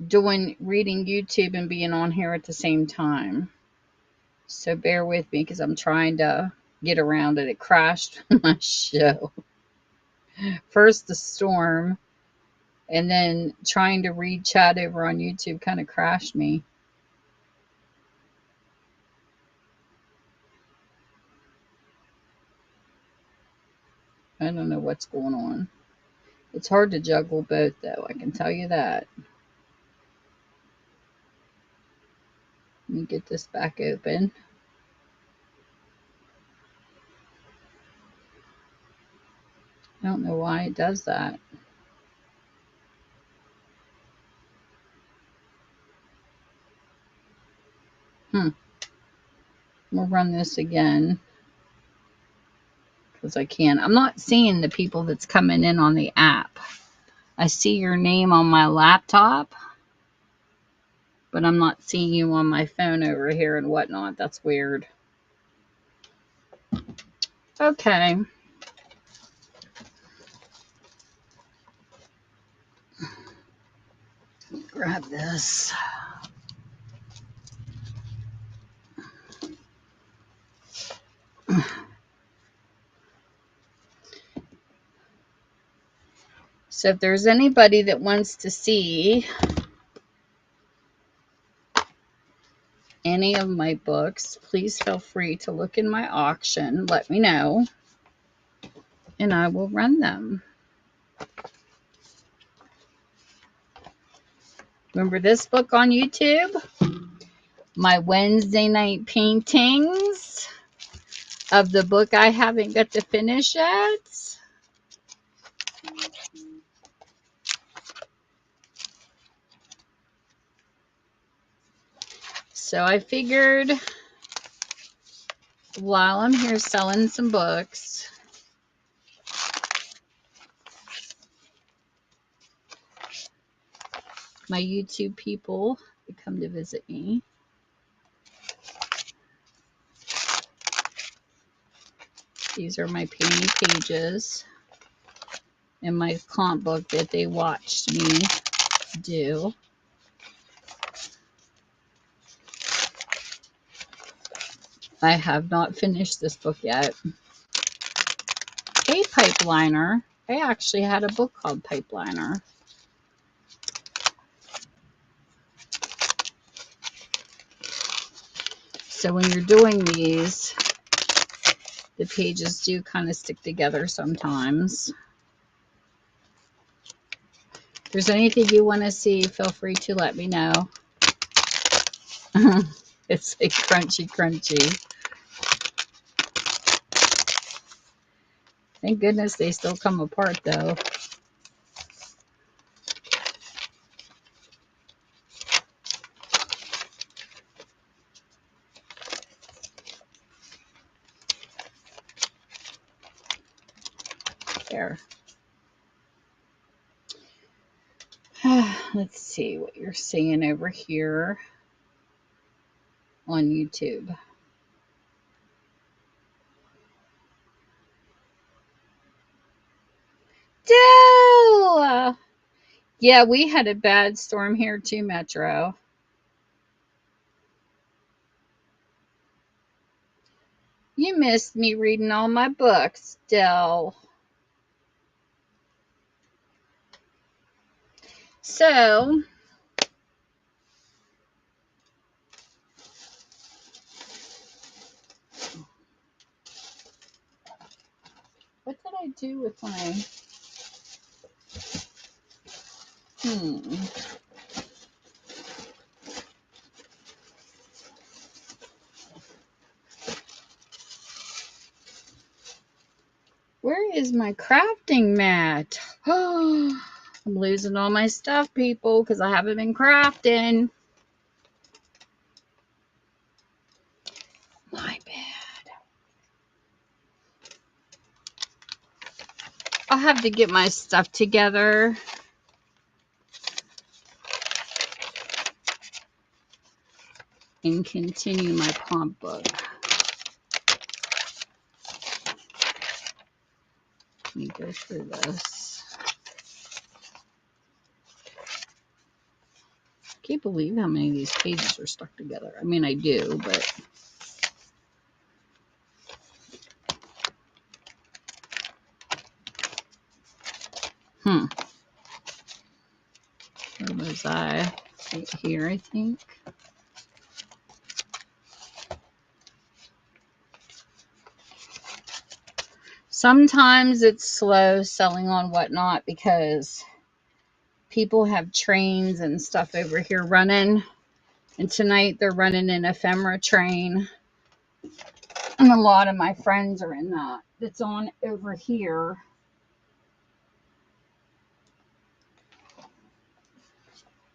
reading YouTube and being on here at the same time. So bear with me because I'm trying to get around it. It crashed my show. First the storm, and then trying to read chat over on YouTube kind of crashed me. I don't know what's going on. It's hard to juggle both, though, I can tell you that. Let me get this back open. I don't know why it does that. We'll run this again because I can. I'm not seeing the people that's coming in on the app. I see your name on my laptop, but I'm not seeing you on my phone over here and whatnot. That's weird. Okay. Grab this. So if there's anybody that wants to see any of my books, please feel free to look in my auction. Let me know, and I will run them. Remember this book on YouTube? My Wednesday night paintings of the book I haven't got to finish yet. So I figured while I'm here selling some books, my YouTube people would come to visit me. These are my painting pages in my comp book that they watched me do. I have not finished this book yet. A Pipeliner. I actually had a book called Pipeliner. So when you're doing these, the pages do kind of stick together sometimes. If there's anything you want to see, feel free to let me know. It's like crunchy, crunchy. Thank goodness they still come apart, though. There. Let's see what you're seeing over here on YouTube. Dill! Yeah, we had a bad storm here too, Metro. You missed me reading all my books, Dill. So, what did I do with my... Where is my crafting mat? I'm losing all my stuff, people, because I haven't been crafting. My bad. I'll have to get my stuff together. And continue my prompt book. Let me go through this. I can't believe how many of these pages are stuck together. I mean, I do, but... Where was I? Right here, I think. Sometimes it's slow selling on Whatnot because people have trains and stuff over here running. And tonight they're running an ephemera train. And a lot of my friends are in that. It's on over here.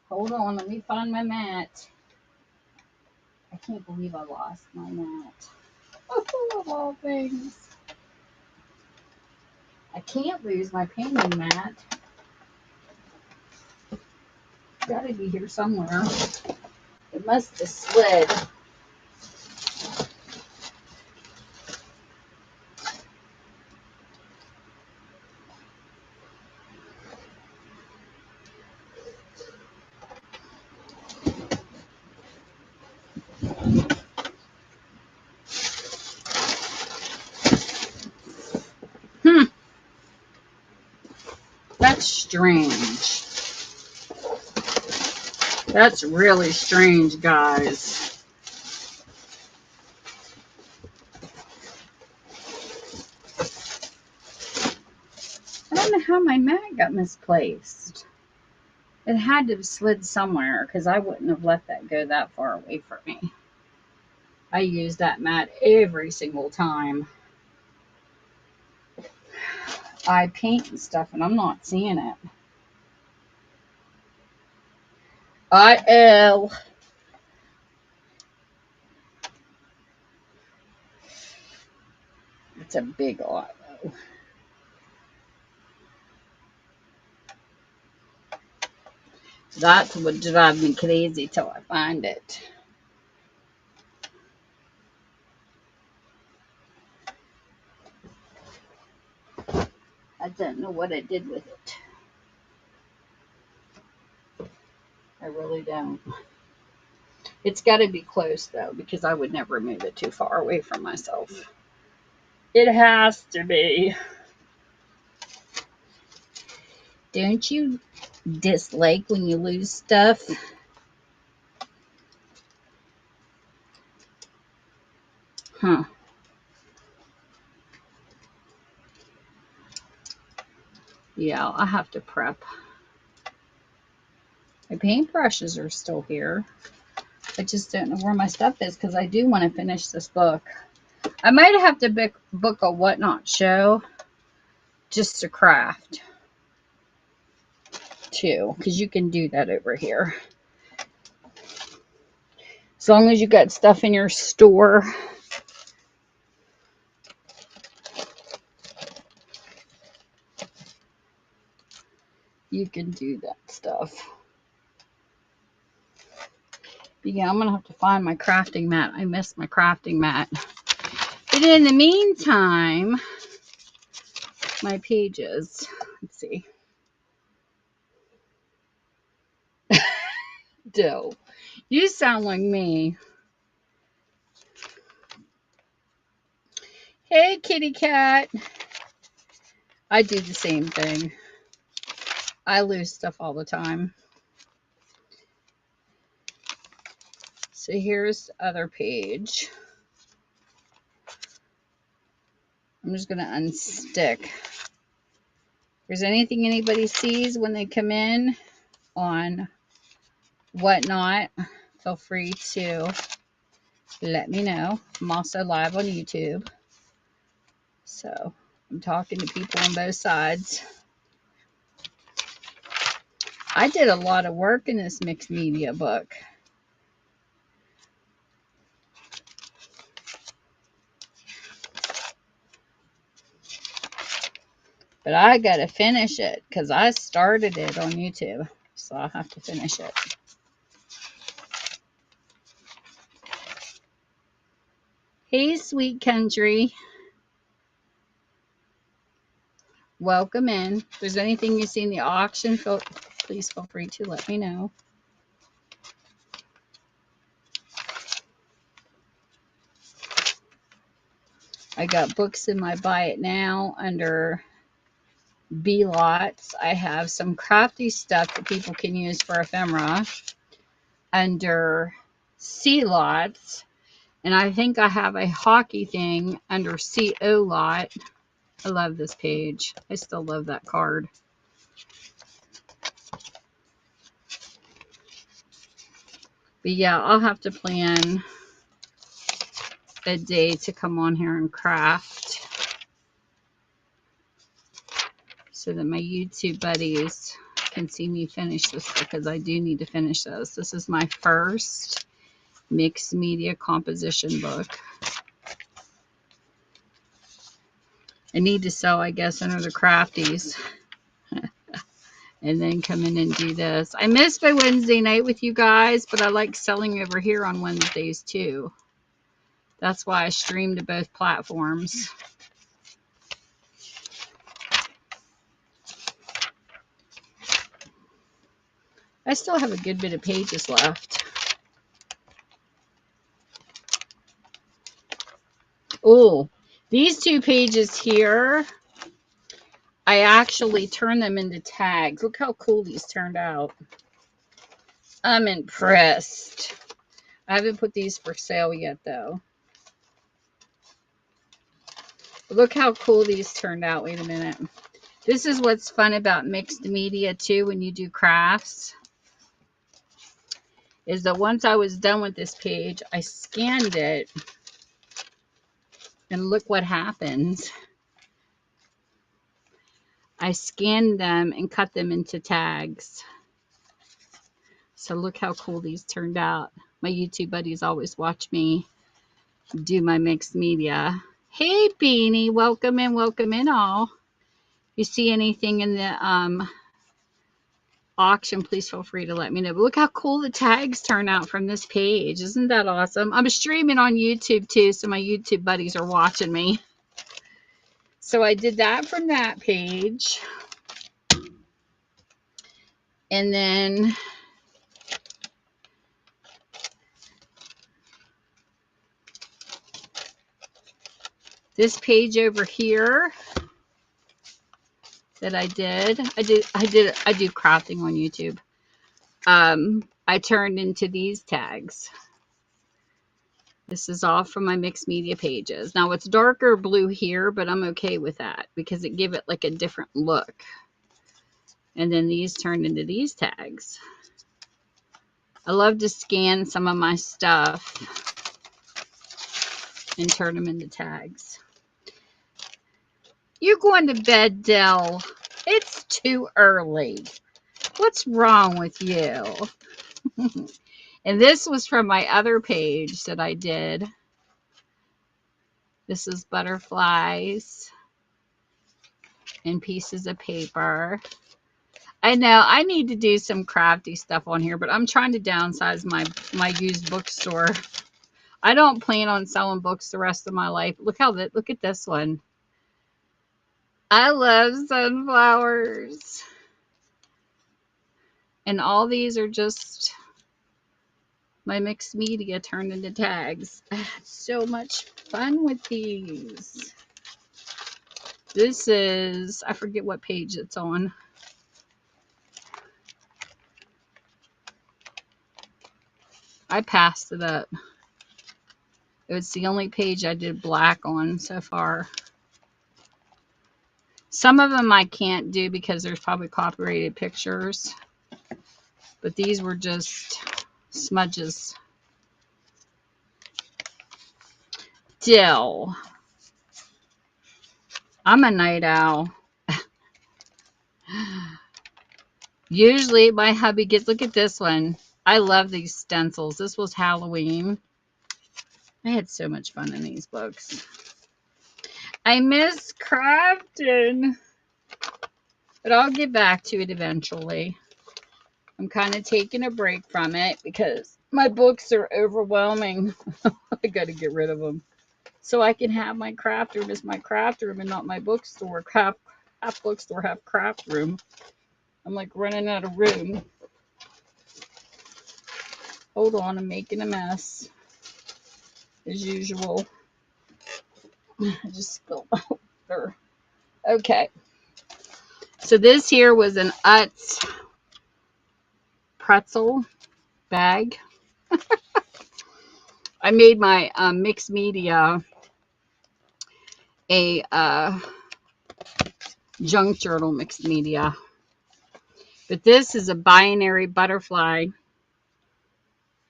Hold on, let me find my mat. I can't believe I lost my mat. Oh, of all things. I can't lose my painting mat. It's got to be here somewhere. It must have slid. That's strange. That's really strange, guys. I don't know how my mat got misplaced. It had to have slid somewhere because I wouldn't have let that go that far away from me. I use that mat every single time I paint and stuff, and I'm not seeing it. It's a big lot, though. That's what drives me crazy till I find it. I don't know what I did with it. I really don't. It's got to be close, though, because I would never move it too far away from myself. It has to be. Don't you dislike when you lose stuff? Huh. Yeah, I'll have to prep. My paintbrushes are still here. I just don't know where my stuff is because I do want to finish this book. I might have to book a Whatnot show just to craft too, because you can do that over here. As long as you got stuff in your store. You can do that stuff. But yeah, I'm going to have to find my crafting mat. I missed my crafting mat. But in the meantime, my pages. Let's see. Doe. You sound like me. Hey, kitty cat. I do the same thing. I lose stuff all the time. So here's the other page. I'm just going to unstick. If there's anything anybody sees when they come in on Whatnot, feel free to let me know. I'm also live on YouTube. So I'm talking to people on both sides. I did a lot of work in this mixed media book. But I got to finish it because I started it on YouTube. So I'll have to finish it. Hey, sweet country. Welcome in. If there's anything you see in the auction, please feel free to let me know. I got books in my Buy It Now under B lots. I have some crafty stuff that people can use for ephemera under C lots. And I think I have a hockey thing under CO lot. I love this page. I still love that card. But yeah, I'll have to plan a day to come on here and craft so that my YouTube buddies can see me finish this, because I do need to finish this. This is my first mixed media composition book. I need to sell, I guess, under the crafties and then come in and do this. I missed my Wednesday night with you guys, but I like selling over here on Wednesdays too. That's why I stream to both platforms. I still have a good bit of pages left. Oh, these 2 pages here, I actually turned them into tags. Look how cool these turned out. I'm impressed. I haven't put these for sale yet, though. But look how cool these turned out. Wait a minute. This is what's fun about mixed media, too, when you do crafts, is that once I was done with this page, I scanned it, and look what happens. I scanned them and cut them into tags. So look how cool these turned out. My YouTube buddies always watch me do my mixed media. Hey, Beanie, welcome in all. If you see anything in the auction, please feel free to let me know. But look how cool the tags turn out from this page. Isn't that awesome? I'm streaming on YouTube too, so my YouTube buddies are watching me. So I did that from that page. And then this page over here that I do crafting on YouTube. I turned into these tags. This is all from my mixed media pages. Now it's darker blue here, but I'm okay with that because it gave it like a different look. And then these turned into these tags. I love to scan some of my stuff and turn them into tags. You going to bed, Dell? It's too early. What's wrong with you? And this was from my other page that I did. This is butterflies and pieces of paper. I know I need to do some crafty stuff on here, but I'm trying to downsize my used bookstore. I don't plan on selling books the rest of my life. Look at this one. I love sunflowers. And all these are just my mixed media turned into tags. I had so much fun with these. This is, I forget what page it's on. I passed it up. It was the only page I did black on so far. Some of them I can't do because there's probably copyrighted pictures. But these were just smudges. Dill. I'm a night owl. Usually my hubby gets, look at this one. I love these stencils. This was Halloween. I had so much fun in these books. I miss crafting. But I'll get back to it eventually. I'm kind of taking a break from it because my books are overwhelming. I got to get rid of them. So I can have my craft room as my craft room and not my bookstore. Half bookstore, half craft room. I'm like running out of room. Hold on, I'm making a mess. As usual. I just spilled over. Okay. So this here was an Utz pretzel bag. I made my mixed media a junk journal mixed media. But this is a binary butterfly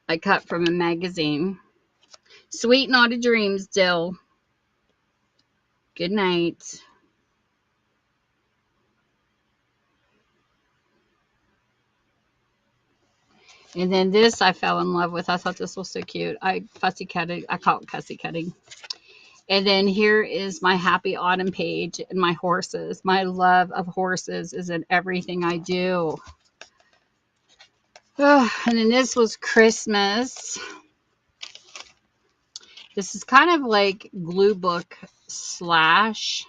I cut from a magazine. Sweet Naughty Dreams, Dill. Good night. And then this I fell in love with. I thought this was so cute. I fussy cutted. I call it cussy cutting. And then here is my happy autumn page and my horses. My love of horses is in everything I do. Oh, and then this was Christmas. This is kind of like glue book slash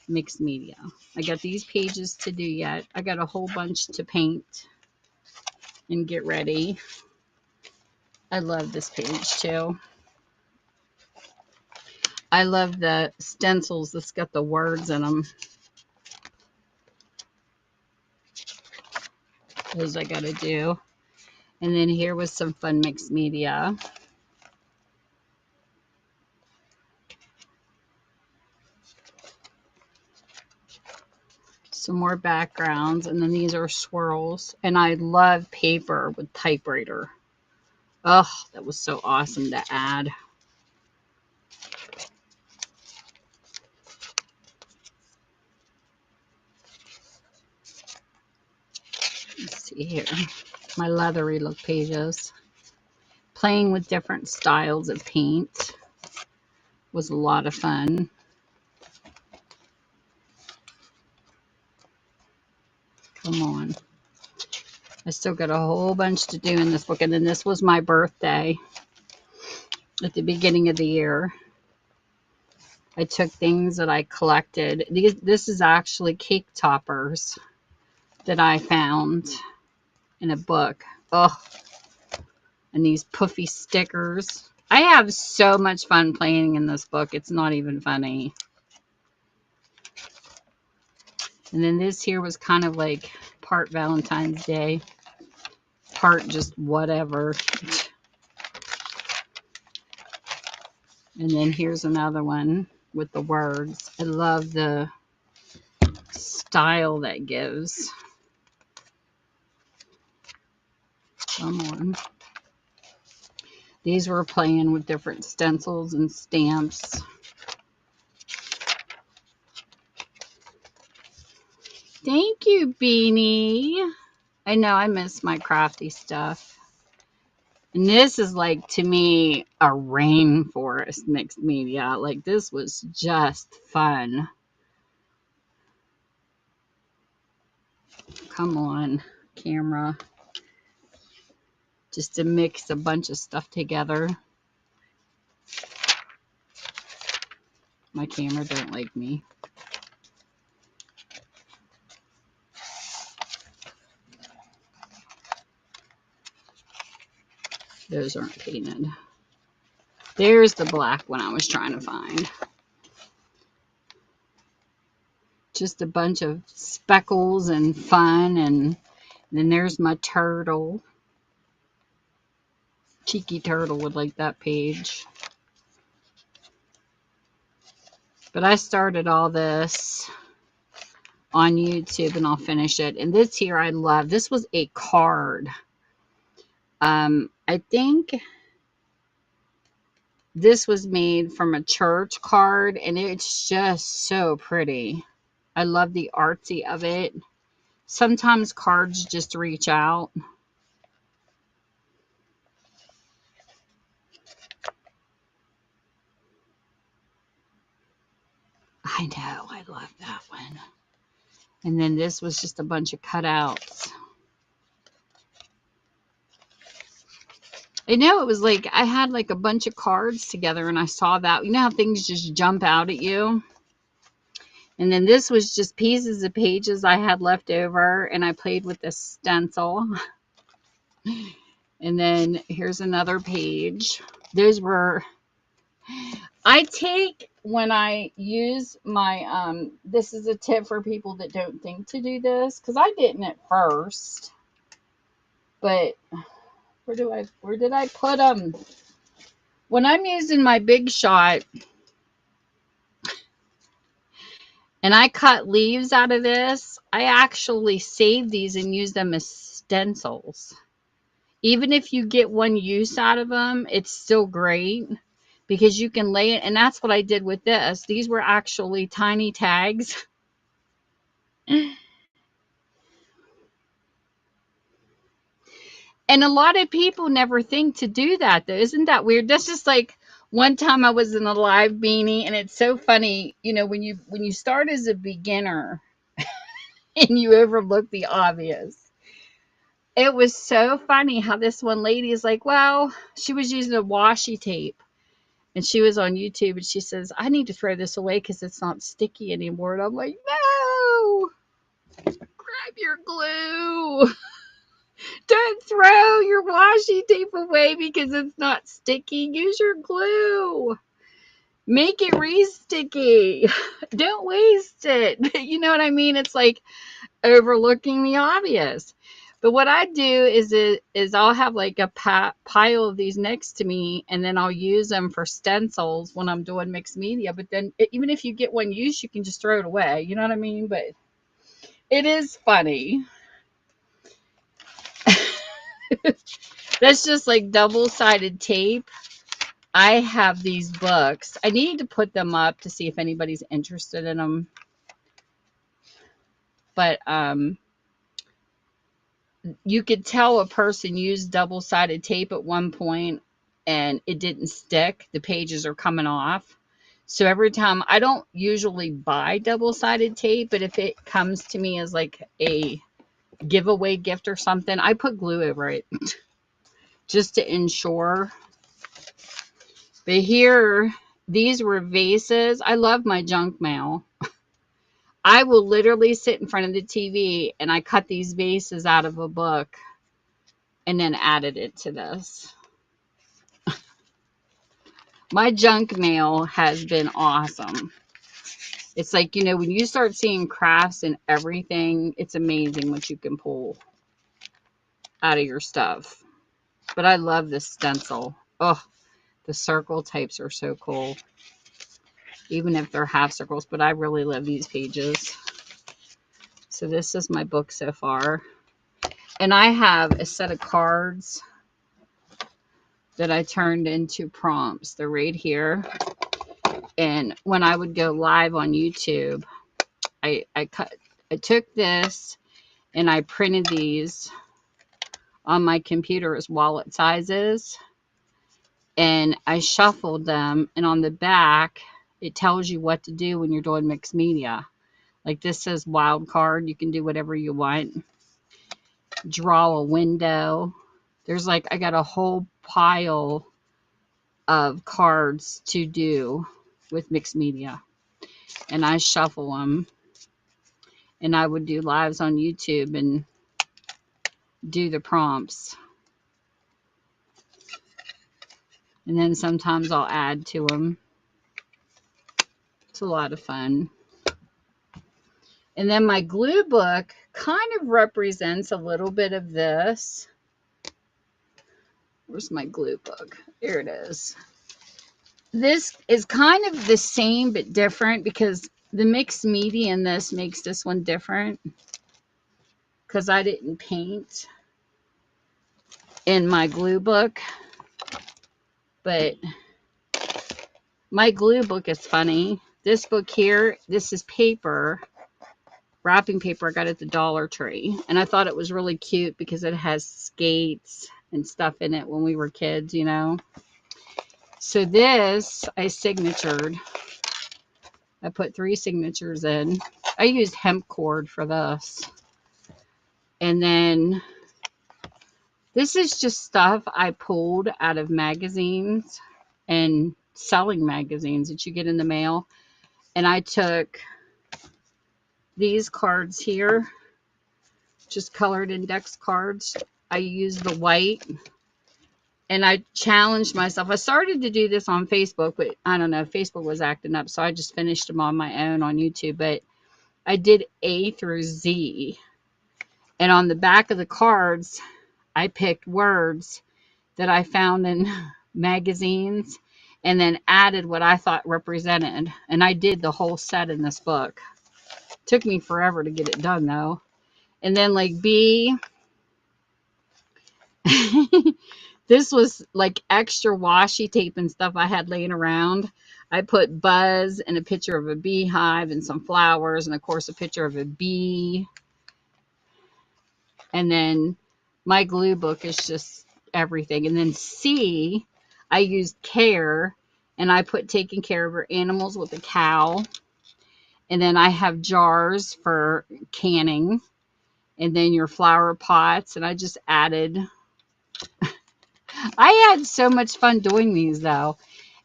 mixed media. I got these pages to do yet. I got a whole bunch to paint and get ready. I love this page too. I love the stencils that's got the words in them. Those I got to do. And then here was some fun mixed media. Some more backgrounds. And then these are swirls. And I love paper with typewriter. Oh, that was so awesome to add. Let's see here. My leathery look pages. Playing with different styles of paint was a lot of fun. Come on. I still got a whole bunch to do in this book. And then this was my birthday at the beginning of the year. I took things that I collected. This is actually cake toppers that I found in a book. Oh, and these puffy stickers. I have so much fun playing in this book. It's not even funny. And then this here was kind of like part Valentine's Day, part just whatever. And then here's another one with the words. I love the style that gives. Come on. These were playing with different stencils and stamps. Thank you, Beanie. I know I miss my crafty stuff. And this is like, to me, a rainforest mixed media. Like, this was just fun. Come on, camera. Just to mix a bunch of stuff together. My camera don't like me. Those aren't painted. There's the black one I was trying to find. Just a bunch of speckles and fun. And then there's my turtle. Cheeky turtle would like that page. But I started all this on YouTube and I'll finish it. And this here I love. This was a card. I think this was made from a church card and it's just so pretty. I love the artsy of it. Sometimes cards just reach out. I know, I love that one. And then this was just a bunch of cutouts. I know it was like I had like a bunch of cards together and I saw that. You know how things just jump out at you? And then this was just pieces of pages I had left over and I played with this stencil. And then here's another page. Those were, I take when I use my, this is a tip for people that don't think to do this, because I didn't at first. But where did I put them? When I'm using my Big Shot And I cut leaves out of this. I actually save these and use them as stencils. Even if you get one use out of them, it's still great because you can lay it. And that's what I did with this. These were actually tiny tags. And a lot of people never think to do that, though. Isn't that weird? That's just like one time I was in a live beanie, and it's so funny, when you start as a beginner and you overlook the obvious. It was so funny how this one lady is like, well, she was using a washi tape, and she was on YouTube, and she says, I need to throw this away because it's not sticky anymore. And I'm like, no, grab your glue. Don't throw your washi tape away because it's not sticky. Use your glue. Make it re-sticky. Don't waste it. You know what I mean? It's like overlooking the obvious. But what I do is I'll have like a pile of these next to me, and then I'll use them for stencils when I'm doing mixed media. But then even if you get one used, you can just throw it away. You know what I mean? But it is funny. That's just like double-sided tape. I have these books. I need to put them up to see if anybody's interested in them. But you could tell a person used double-sided tape at one point and it didn't stick. The pages are coming off. So every time, I don't usually buy double-sided tape, but if it comes to me as like a giveaway gift or something, I put glue over it just to ensure. But here, these were vases. I love my junk mail. I will literally sit in front of the TV and I cut these vases out of a book and then added it to this. My junk mail has been awesome. It's like, when you start seeing crafts and everything, it's amazing what you can pull out of your stuff. But I love this stencil. Oh, the circle types are so cool. Even if they're half circles, but I really love these pages. So this is my book so far. And I have a set of cards that I turned into prompts. They're right here. And when I would go live on YouTube, I took this and I printed these on my computer as wallet sizes. And I shuffled them. And on the back, it tells you what to do when you're doing mixed media. Like this says wild card. You can do whatever you want. Draw a window. There's like, I got a whole pile of cards to do with mixed media. And I shuffle them. And I would do lives on YouTube and do the prompts. And then sometimes I'll add to them. It's a lot of fun. And then my glue book kind of represents a little bit of this. Where's my glue book? Here it is. This is kind of the same but different because the mixed media in this makes this one different because I didn't paint in my glue book. But my glue book is funny. This book here, this is paper, wrapping paper I got at the Dollar Tree. And I thought it was really cute because it has skates and stuff in it when we were kids, So this, I signatured. I put 3 signatures in. I used hemp cord for this. And then this is just stuff I pulled out of magazines and selling magazines that you get in the mail. And I took these cards here, just colored index cards. I used the white and I challenged myself. I started to do this on Facebook, but I don't know, Facebook was acting up. So I just finished them on my own on YouTube. But I did A through Z. And on the back of the cards, I picked words that I found in magazines and then added what I thought represented. And I did the whole set in this book. Took me forever to get it done though. And then like B, this was like extra washi tape and stuff I had laying around. I put Buzz and a picture of a beehive and some flowers, and of course a picture of a bee. And then my glue book is just everything. And then C, I used care, and I put taking care of her animals with a cow. And then I have jars for canning, and then your flower pots. And I just added, I had so much fun doing these though.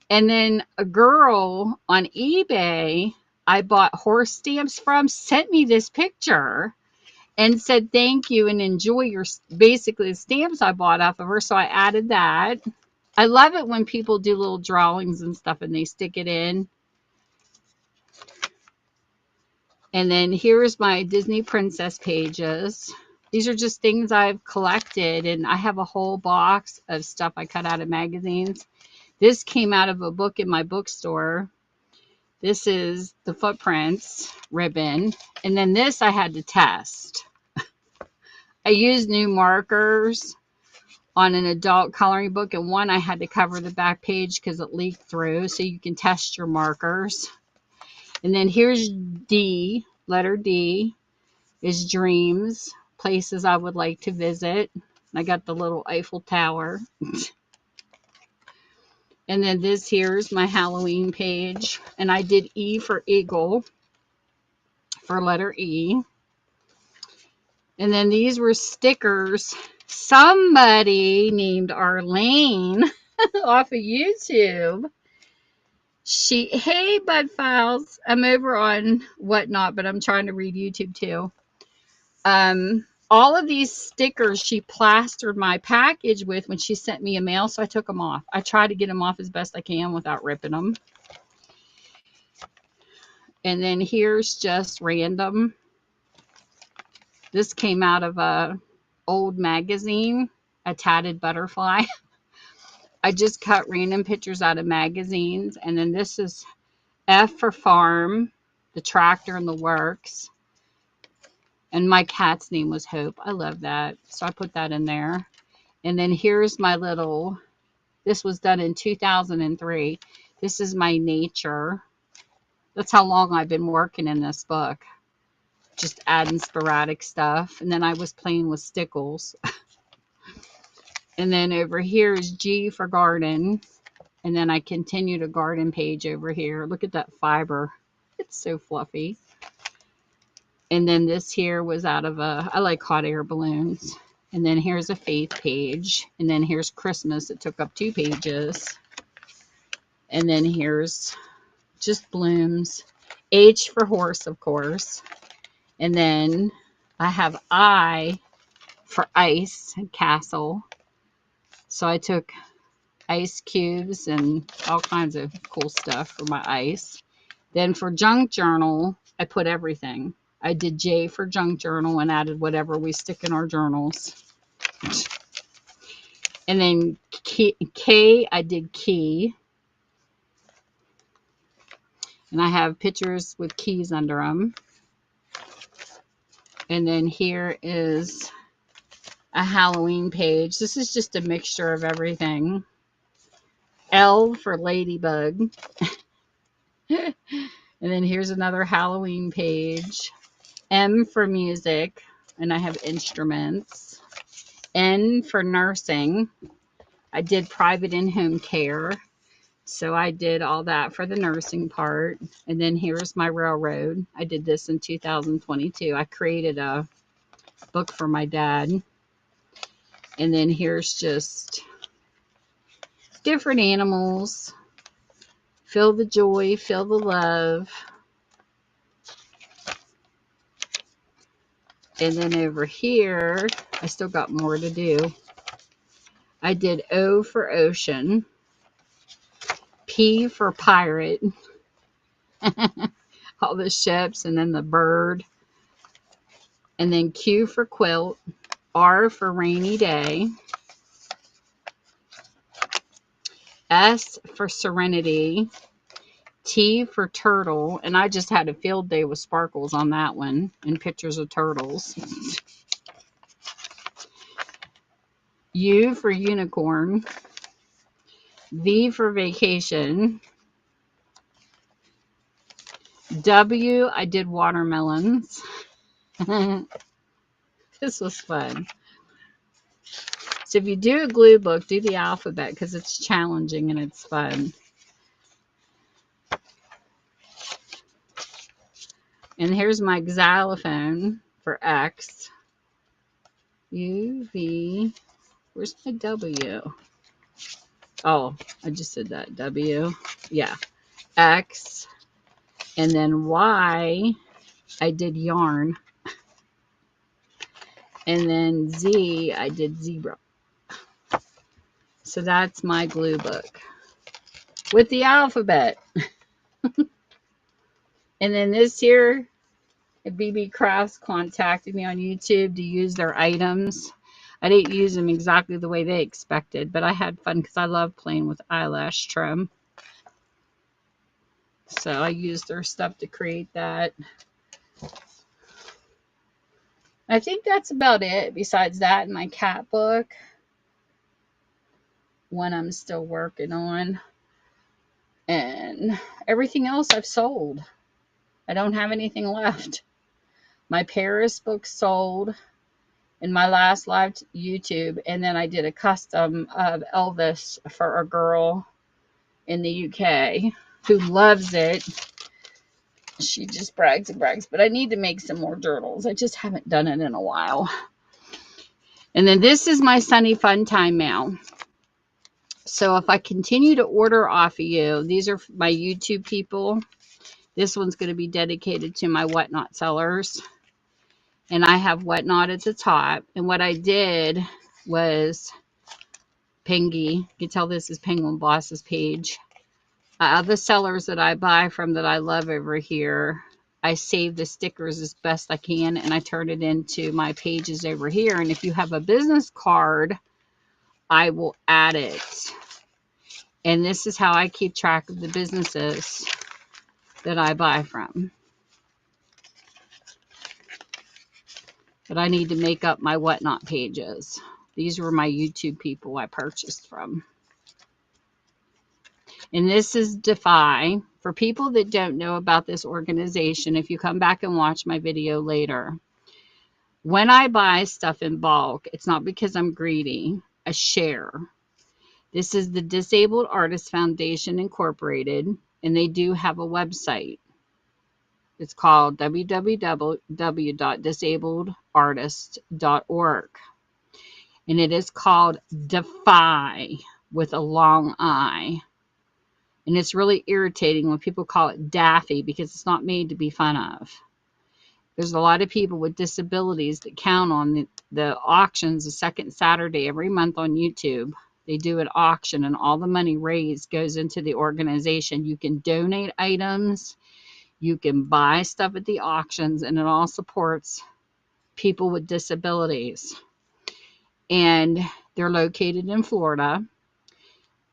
And then a girl on eBay I bought horse stamps from sent me this picture and said thank you and enjoy your, basically the stamps I bought off of her. So I added that. I love it when people do little drawings and stuff and they stick it in. And then here's my Disney princess pages. These are just things I've collected, and I have a whole box of stuff I cut out of magazines. This came out of a book in my bookstore. This is the footprints ribbon. And then this I had to test. I used new markers on an adult coloring book, and one I had to cover the back page because it leaked through, so you can test your markers. And then here's D, letter D is dreams, places I would like to visit. I got the little Eiffel Tower. And then this here is my Halloween page. And I did E for eagle for letter E. And then these were stickers. Somebody named Arlene off of YouTube. Hey, Bud Files. I'm over on Whatnot, but I'm trying to read YouTube too. All of these stickers she plastered my package with when she sent me a mail, so I took them off. I try to get them off as best I can without ripping them. And then here's just random. This came out of a old magazine, a tatted butterfly. I just cut random pictures out of magazines. And then this is F for farm, the tractor and the works. And my cat's name was Hope. I love that. So I put that in there. And then here's my little, this was done in 2003. This is my nature. That's how long I've been working in this book. Just adding sporadic stuff. And then I was playing with stickles. And then over here is G for garden. And then I continued a garden page over here. Look at that fiber. It's so fluffy. And then this here was out of I like hot air balloons. And then here's a faith page. And then here's Christmas. It took up 2 pages. And then here's just blooms. H for horse, of course. And then I have I for ice and castle. So I took ice cubes and all kinds of cool stuff for my ice. Then for junk journal, I put everything. I did J for junk journal and added whatever we stick in our journals. And then K, I did key. And I have pictures with keys under them. And then here is a Halloween page. This is just a mixture of everything. L for ladybug. And then here's another Halloween page. M for music. And I have instruments. N for nursing. I did private in-home care. So I did all that for the nursing part. And then here's my railroad. I did this in 2022. I created a book for my dad. And then here's just different animals. Feel the joy, feel the love. And then over here, I still got more to do. I did O for ocean. P for pirate. All the ships and then the bird. And then Q for quilt. R for rainy day. S for serenity. T for turtle, and I just had a field day with sparkles on that one and pictures of turtles. U for unicorn. V for vacation. W, I did watermelons. This was fun. So if you do a glue book, do the alphabet because it's challenging and it's fun. And here's my xylophone for X. U, V. Where's my W? Oh, I just said that. W. Yeah. X. And then Y, I did yarn. And then Z, I did zebra. So that's my glue book with the alphabet. And then this here, BB Crafts contacted me on YouTube to use their items. I didn't use them exactly the way they expected, but I had fun because I love playing with eyelash trim. So I used their stuff to create that. I think that's about it. Besides that, and my cat book, one I'm still working on. And everything else I've sold. I don't have anything left. My Paris book sold in my last live YouTube, and then I did a custom of Elvis for a girl in the UK who loves it. She just brags and brags, but I need to make some more journals. I just haven't done it in a while. And then this is my Sunny Fun Time mail. So if I continue to order off of you, these are my YouTube people. This one's going to be dedicated to my Whatnot sellers. And I have Whatnot at the top. And what I did was Pingy. You can tell this is Penguin Boss's page. The sellers that I buy from that I love over here, I save the stickers as best I can. And I turn it into my pages over here. And if you have a business card, I will add it. And this is how I keep track of the businesses that I buy from. But I need to make up my Whatnot pages. These were my YouTube people I purchased from. And this is Defy. For people that don't know about this organization, if you come back and watch my video later, when I buy stuff in bulk, it's not because I'm greedy. I share. This is the Disabled Artists Foundation Incorporated, and they do have a website. It's called www.disabledartist.org. And it is called Defy with a long I. And it's really irritating when people call it Daffy because it's not made to be fun of. There's a lot of people with disabilities that count on the auctions the second Saturday every month on YouTube. They do an auction and all the money raised goes into the organization. You can donate items. You can buy stuff at the auctions, and it all supports people with disabilities. And they're located in Florida.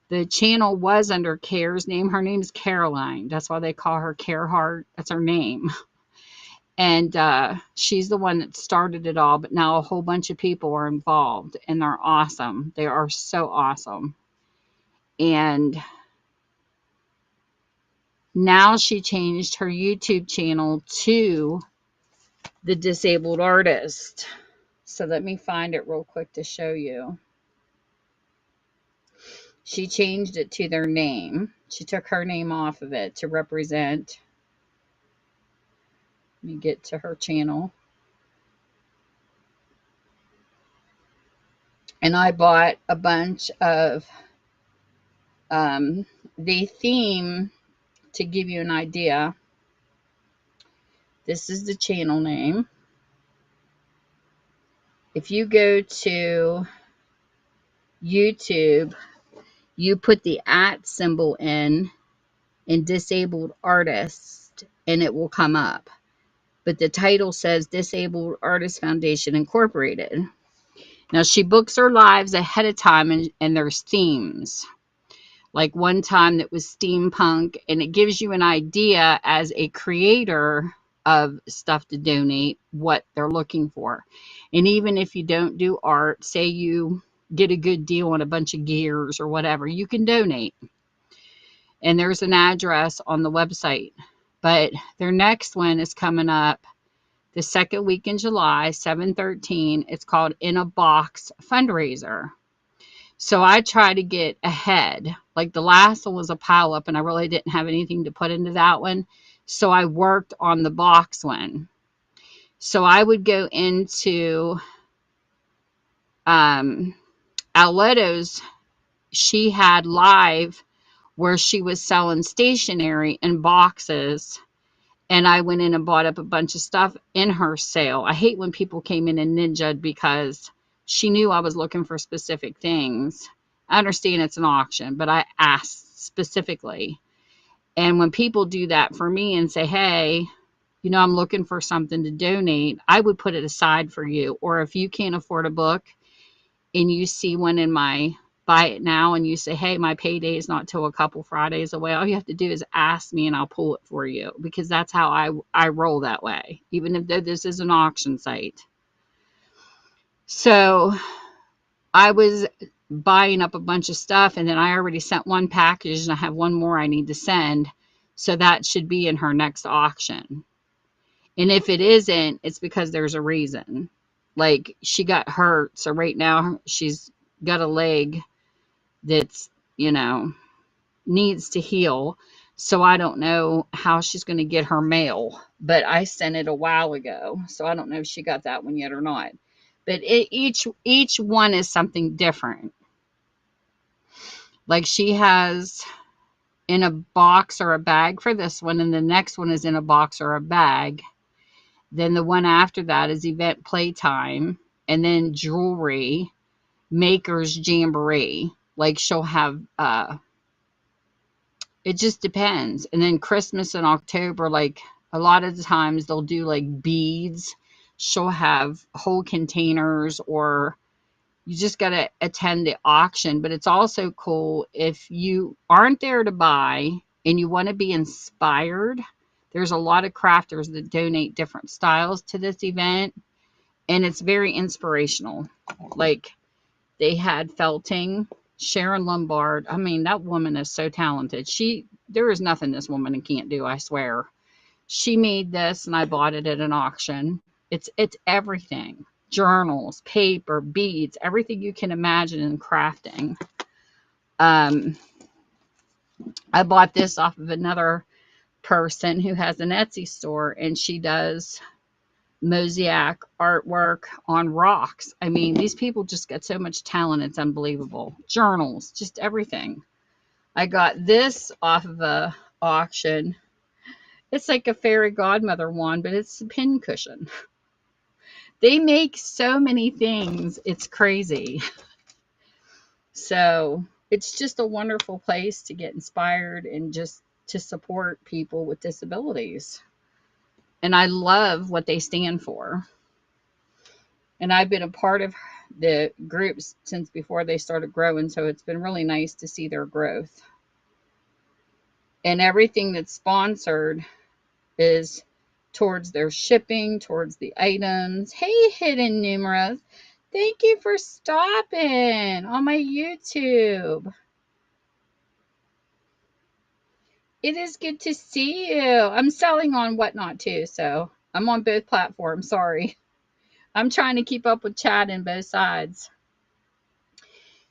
The channel was under Care's name. Her name is Caroline. That's why they call her Careheart. That's her name. And she's the one that started it all, but now a whole bunch of people are involved, and they're awesome. They are so awesome. And now she changed her YouTube channel to the Disabled Artist. So let me find it real quick to show you. She changed it to their name. She took her name off of it to represent. Let me get to her channel. And I bought a bunch of the theme to give you an idea. This is the channel name. If you go to YouTube, you put the @ symbol in Disabled Artist, and it will come up. But the title says Disabled Artists Foundation Incorporated. Now, she books her lives ahead of time, and there's themes. Like one time that was steampunk, and it gives you an idea as a creator of stuff to donate, what they're looking for. And even if you don't do art, say you get a good deal on a bunch of gears or whatever, you can donate. And there's an address on the website. But their next one is coming up the second week in July, 7/13. It's called In a Box Fundraiser. So I try to get ahead. Like the last one was a pile up, and I really didn't have anything to put into that one. So I worked on the box one. So I would go into Aletto's. She had live where she was selling stationery in boxes. And I went in and bought up a bunch of stuff in her sale. I hate when people came in and ninja'd because she knew I was looking for specific things. I understand it's an auction, but I asked specifically. And when people do that for me and say, hey, you know, I'm looking for something to donate, I would put it aside for you. Or if you can't afford a book and you see one in my buy it now and you say, hey, my payday is not till a couple Fridays away, all you have to do is ask me and I'll pull it for you, because that's how I roll that way, even if this is an auction site. So I was buying up a bunch of stuff, and then I already sent one package and I have one more I need to send. So that should be in her next auction. And if it isn't, it's because there's a reason. Like she got hurt. So right now she's got a leg that's, you know, needs to heal. So I don't know how she's going to get her mail, but I sent it a while ago. So I don't know if she got that one yet or not. But each one is something different. Like she has in a box or a bag for this one, and the next one is in a box or a bag. Then the one after that is event playtime, and then jewelry, maker's jamboree. Like she'll have it just depends. And then Christmas in October, like a lot of the times they'll do like beads. She'll have whole containers, or you just got to attend the auction. But it's also cool if you aren't there to buy and you want to be inspired. There's a lot of crafters that donate different styles to this event, and it's very inspirational. Like they had felting, Sharon Lombard. I mean, that woman is so talented. There is nothing this woman can't do, I swear. She made this and I bought it at an auction. It's everything. Journals, paper, beads, everything you can imagine in crafting. I bought this off of another person who has an Etsy store, and she does mosaic artwork on rocks. I mean, these people just got so much talent, it's unbelievable. Journals, just everything. I got this off of a auction. It's like a fairy godmother wand, but it's a pin cushion. They make so many things, it's crazy. So it's just a wonderful place to get inspired and just to support people with disabilities. And I love what they stand for. And I've been a part of the groups since before they started growing, so it's been really nice to see their growth. And everything that's sponsored is towards their shipping, towards the items. Hey, Hidden Numerous, thank you for stopping on my YouTube. It is good to see you. I'm selling on Whatnot too, so I'm on both platforms. Sorry. I'm trying to keep up with chat in both sides.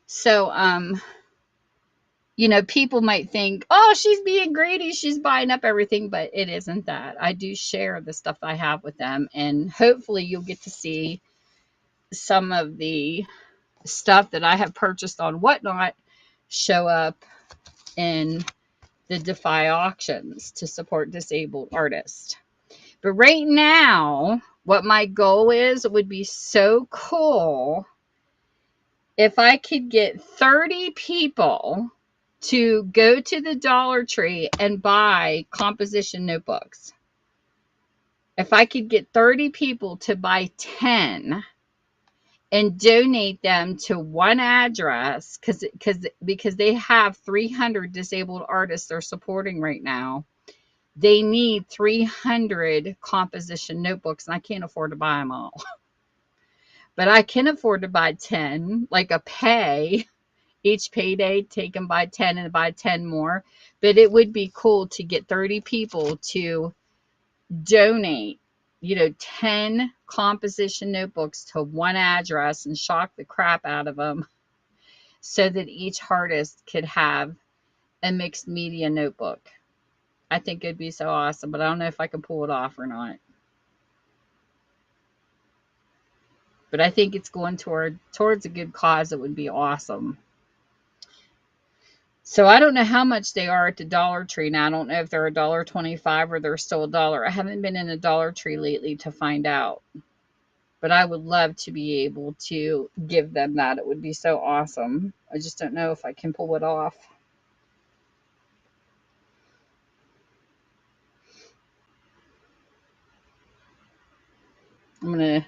So, you know, people might think, oh, she's being greedy, she's buying up everything, but it isn't that. I do share the stuff I have with them, and hopefully you'll get to see some of the stuff that I have purchased on Whatnot show up in the Defy auctions to support disabled artists. But right now, what my goal is, it would be so cool if I could get 30 people to go to the Dollar Tree and buy composition notebooks. If I could get 30 people to buy 10 and donate them to one address, because they have 300 disabled artists they're supporting right now. They need 300 composition notebooks, and I can't afford to buy them all. But I can afford to buy 10, like a pay. Each payday, take them by 10 and buy 10 more. But it would be cool to get 30 people to donate, 10 composition notebooks to one address and shock the crap out of them, so that each artist could have a mixed media notebook. I think it'd be so awesome, but I don't know if I can pull it off or not. But I think it's going towards a good cause. It would be awesome. So I don't know how much they are at the Dollar Tree now. I don't know if they're $1.25 or they're still $1. I haven't been in a Dollar Tree lately to find out. But I would love to be able to give them that. It would be so awesome. I just don't know if I can pull it off. I'm going to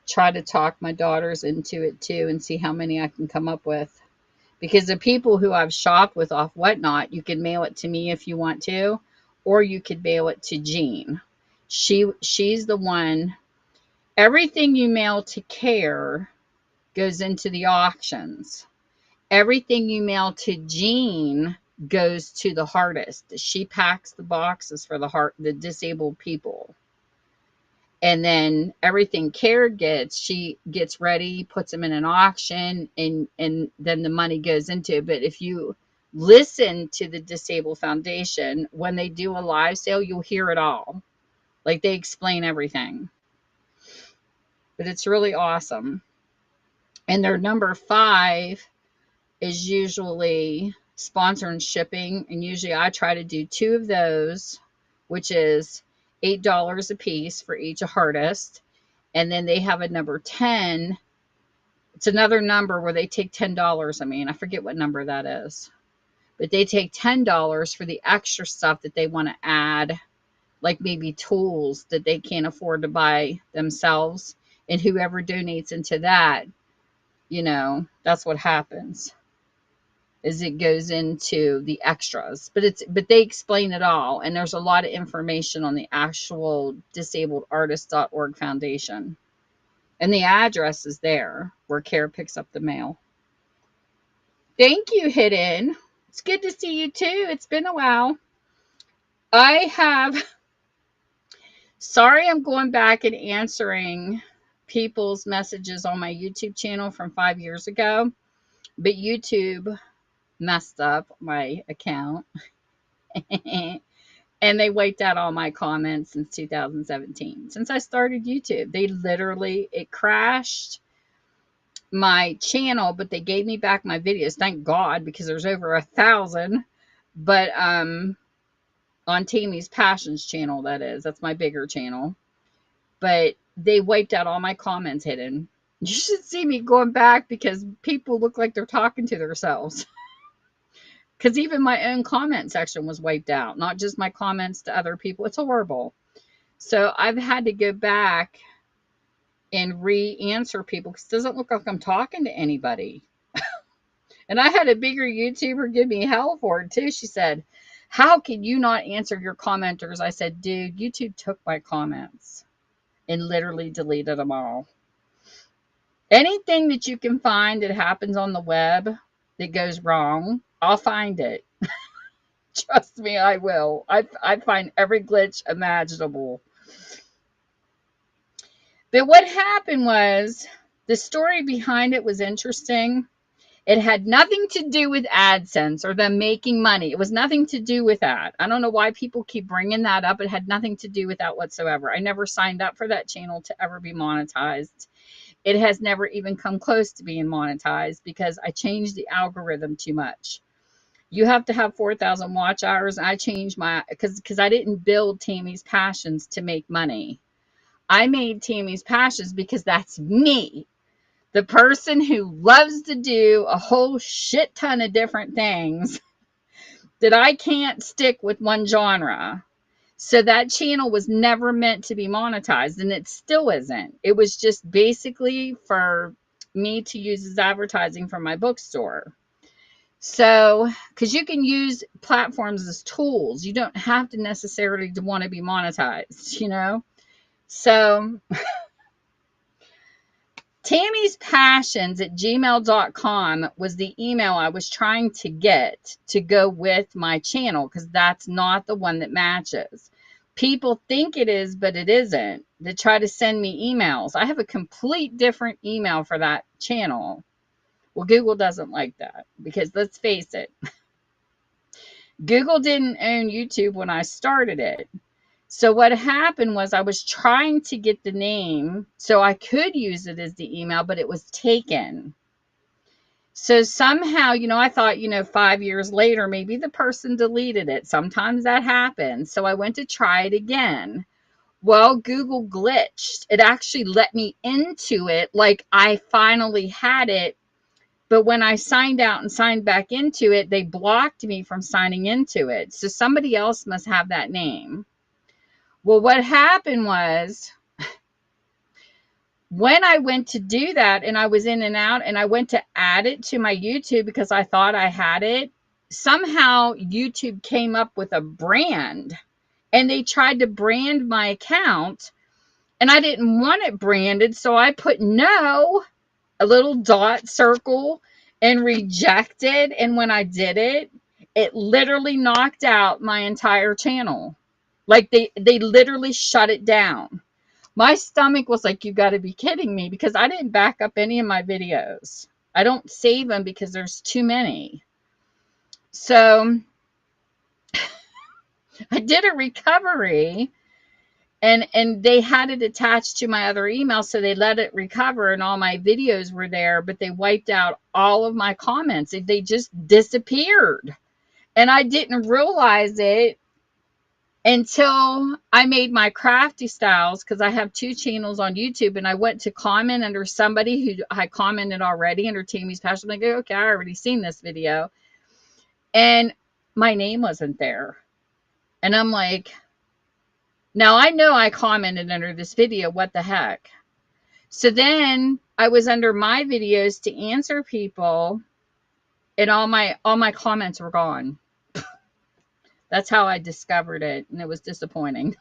try to talk my daughters into it too and see how many I can come up with. Because the people who I've shopped with off Whatnot, you can mail it to me if you want to, or you could mail it to Jean. She's the one. Everything you mail to Care goes into the auctions. Everything you mail to Jean goes to the artist. She packs the boxes for the disabled people. And then everything Care gets, she gets ready, puts them in an auction, and then the money goes into it. But if you listen to the Disabled Foundation, when they do a live sale, you'll hear it all. Like, they explain everything. But it's really awesome. And their number 5 is usually sponsor and shipping. And usually I try to do 2 of those, which is $8 a piece for each artist. And then they have a number 10. It's another number where they take $10. I forget what number that is. But they take $10 for the extra stuff that they want to add, like maybe tools that they can't afford to buy themselves. And whoever donates into that, that's what happens. Is it goes into the extras. But they explain it all. And there's a lot of information on the actual disabledartist.org foundation. And the address is there where Care picks up the mail. Thank you, Hidden. It's good to see you too. It's been a while. Sorry I'm going back and answering people's messages on my YouTube channel from 5 years ago. But YouTube messed up my account. And they wiped out all my comments since 2017. Since I started YouTube, it crashed my channel, but they gave me back my videos. Thank God, because there's over 1,000. But on Tammy's Passions channel, that's my bigger channel. But they wiped out all my comments, Hidden. You should see me going back, because people look like they're talking to themselves. Because even my own comment section was wiped out, not just my comments to other people. It's horrible. So I've had to go back and re-answer people, because it doesn't look like I'm talking to anybody. And I had a bigger YouTuber give me hell for it too. She said, how can you not answer your commenters? I said, dude, YouTube took my comments and literally deleted them all. Anything that you can find that happens on the web that goes wrong, I'll find it. Trust me, I will. I find every glitch imaginable. But what happened was, the story behind it was interesting. It had nothing to do with AdSense or them making money. It was nothing to do with that. I don't know why people keep bringing that up. It had nothing to do with that whatsoever. I never signed up for that channel to ever be monetized. It has never even come close to being monetized, because I changed the algorithm too much. You have to have 4,000 watch hours. And I changed because I didn't build Tammy's Passions to make money. I made Tammy's Passions because that's me. The person who loves to do a whole shit ton of different things, that I can't stick with one genre. So that channel was never meant to be monetized, and it still isn't. It was just basically for me to use as advertising for my bookstore. So, because you can use platforms as tools, you don't have to necessarily want to be monetized, you know? So, Tammy's Passions at gmail.com was the email I was trying to get to go with my channel, because that's not the one that matches. People think it is, but it isn't. They try to send me emails. I have a complete different email for that channel. Well, Google doesn't like that, because let's face it, Google didn't own YouTube when I started it. So what happened was I was trying to get the name so I could use it as the email, but it was taken. So somehow, I thought, 5 years later, maybe the person deleted it. Sometimes that happens. So I went to try it again. Well, Google glitched. It actually let me into it like I finally had it. But when I signed out and signed back into it, they blocked me from signing into it. So somebody else must have that name. Well, what happened was when I went to do that and I was in and out and I went to add it to my YouTube because I thought I had it, somehow YouTube came up with a brand and they tried to brand my account and I didn't want it branded. So I put no, a little dot circle, and rejected. And when I did it, it literally knocked out my entire channel. Like they literally shut it down. My stomach was like, you got to be kidding me, because I didn't back up any of my videos. I don't save them because there's too many. So I did a recovery and they had it attached to my other email. So they let it recover and all my videos were there, but they wiped out all of my comments. They just disappeared. And I didn't realize it until I made my crafty styles, because I have 2 channels on YouTube, and I went to comment under somebody who I commented already under Tammy's Passion. I'm like, okay, I already seen this video. And my name wasn't there. And I'm like, now I know I commented under this video. What the heck? So then I was under my videos to answer people, and all my comments were gone. That's how I discovered it, and it was disappointing.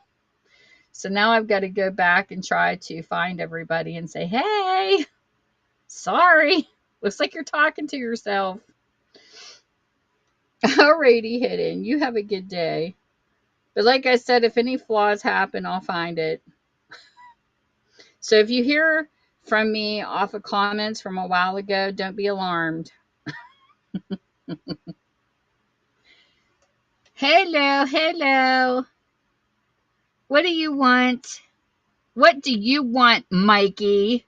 So now I've got to go back and try to find everybody and say, hey, sorry. Looks like you're talking to yourself. Alrighty, Hidden. You have a good day. But like I said, if any flaws happen, I'll find it. So if you hear from me off of comments from a while ago, don't be alarmed. Hello, hello. What do you want? What do you want, Mikey?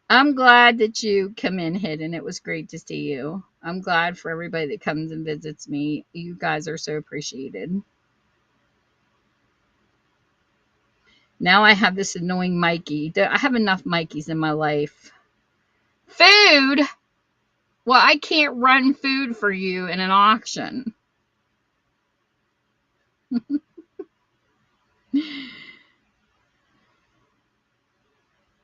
I'm glad that you come in, Hidden. It was great to see you. I'm glad for everybody that comes and visits me. You guys are so appreciated. Now I have this annoying Mikey. I have enough Mikeys in my life. Food? Well, I can't run food for you in an auction.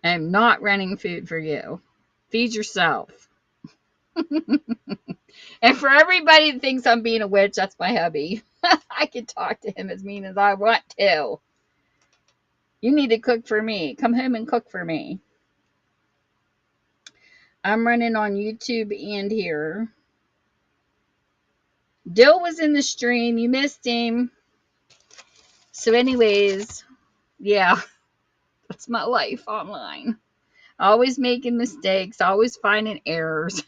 I'm not running food for you. Feed yourself. And for everybody that thinks I'm being a witch, that's my hubby. I can talk to him as mean as I want to. You need to cook for me. Come home and cook for me. I'm running on YouTube and here. Dill was in the stream. You missed him. So anyways, yeah, that's my life online. Always making mistakes, always finding errors,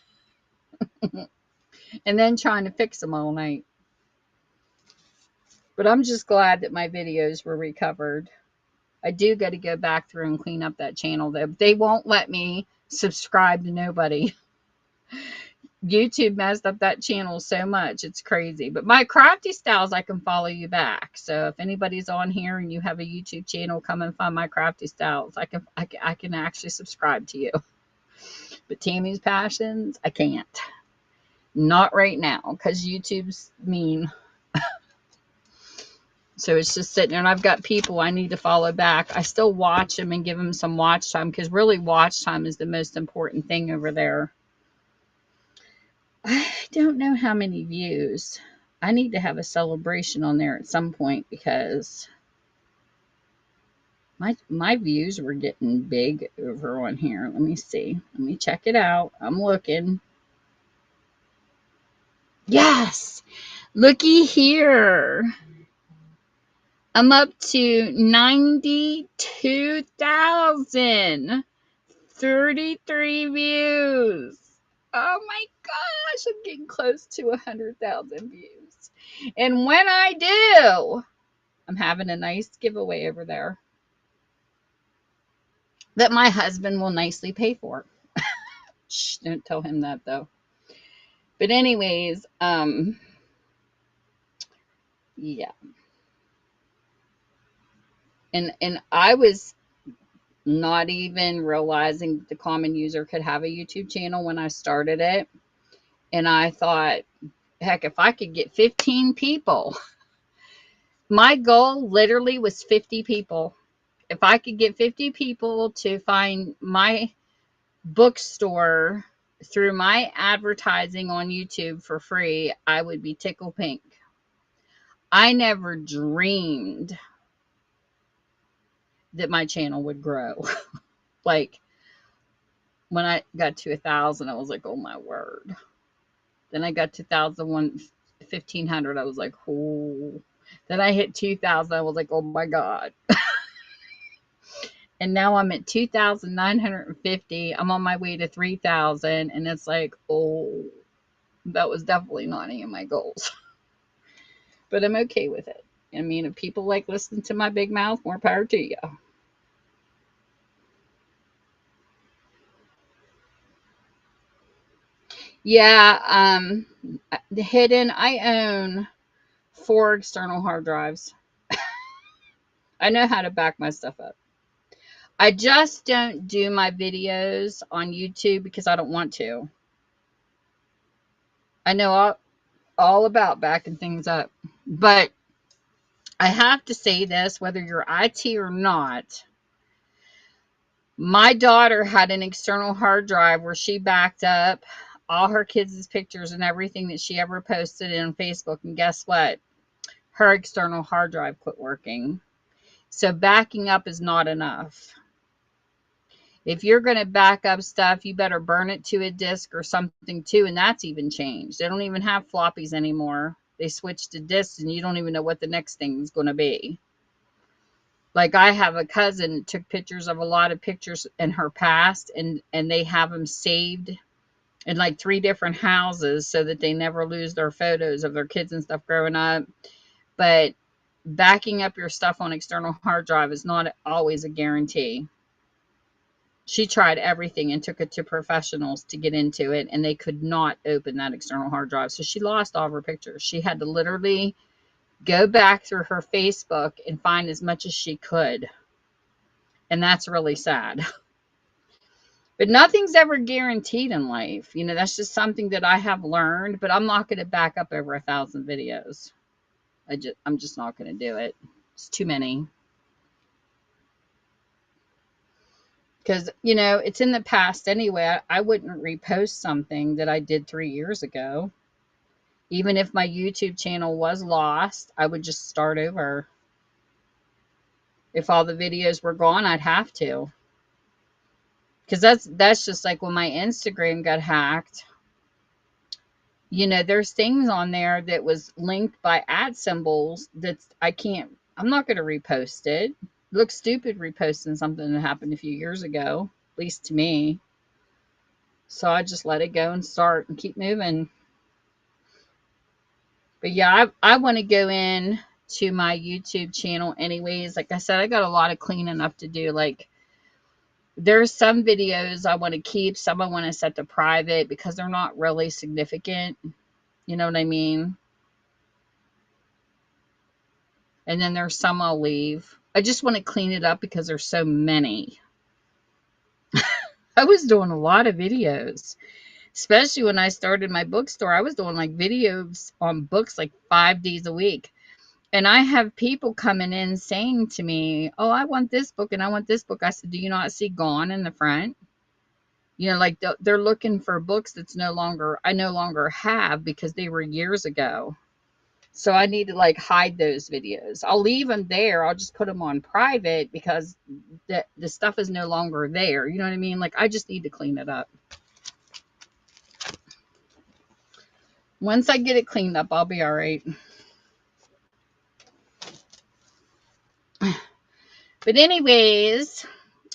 and then trying to fix them all night. But I'm just glad that my videos were recovered. I do got to go back through and clean up that channel, though. They won't let me subscribe to nobody. YouTube messed up that channel so much. It's crazy. But my crafty styles, I can follow you back. So if anybody's on here and you have a YouTube channel, come and find my crafty styles. I can actually subscribe to you. But Tammy's Passions, I can't. Not right now, because YouTube's mean. So it's just sitting there, and I've got people I need to follow back. I still watch them and give them some watch time, because really watch time is the most important thing over there. I don't know how many views. I need to have a celebration on there at some point, because my views were getting big over on here. Let me see. Let me check it out. I'm looking. Yes. Looky here. I'm up to 92,033 views. Oh my gosh, I'm getting close to 100,000 views. And when I do, I'm having a nice giveaway over there that my husband will nicely pay for. Shh, don't tell him that though. But anyways, yeah. And I was not even realizing that the common user could have a YouTube channel when I started it. And I thought, heck, if I could get 15 people, my goal literally was 50 people. If I could get 50 people to find my bookstore through my advertising on YouTube for free, I would be tickle pink. I never dreamed that my channel would grow. Like, when I got to 1,000, I was like, oh my word. Then I got to 1,500. I was like, oh. Then I hit 2,000. I was like, oh my God. And now I'm at 2,950. I'm on my way to 3,000. And it's like, oh, that was definitely not any of my goals. But I'm okay with it. I mean, if people like listening to my big mouth, more power to you. Yeah, the hidden, I own 4 external hard drives. I know how to back my stuff up. I just don't do my videos on YouTube because I don't want to. I know all about backing things up. But I have to say this, whether you're IT or not, my daughter had an external hard drive where she backed up all her kids' pictures and everything that she ever posted on Facebook. And guess what? Her external hard drive quit working. So backing up is not enough. If you're going to back up stuff, you better burn it to a disk or something too. And that's even changed. They don't even have floppies anymore. They switched to disks, and you don't even know what the next thing is going to be. Like, I have a cousin that took pictures of a lot of pictures in her past, and they have them saved in like 3 different houses so that they never lose their photos of their kids and stuff growing up. But backing up your stuff on external hard drive is not always a guarantee. She tried everything and took it to professionals to get into it, and they could not open that external hard drive. So she lost all of her pictures. She had to literally go back through her Facebook and find as much as she could. And that's really sad. But nothing's ever guaranteed in life. You know, that's just something that I have learned, but I'm not going to back up over 1,000 videos. I'm just not going to do it. It's too many. Because, you know, it's in the past anyway. I wouldn't repost something that I did 3 years ago. Even if my YouTube channel was lost, I would just start over. If all the videos were gone, I'd have to. Because that's just like when my Instagram got hacked. You know, there's things on there that was linked by ad symbols that I'm not going to repost it. It looks stupid reposting something that happened a few years ago, at least to me. So I just let it go and start and keep moving. But yeah, I want to go in to my YouTube channel anyways. Like I said, I got a lot of cleaning up to do. Like, there's some videos I want to keep, some I want to set to private because they're not really significant. You know what I mean? And then there's some I'll leave. I just want to clean it up because there's so many. I was doing a lot of videos, especially when I started my bookstore. I was doing like videos on books like 5 days a week. And I have people coming in saying to me, oh, I want this book and I want this book. I said, do you not see gone in the front? You know, like they're looking for books I no longer have because they were years ago. So I need to like hide those videos. I'll leave them there. I'll just put them on private because the stuff is no longer there. You know what I mean? Like I just need to clean it up. Once I get it cleaned up, I'll be all right. But anyways,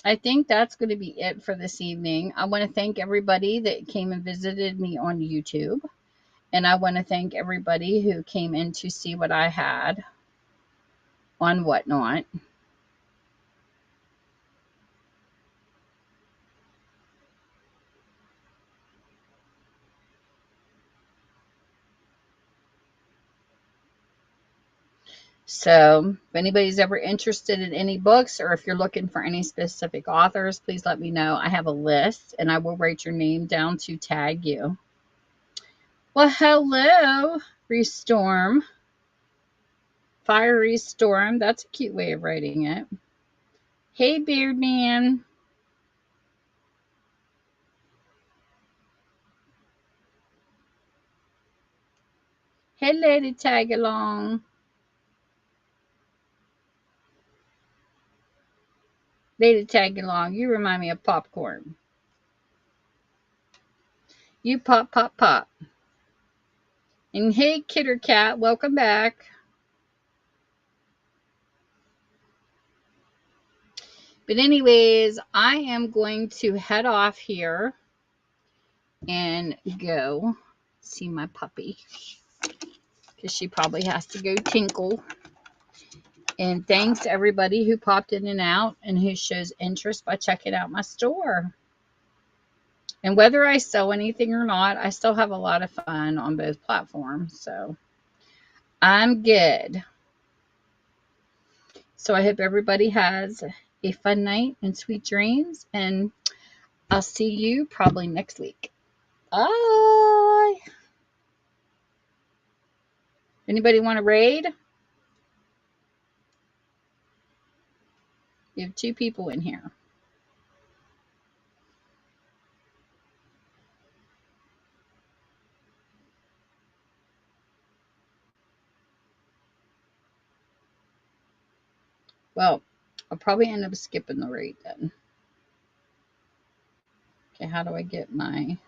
I think that's going to be it for this evening. I want to thank everybody that came and visited me on YouTube. And I want to thank everybody who came in to see what I had on Whatnot. So if anybody's ever interested in any books or if you're looking for any specific authors, please let me know. I have a list and I will write your name down to tag you. Well, hello, Restorm. Fiery Storm. That's a cute way of writing it. Hey, Beard Man. Hey, Lady Tag Along. Lady Tag Along, you remind me of popcorn. You pop, pop, pop. And hey, Kitter Cat, welcome back. But anyways, I am going to head off here and go see my puppy because she probably has to go tinkle. And thanks to everybody who popped in and out and who shows interest by checking out my store. And whether I sell anything or not, I still have a lot of fun on both platforms. So I'm good. So I hope everybody has a fun night and sweet dreams. And I'll see you probably next week. Bye. Anybody want to raid? You have 2 people in here. Well, I'll probably end up skipping the raid then. Okay, how do I get my...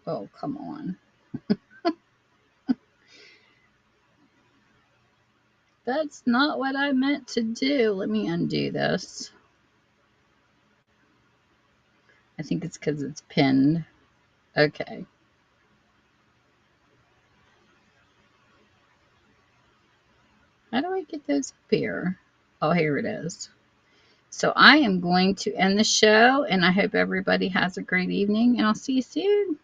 Oh, come on. That's not what I meant to do. Let me undo this. I think it's because it's pinned. Okay. How do I get those up here? Oh, here it is. So I am going to end the show, and I hope everybody has a great evening, and I'll see you soon.